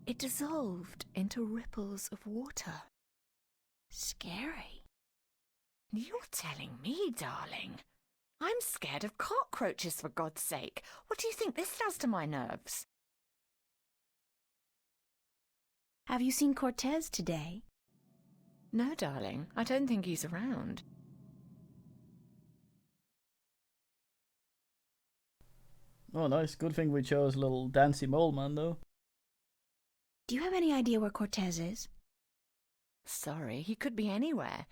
it dissolved into ripples of water. Scary. You're telling me, darling. I'm scared of cockroaches, for God's sake. What do you think this does to my nerves? Have you seen Cortez today? No, darling. I don't think he's around. Oh, nice. Good thing we chose little Dancy Mole Man, though. Do you have any idea where Cortez is? Sorry, he could be anywhere.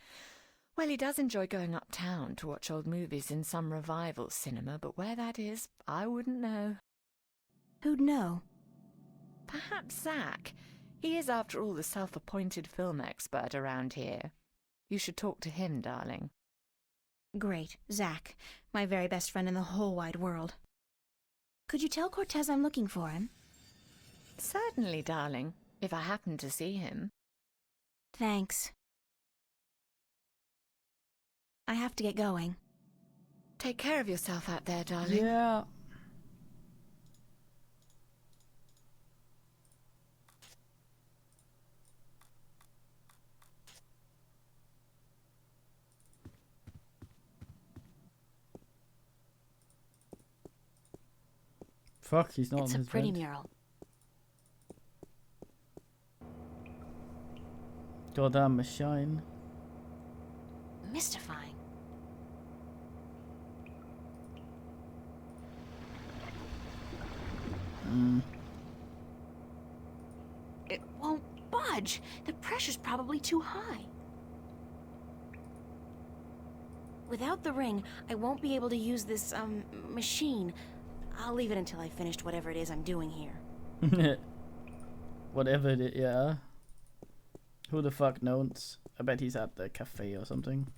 Well, he does enjoy going uptown to watch old movies in some revival cinema, but where that is, I wouldn't know. Who'd know? Perhaps Zach. He is, after all, the self-appointed film expert around here. You should talk to him, darling. Great, Zach, my very best friend in the whole wide world. Could you tell Cortez I'm looking for him? Certainly, darling, if I happen to see him. Thanks. I have to get going. Take care of yourself out there, darling. Yeah. Fuck, he's not It's on a his pretty bed. mural. Goddamn machine. Mystifying. It won't budge. The pressure's probably too high. Without the ring, I won't be able to use this, machine. I'll leave it until I finished whatever it is I'm doing here. Whatever it is, yeah. Who the fuck knows? I bet he's at the cafe or something.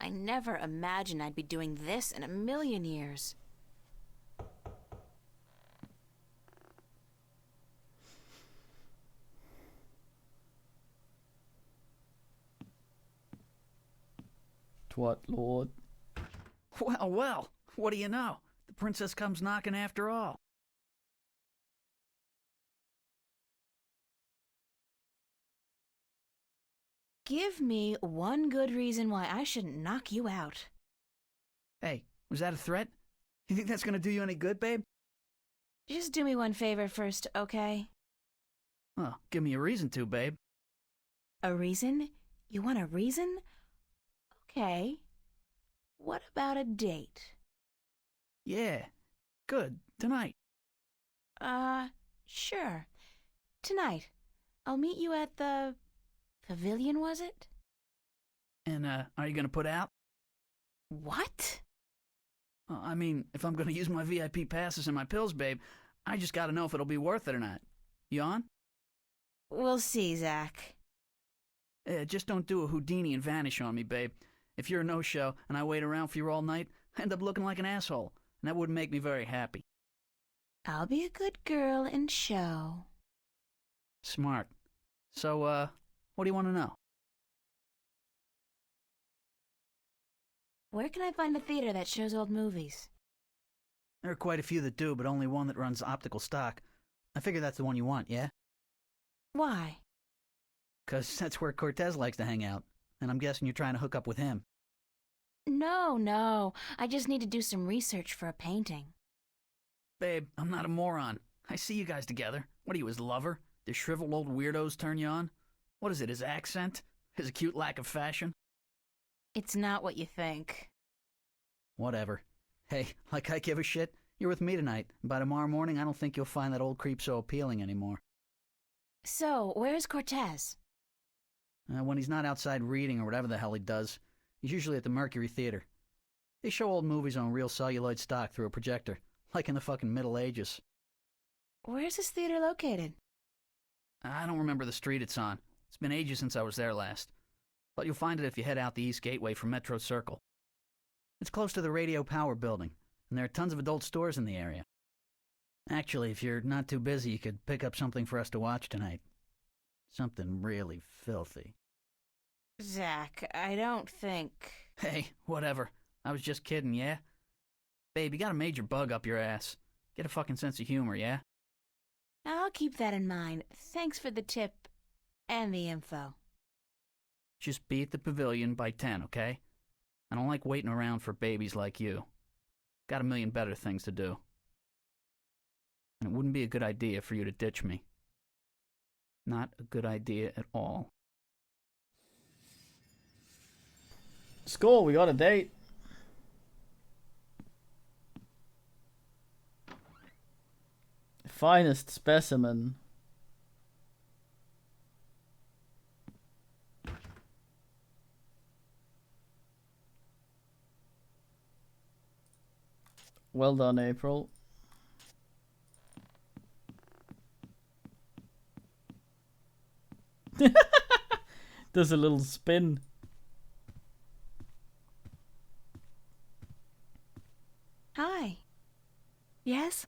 I never imagined I'd be doing this in a million years. What, Lord? Well, well, what do you know? The princess comes knocking after all. Give me one good reason why I shouldn't knock you out. Hey, was that a threat? You think that's gonna do you any good, babe? Just do me one favor first, okay? Well, give me a reason to, babe. A reason? You want a reason? Okay. What about a date? Yeah, good. Tonight. Sure. Tonight. I'll meet you at the pavilion, was it? And, are you gonna put out? What? I mean, if I'm gonna use my VIP passes and my pills, babe, I just gotta know if it'll be worth it or not. You on? We'll see, Zach. Just don't do a Houdini and vanish on me, babe. If you're a no-show and I wait around for you all night, I end up looking like an asshole, and that wouldn't make me very happy. I'll be a good girl and show. Smart. So, what do you want to know? Where can I find a theater that shows old movies? There are quite a few that do, but only one that runs optical stock. I figure that's the one you want, yeah? Why? 'Cause that's where Cortez likes to hang out, and I'm guessing you're trying to hook up with him. No. I just need to do some research for a painting. Babe, I'm not a moron. I see you guys together. What are you, his lover? The shriveled old weirdos turn you on? What is it, his accent? His acute lack of fashion? It's not what you think. Whatever. Hey, like I give a shit? You're with me tonight, and by tomorrow morning I don't think you'll find that old creep so appealing anymore. So, where's Cortez? When he's not outside reading or whatever the hell he does, he's usually at the Mercury Theater. They show old movies on real celluloid stock through a projector, like in the fucking Middle Ages. Where's this theater located? I don't remember the street it's on. It's been ages since I was there last. But you'll find it if you head out the East Gateway from Metro Circle. It's close to the Radio Power Building, and there are tons of adult stores in the area. Actually, if you're not too busy, you could pick up something for us to watch tonight. Something really filthy. Zach, I don't think... Hey, whatever. I was just kidding, yeah? Babe, you got a major bug up your ass. Get a fucking sense of humor, yeah? I'll keep that in mind. Thanks for the tip and the info. Just be at the pavilion by 10, okay? I don't like waiting around for babies like you. Got a million better things to do. And it wouldn't be a good idea for you to ditch me. Not a good idea at all. Score, we got a date. Finest specimen. Well done, April. Does a little spin. Hi. Yes?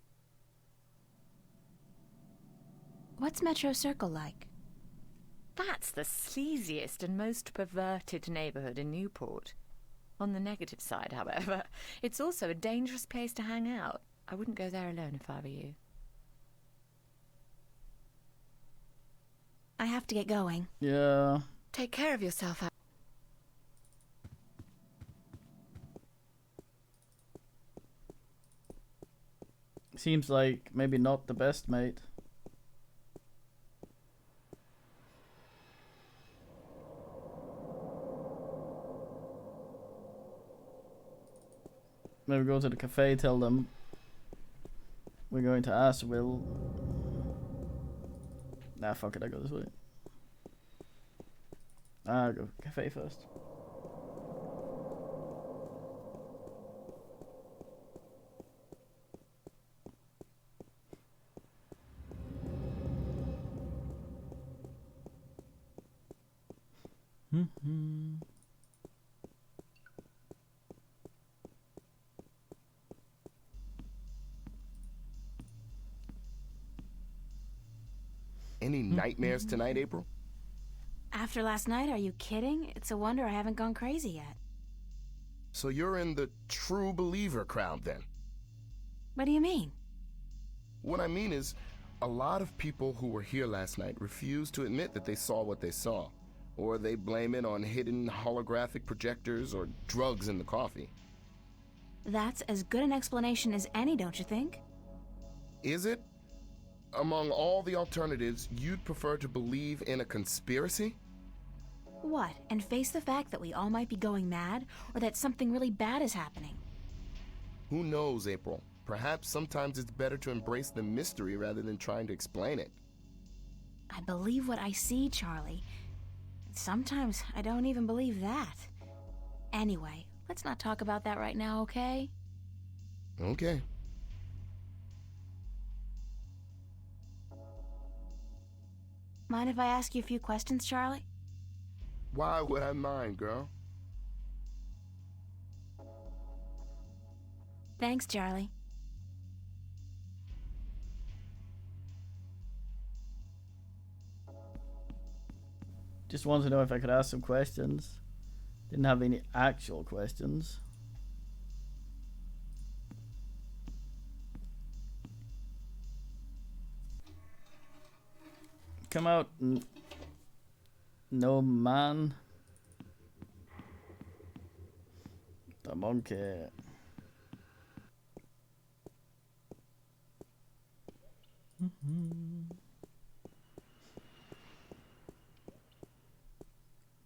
What's Metro Circle like? That's the sleaziest and most perverted neighborhood in Newport. On the negative side, however, it's also a dangerous place to hang out. I wouldn't go there alone if I were you. I have to get going. Yeah. Take care of yourself. Seems like maybe not the best mate. Maybe go to the cafe, tell them we're going to Asheville. Nah, fuck it, I go this way. I'll go cafe first. Any nightmares tonight, April? After last night, are you kidding? It's a wonder I haven't gone crazy yet. So you're in the true believer crowd then? What do you mean? What I mean is, a lot of people who were here last night refuse to admit that they saw what they saw, or they blame it on hidden holographic projectors or drugs in the coffee. That's as good an explanation as any, don't you think? Is it? Among all the alternatives, you'd prefer to believe in a conspiracy? What, and face the fact that we all might be going mad, or that something really bad is happening? Who knows, April? Perhaps sometimes it's better to embrace the mystery rather than trying to explain it. I believe what I see, Charlie. Sometimes I don't even believe that. Anyway, let's not talk about that right now, okay? Okay. Mind if I ask you a few questions, Charlie? Why would I mind, girl? Thanks, Charlie. Just wanted to know if I could ask some questions. Didn't have any actual questions. Come out, no man. The monkey.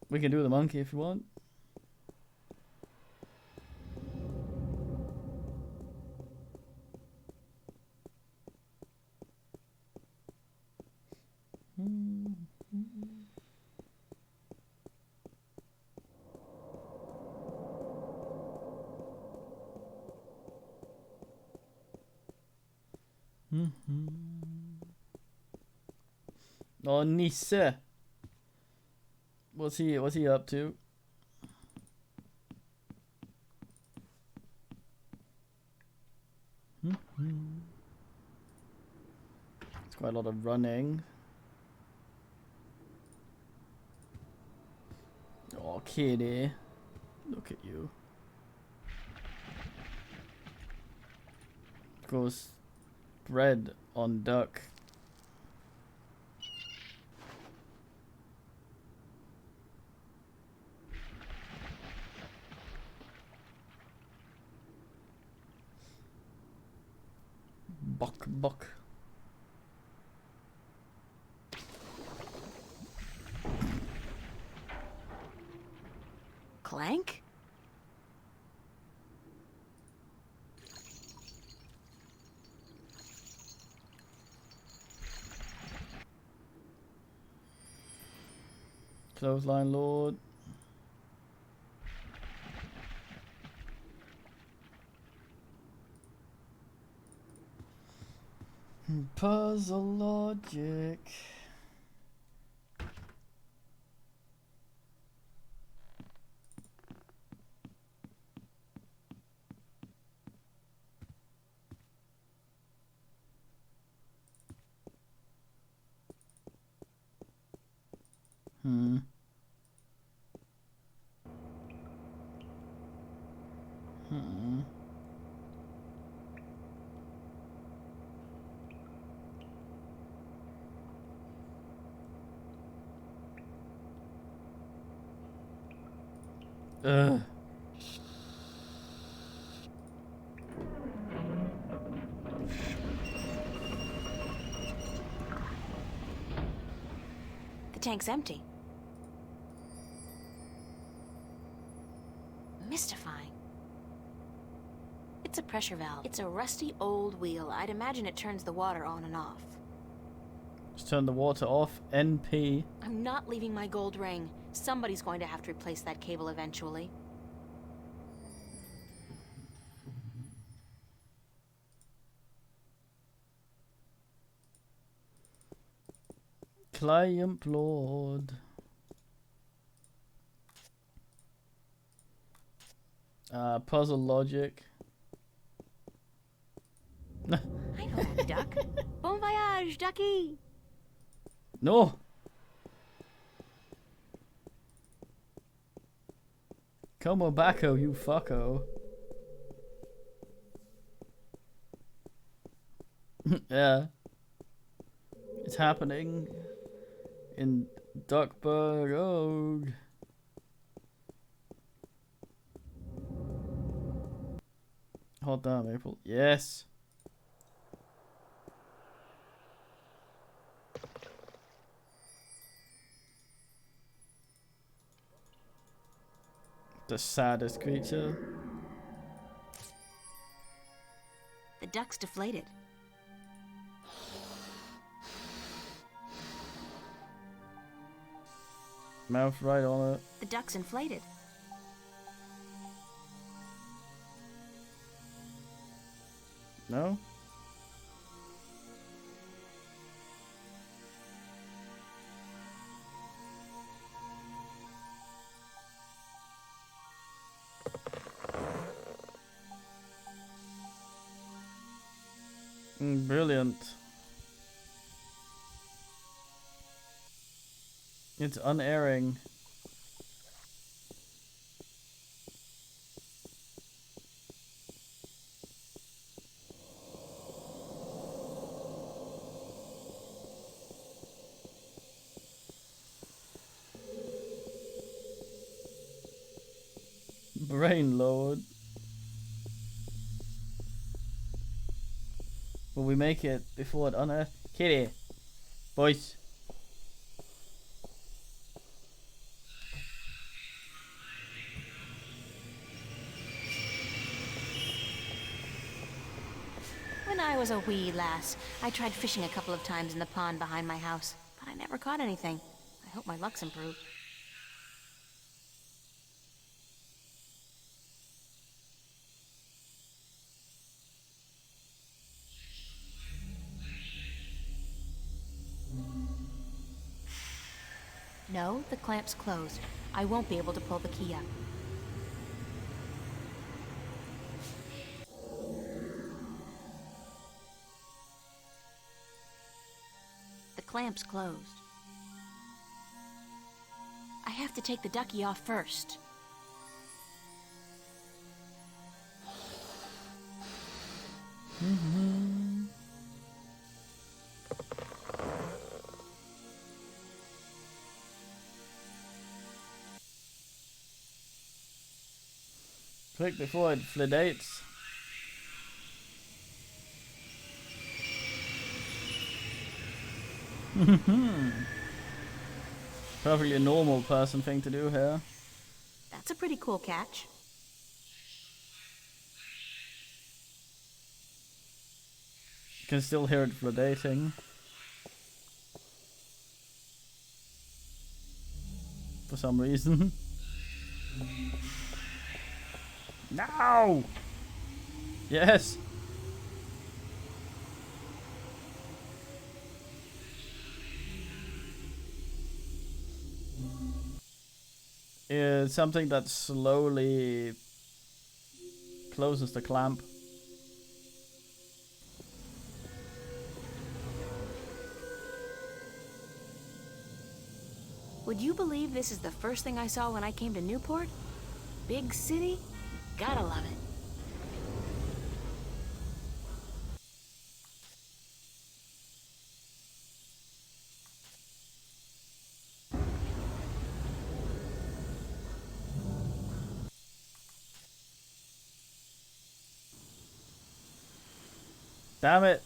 We can do the monkey if you want. Oh, Nisse. What's he up to? It's quite a lot of running. Oh, kitty. Look at you. Goes bread on duck. Buck. Clank? Clothesline Lord. Puzzle logic. Hmm. Hmm. Ugh. The tank's empty. Mystifying. It's a pressure valve. It's a rusty old wheel. I'd imagine it turns the water on and off. Just turn the water off. NP. I'm not leaving my gold ring. Somebody's going to have to replace that cable eventually. Client Lord. Puzzle logic. I know that duck. Bon voyage, ducky! No! Come on back, oh, you fucko. Yeah. It's happening in Duckburg. Oh. Hot damn, April. Yes. The saddest creature. The duck's deflated. Mouth right on it. The duck's inflated. No? Brilliant. It's unerring. Brain Lord. Will we make it before it unearth? Kitty! Boys! When I was a wee lass, I tried fishing a couple of times in the pond behind my house, but I never caught anything. I hope my luck's improved. No, the clamp's closed. I won't be able to pull the key up. The clamp's closed. I have to take the ducky off first. Quick before it flidates. Perfectly a normal person thing to do here. That's a pretty cool catch. You can still hear it flidating. for some reason. No! Yes! It's something that slowly closes the clamp. Would you believe this is the first thing I saw when I came to Newport? Big city? Gotta love it. Damn it!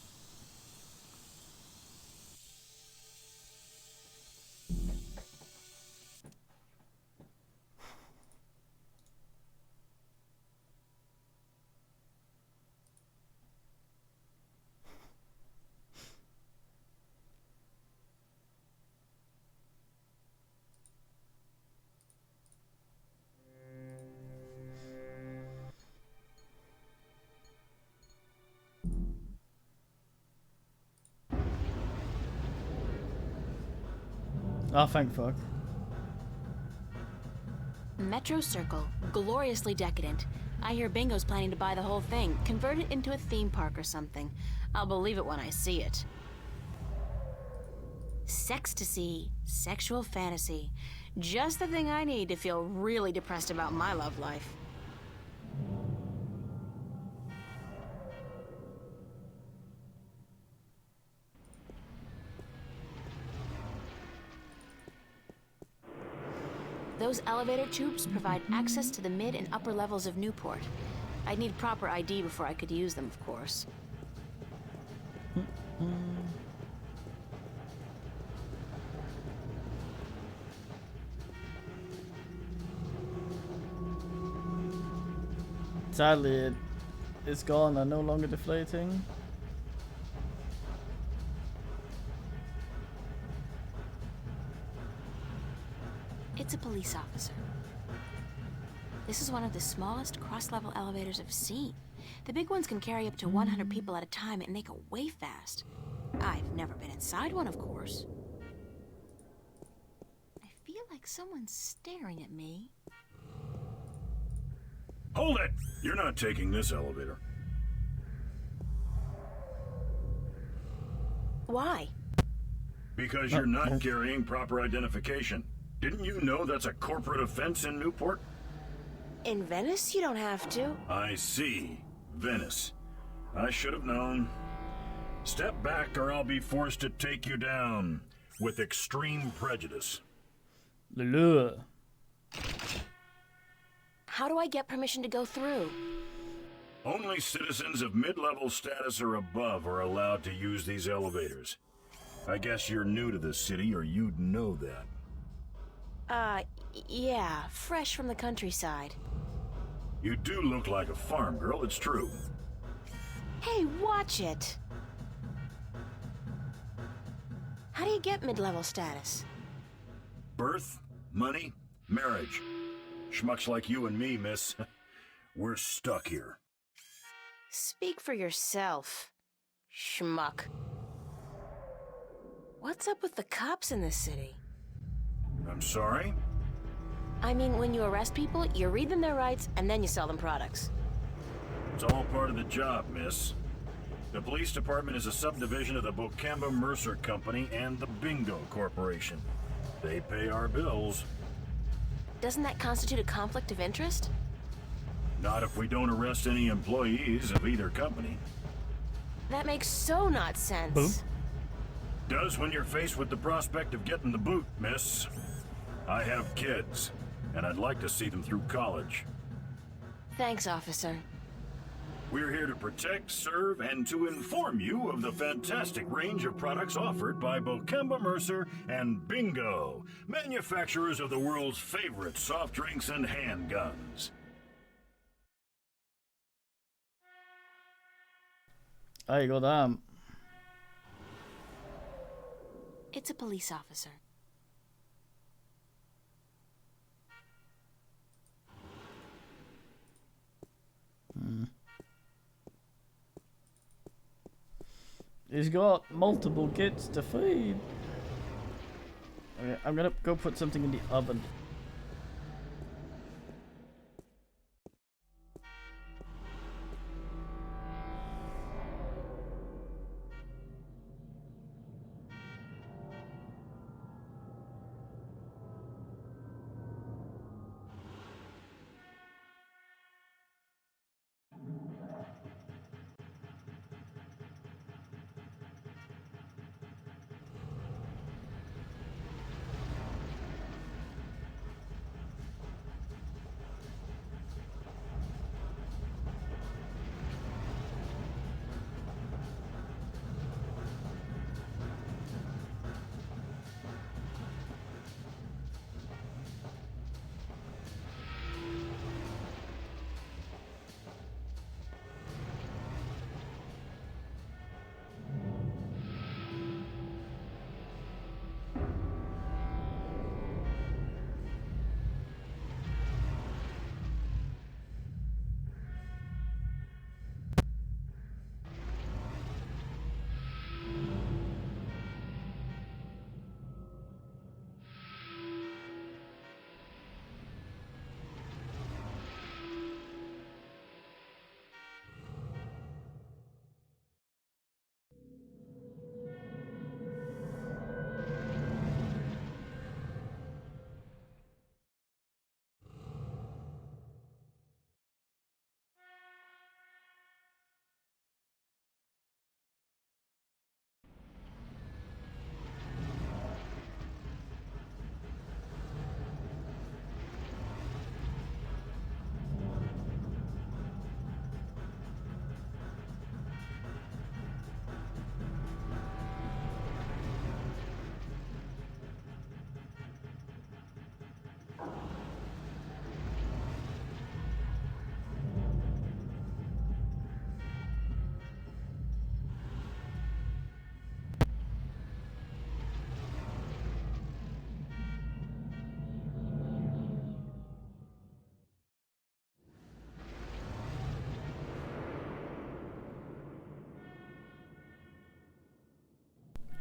Oh, thank fuck. Metro Circle, gloriously decadent. I hear Bingo's planning to buy the whole thing, convert it into a theme park or something. I'll believe it when I see it. Sextasy, sexual fantasy. Just the thing I need to feel really depressed about my love life. Those elevator tubes provide access to the mid and upper levels of Newport. I'd need proper ID before I could use them, of course. Sadly, it's gone and no longer deflating. It's a police officer. This is one of the smallest cross-level elevators I've seen. The big ones can carry up to 100 people at a time and they go way fast. I've never been inside one, of course. I feel like someone's staring at me. Hold it! You're not taking this elevator. Why? Because you're not carrying proper identification. Didn't you know that's a corporate offense in Newport? In Venice, you don't have to. I see. Venice. I should have known. Step back or I'll be forced to take you down with extreme prejudice. Lure. How do I get permission to go through? Only citizens of mid-level status or above are allowed to use these elevators. I guess you're new to this city or you'd know that. Yeah, fresh from the countryside. You do look like a farm girl, it's true. Hey, watch it! How do you get mid-level status? Birth, money, marriage. Schmucks like you and me, miss. We're stuck here. Speak for yourself, schmuck. What's up with the cops in this city? I'm sorry? I mean, when you arrest people, you read them their rights, and then you sell them products. It's all part of the job, miss. The police department is a subdivision of the Bocamba Mercer Company and the Bingo Corporation. They pay our bills. Doesn't that constitute a conflict of interest? Not if we don't arrest any employees of either company. That makes so not sense. Boop. Does when you're faced with the prospect of getting the boot, miss. I have kids, and I'd like to see them through college. Thanks, officer. We're here to protect, serve, and to inform you of the fantastic range of products offered by Bocamba Mercer and Bingo, manufacturers of the world's favorite soft drinks and handguns. Aj, god damn. It's a police officer. He's got multiple kids to feed. Okay, I'm gonna go put something in the oven.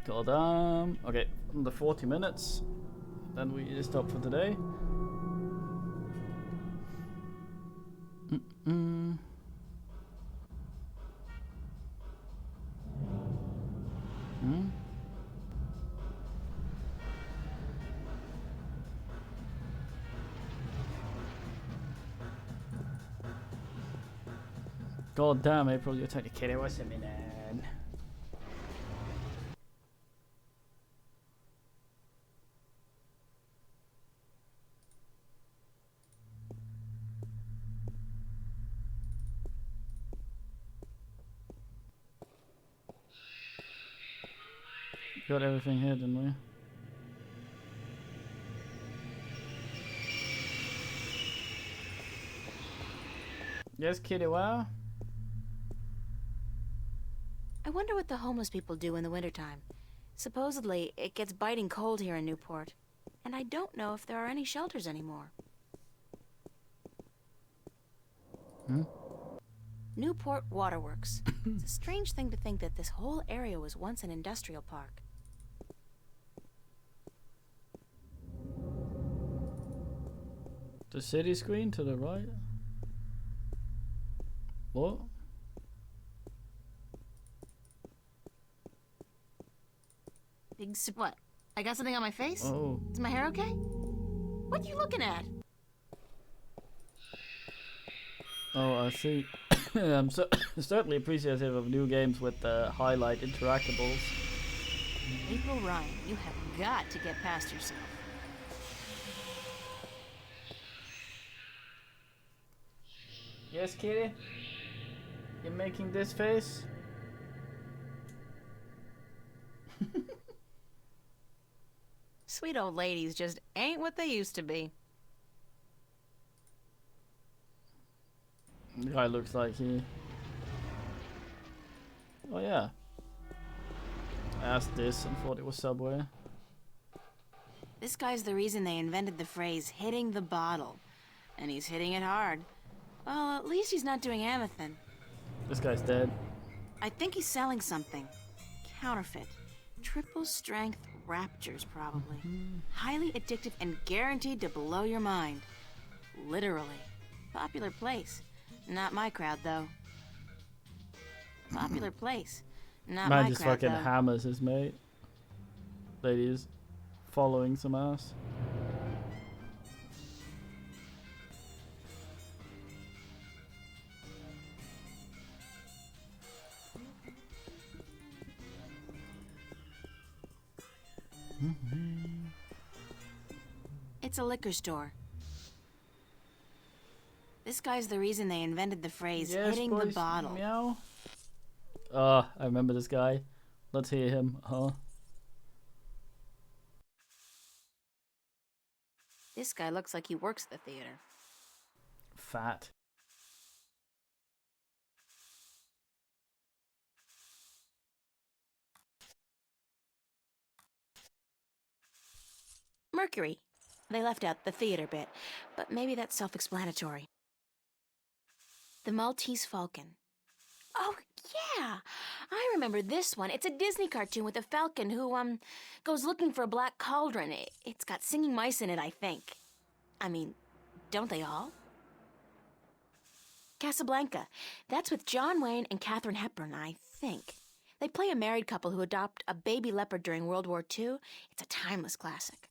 Goddamn. Okay, under 40 minutes. Then we stop for today. Mm-mm. Hmm? God damn, April, you're totally kidding. What's a minute? Got everything here, didn't we? Yes, Kitty, wow. I wonder what the homeless people do in the wintertime. Supposedly, it gets biting cold here in Newport. And I don't know if there are any shelters anymore. Hmm? Newport Waterworks. It's a strange thing to think that this whole area was once an industrial park. The city screen to the right? What? What? I got something on my face? Oh. Is my hair okay? What are you looking at? Oh, I see. I'm certainly appreciative of new games with highlight interactables. April Ryan, you have got to get past yourself. Yes, Kitty? You're making this face? Sweet old ladies just ain't what they used to be. The guy looks like he... Oh yeah. I asked this and thought it was Subway. This guy's the reason they invented the phrase hitting the bottle. And he's hitting it hard. Well, at least he's not doing Amethyst. This guy's dead. I think he's selling something. counterfeit. Triple strength raptures, probably. Highly addictive and guaranteed to blow your mind. Literally. Popular place. Not my crowd, though. Popular place. Not Man my just crowd, fucking though. hammers his mate. Ladies following some ass. It's a liquor store. This guy's the reason they invented the phrase hitting the boys, bottle. Meow. I remember this guy. Let's hear him, huh? This guy looks like he works at the theater. Fat. Mercury. They left out the theater bit, but maybe that's self-explanatory. The Maltese Falcon. Oh, yeah! I remember this one. It's a Disney cartoon with a falcon who, goes looking for a black cauldron. It's got singing mice in it, I think. I mean, don't they all? Casablanca. That's with John Wayne and Katharine Hepburn, I think. They play a married couple who adopt a baby leopard during World War II. It's a timeless classic.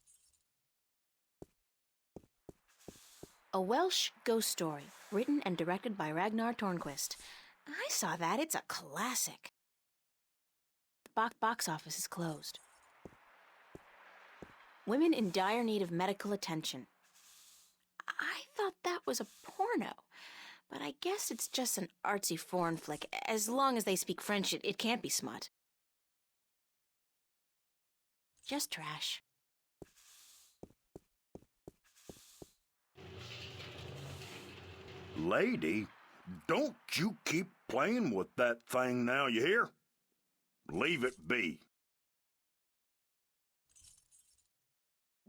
A Welsh Ghost Story, written and directed by Ragnar Tornquist. I saw that. It's a classic. The box office is closed. Women in dire need of medical attention. I thought that was a porno, but I guess it's just an artsy foreign flick. As long as they speak French, it can't be smut. Just trash. Lady, don't you keep playing with that thing now, you hear? Leave it be.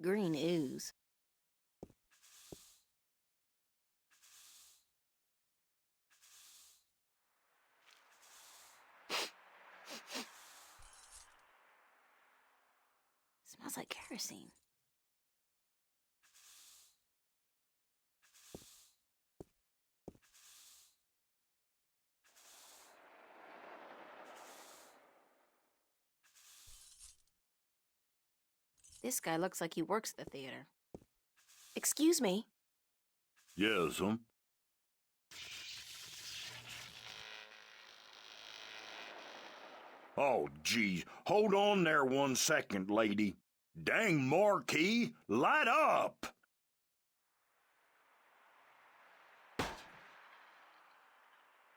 Green ooze. Smells like kerosene. This guy looks like he works at the theater. Excuse me. Yes'm. Oh, geez. Hold on there 1 second, lady. Dang marquee, light up!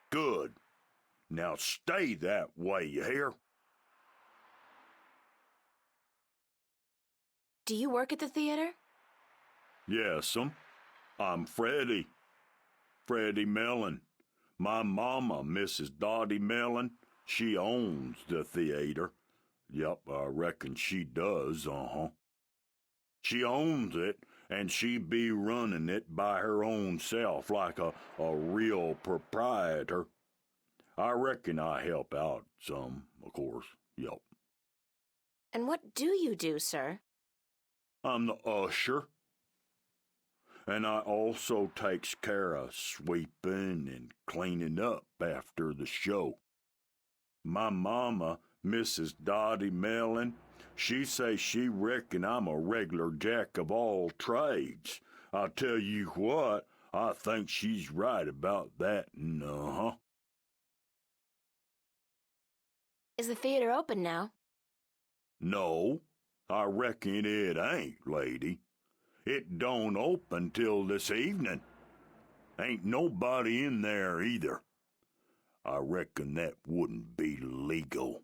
Good. Now stay that way, you hear? Do you work at the theater? Yes'm. I'm Freddie. Freddie Mellon. My mama, Mrs. Dottie Mellon, she owns the theater. Yep, I reckon she does, She owns it, and she be running it by her own self like a real proprietor. I reckon I help out some, of course, yep. And what do you do, sir? I'm the usher. And I also takes care of sweeping and cleaning up after the show. My mama, Mrs. Dottie Mellon, she say she reckon I'm a regular jack of all trades. I tell you what, I think she's right about that, Is the theater open now? No, I reckon it ain't, lady. It don't open till this evening. Ain't nobody in there either. I reckon that wouldn't be legal.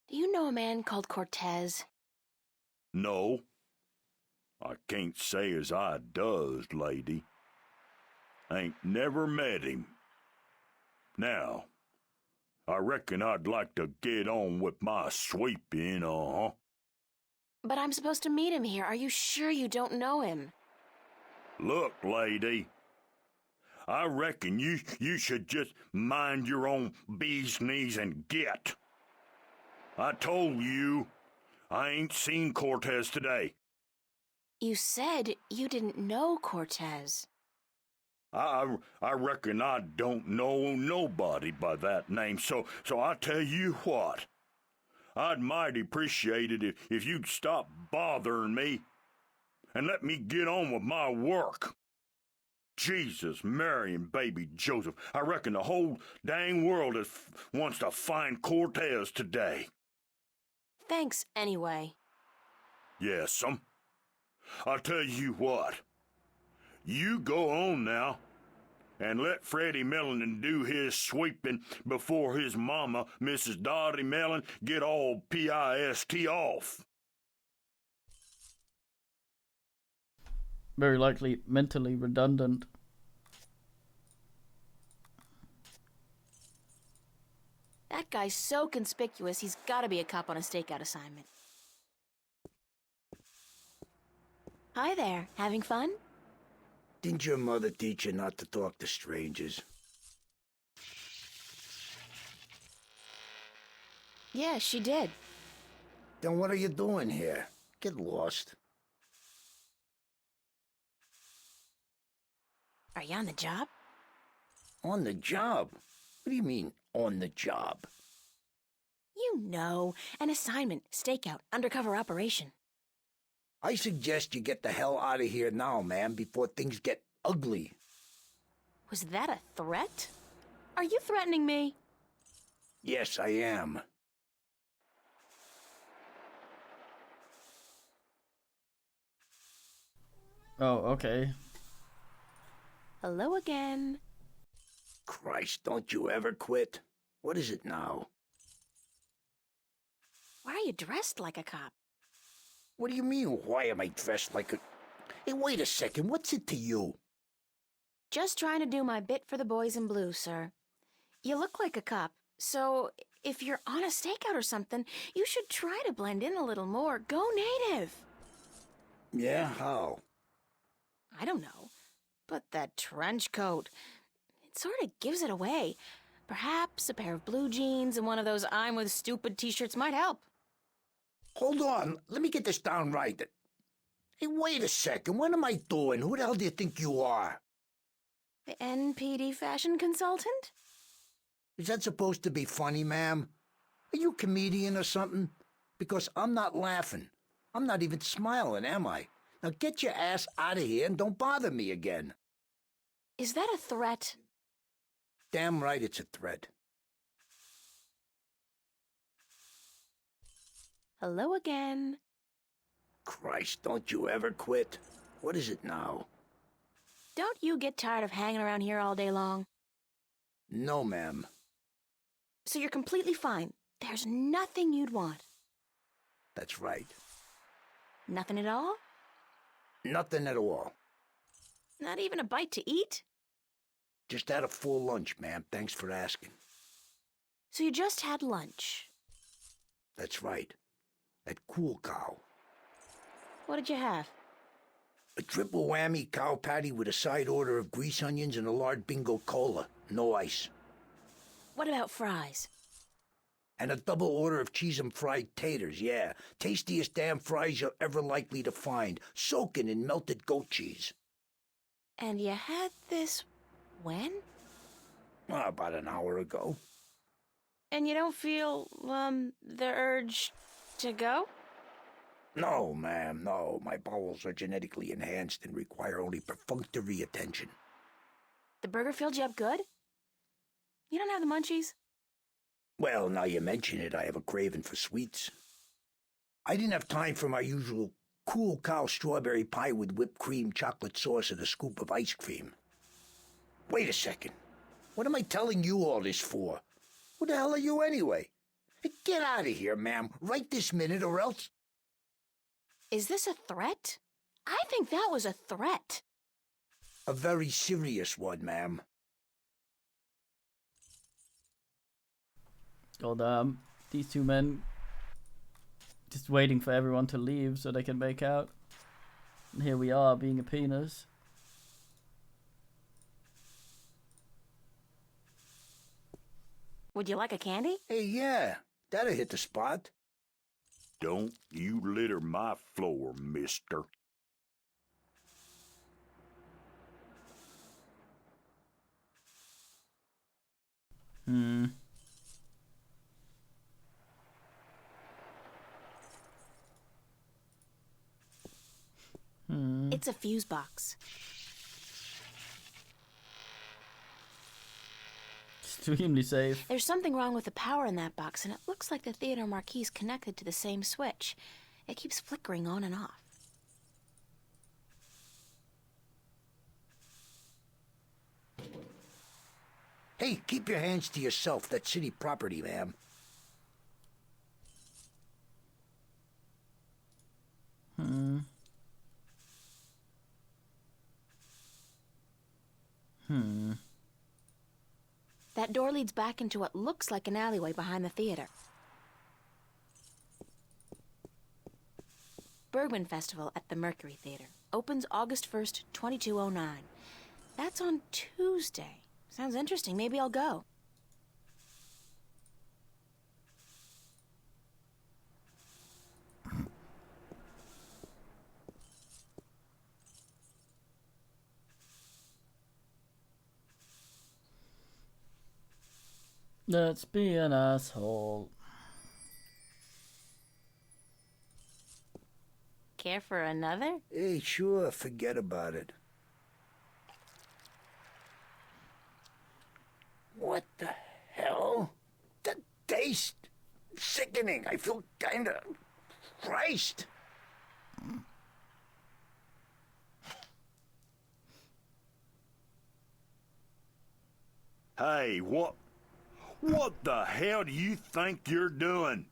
Do you know a man called Cortez? No, I can't say as I does, lady. Ain't never met him. Now, I reckon I'd like to get on with my sweeping, But I'm supposed to meet him here. Are you sure you don't know him? Look, lady, I reckon you should just mind your own bee's knees and get. I told you, I ain't seen Cortez today. You said you didn't know Cortez. I reckon I don't know nobody by that name, so I tell you what. I'd mighty appreciate it if you'd stop bothering me and let me get on with my work. Jesus, Mary, and baby Joseph, I reckon the whole dang world wants to find Cortez today. Thanks anyway. Yes'm. I'll tell you what. You go on now, and let Freddie Mellon do his sweeping before his mama, Mrs. Dottie Mellon, get all pissed off. Very likely mentally redundant. That guy's so conspicuous, he's gotta be a cop on a stakeout assignment. Hi there, having fun? Didn't your mother teach you not to talk to strangers? Yeah, she did. Then what are you doing here? Get lost. Are you on the job? On the job? What do you mean, on the job? You know, an assignment, stakeout, undercover operation. I suggest you get the hell out of here now, man, before things get ugly. Was that a threat? Are you threatening me? Yes, I am. Oh, okay. Hello again. Christ, don't you ever quit. What is it now? Why are you dressed like a cop? What do you mean, why am I dressed like a... Hey, wait a second, what's it to you? Just trying to do my bit for the boys in blue, sir. You look like a cop, so if you're on a stakeout or something, you should try to blend in a little more. Go native. Yeah, how? I don't know, but that trench coat, it sort of gives it away. Perhaps a pair of blue jeans and one of those I'm with stupid t-shirts might help. Hold on, let me get this down right. Hey, wait a second, what am I doing? Who the hell do you think you are? The NPD fashion consultant? Is that supposed to be funny, ma'am? Are you a comedian or something? Because I'm not laughing. I'm not even smiling, am I? Now get your ass out of here and don't bother me again. Is that a threat? Damn right it's a threat. Hello again. Christ, don't you ever quit. What is it now? Don't you get tired of hanging around here all day long? No, ma'am. So you're completely fine. There's nothing you'd want. That's right. Nothing at all? Nothing at all. Not even a bite to eat? Just had a full lunch, ma'am. Thanks for asking. So you just had lunch? That's right. At Cool Cow. What did you have? A triple whammy cow patty with a side order of grease onions and a large bingo cola. No ice. What about fries? And a double order of cheese and fried taters, yeah. Tastiest damn fries you're ever likely to find, soaking in melted goat cheese. And you had this when? About an hour ago. And you don't feel, the urge to go? No, ma'am, no. My bowels are genetically enhanced and require only perfunctory attention. The burger filled you up good? You don't have the munchies? Well, now you mention it, I have a craving for sweets. I didn't have time for my usual Cool Cow strawberry pie with whipped cream, chocolate sauce, and a scoop of ice cream. Wait a second. What am I telling you all this for? Who the hell are you anyway? Hey, get out of here, ma'am, right this minute, or else... Is this a threat? I think that was a threat. A very serious one, ma'am. God damn. These two men just waiting for everyone to leave so they can make out. And here we are being a penis. Would you like a candy? Hey, yeah, that'll hit the spot. Don't you litter my floor, mister. Hmm. It's a fuse box. Extremely safe. There's something wrong with the power in that box, and it looks like the theater marquee is connected to the same switch. It keeps flickering on and off. Hey, keep your hands to yourself. That's city property, ma'am. That door leads back into what looks like an alleyway behind the theater. Bergman Festival at the Mercury Theater. Opens August 1st, 2209. That's on Tuesday. Sounds interesting. Maybe I'll go. Let's be an asshole. Care for another? Hey, sure, forget about it. What the hell? The taste! Sickening. I feel kinda... Christ! Hey, what the hell do you think you're doing?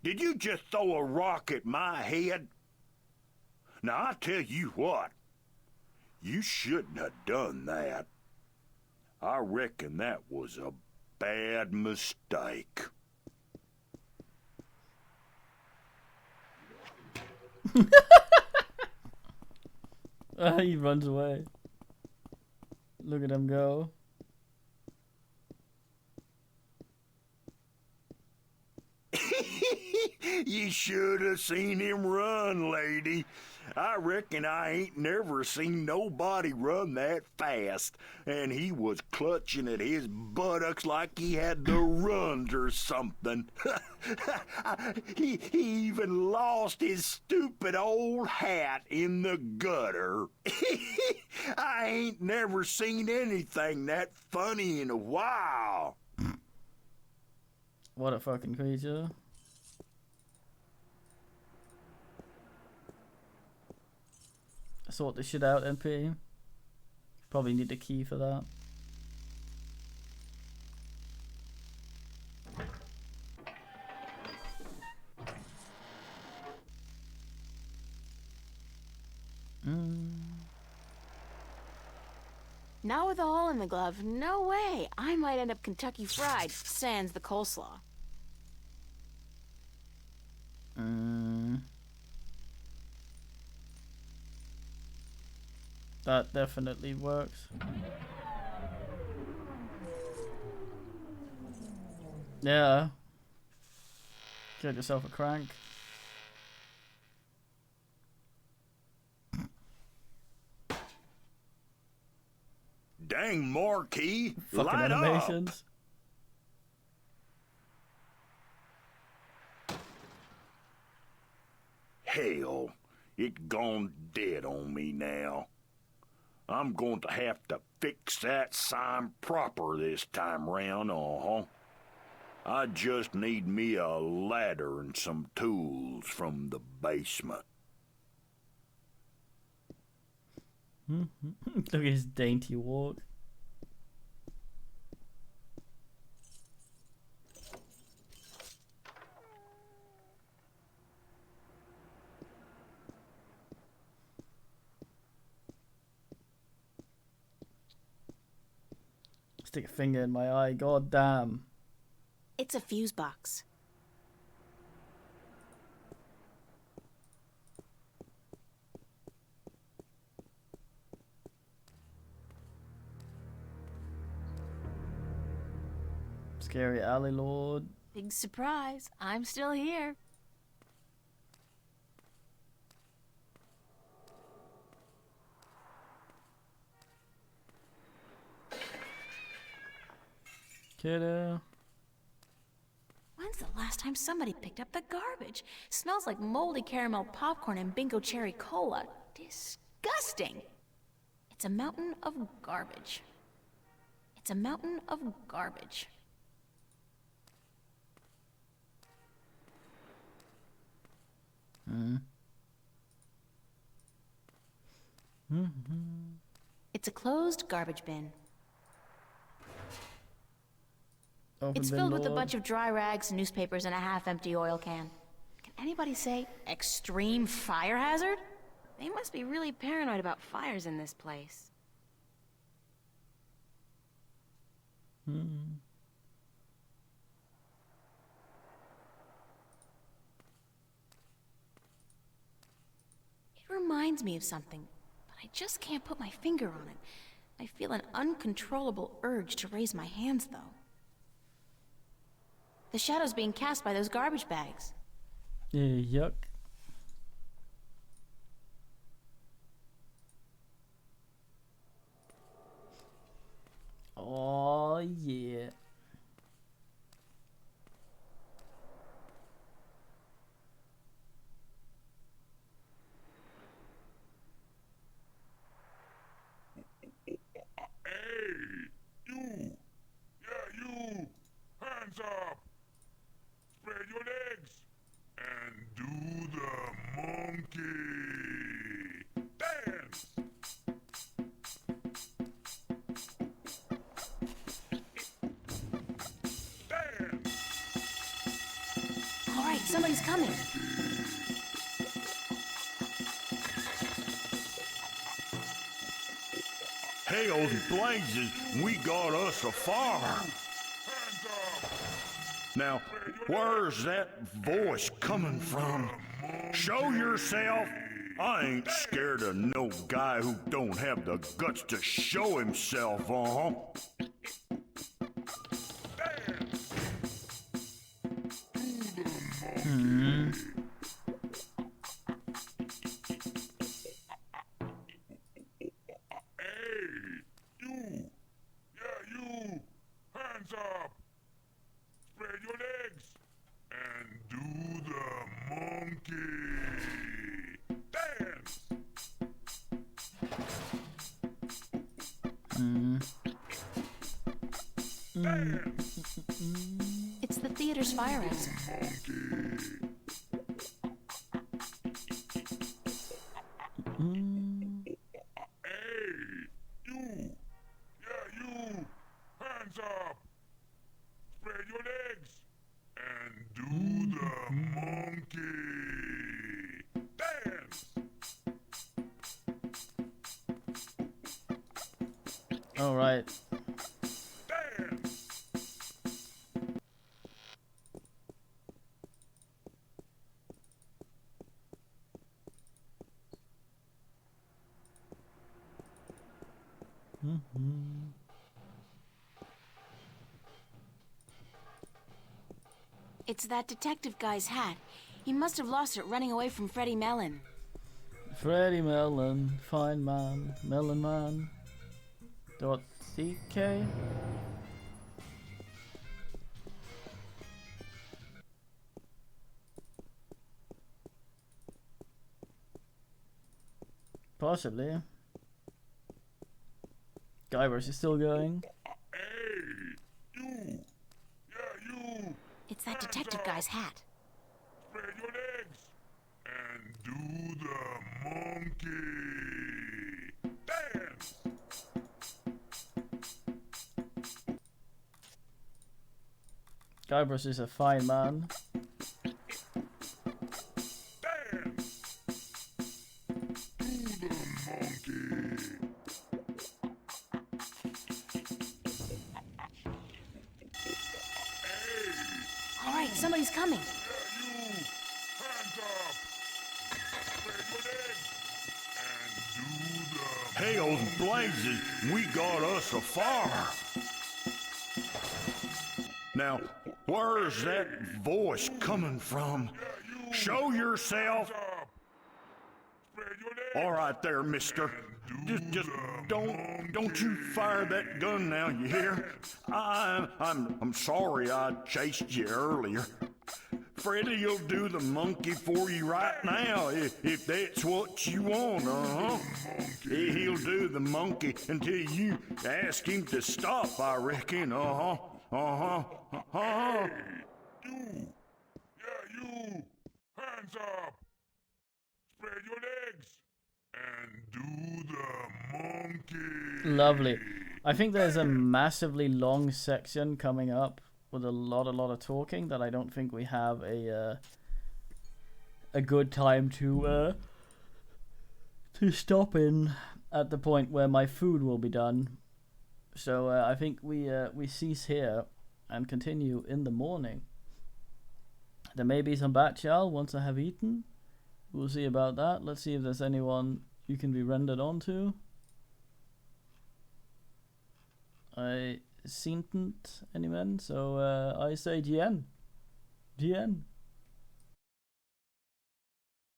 Did you just throw a rock at my head? Now, I tell you what, you shouldn't have done that. I reckon that was a bad mistake. He runs away. Look at him go. You should have seen him run, lady. I reckon I ain't never seen nobody run that fast. And he was clutching at his buttocks like he had the runs or something. He even lost his stupid old hat in the gutter. I ain't never seen anything that funny in a while. What a fucking creature. Sort this shit out, MP. Probably need a key for that. Not with a hole in the glove. No way. I might end up Kentucky Fried, sans the coleslaw. That definitely works. Yeah. Get yourself a crank. Dang marquee, Fucking light animations. up. Hell, it gone dead on me now. I'm going to have to fix that sign proper this time round, I just need me a ladder and some tools from the basement. Look at his dainty walk. Stick a finger in my eye, god damn. It's a fuse box. Scary Alley Lord. Big surprise. I'm still here. Kiddo. When's the last time somebody picked up the garbage? Smells like moldy caramel popcorn and Bingo cherry cola. Disgusting. It's a mountain of garbage. It's a mountain of garbage. It's a closed garbage bin. It's filled with a bunch of dry rags, newspapers, and a half-empty oil can. Can anybody say extreme fire hazard? They must be really paranoid about fires in this place. It reminds me of something, but I just can't put my finger on it. I feel an uncontrollable urge to raise my hands, though. The shadow's being cast by those garbage bags. Yuck. Oh yeah. You! Hands up! Spread your legs! And do the monkey! Dance! All right, somebody's coming. Hails and blazes, we got us a fire. Now, where's that voice coming from? Show yourself. I ain't scared of no guy who don't have the guts to show himself, You! Hands up! Spread your legs! And do the monkey! Dance! It's the theater's fire exit. You! Hands up! Spread your legs! And do the monkey! Dance! All right. It's that detective guy's hat. He must have lost it running away from Freddie Mellon. Freddie Mellon, fine man, Mellon man. .ck. Possibly. Guybrush is still going. It's that detective guy's hat. Spread your legs! And do the monkey! Dance! Guybrush is a fine man. All right, somebody's coming. Hails and blazes, we got us a fire. Now, where's that voice coming from? Show yourself. All right there, mister. Just don't you fire that gun now, you hear? I'm sorry I chased you earlier. Freddy'll do the monkey for you right now, if that's what you want, He'll do the monkey until you ask him to stop, I reckon, You! Yeah, you! Hands up! Spread your legs! And do the monkey! Lovely. I think there's a massively long section coming up with a lot of talking that I don't think we have a good time to stop in at the point where my food will be done. So I think we cease here and continue in the morning. There may be some Batchal once I have eaten. We'll see about that. Let's see if there's anyone you can be rendered onto. I seen't any men, so I say GN. GN.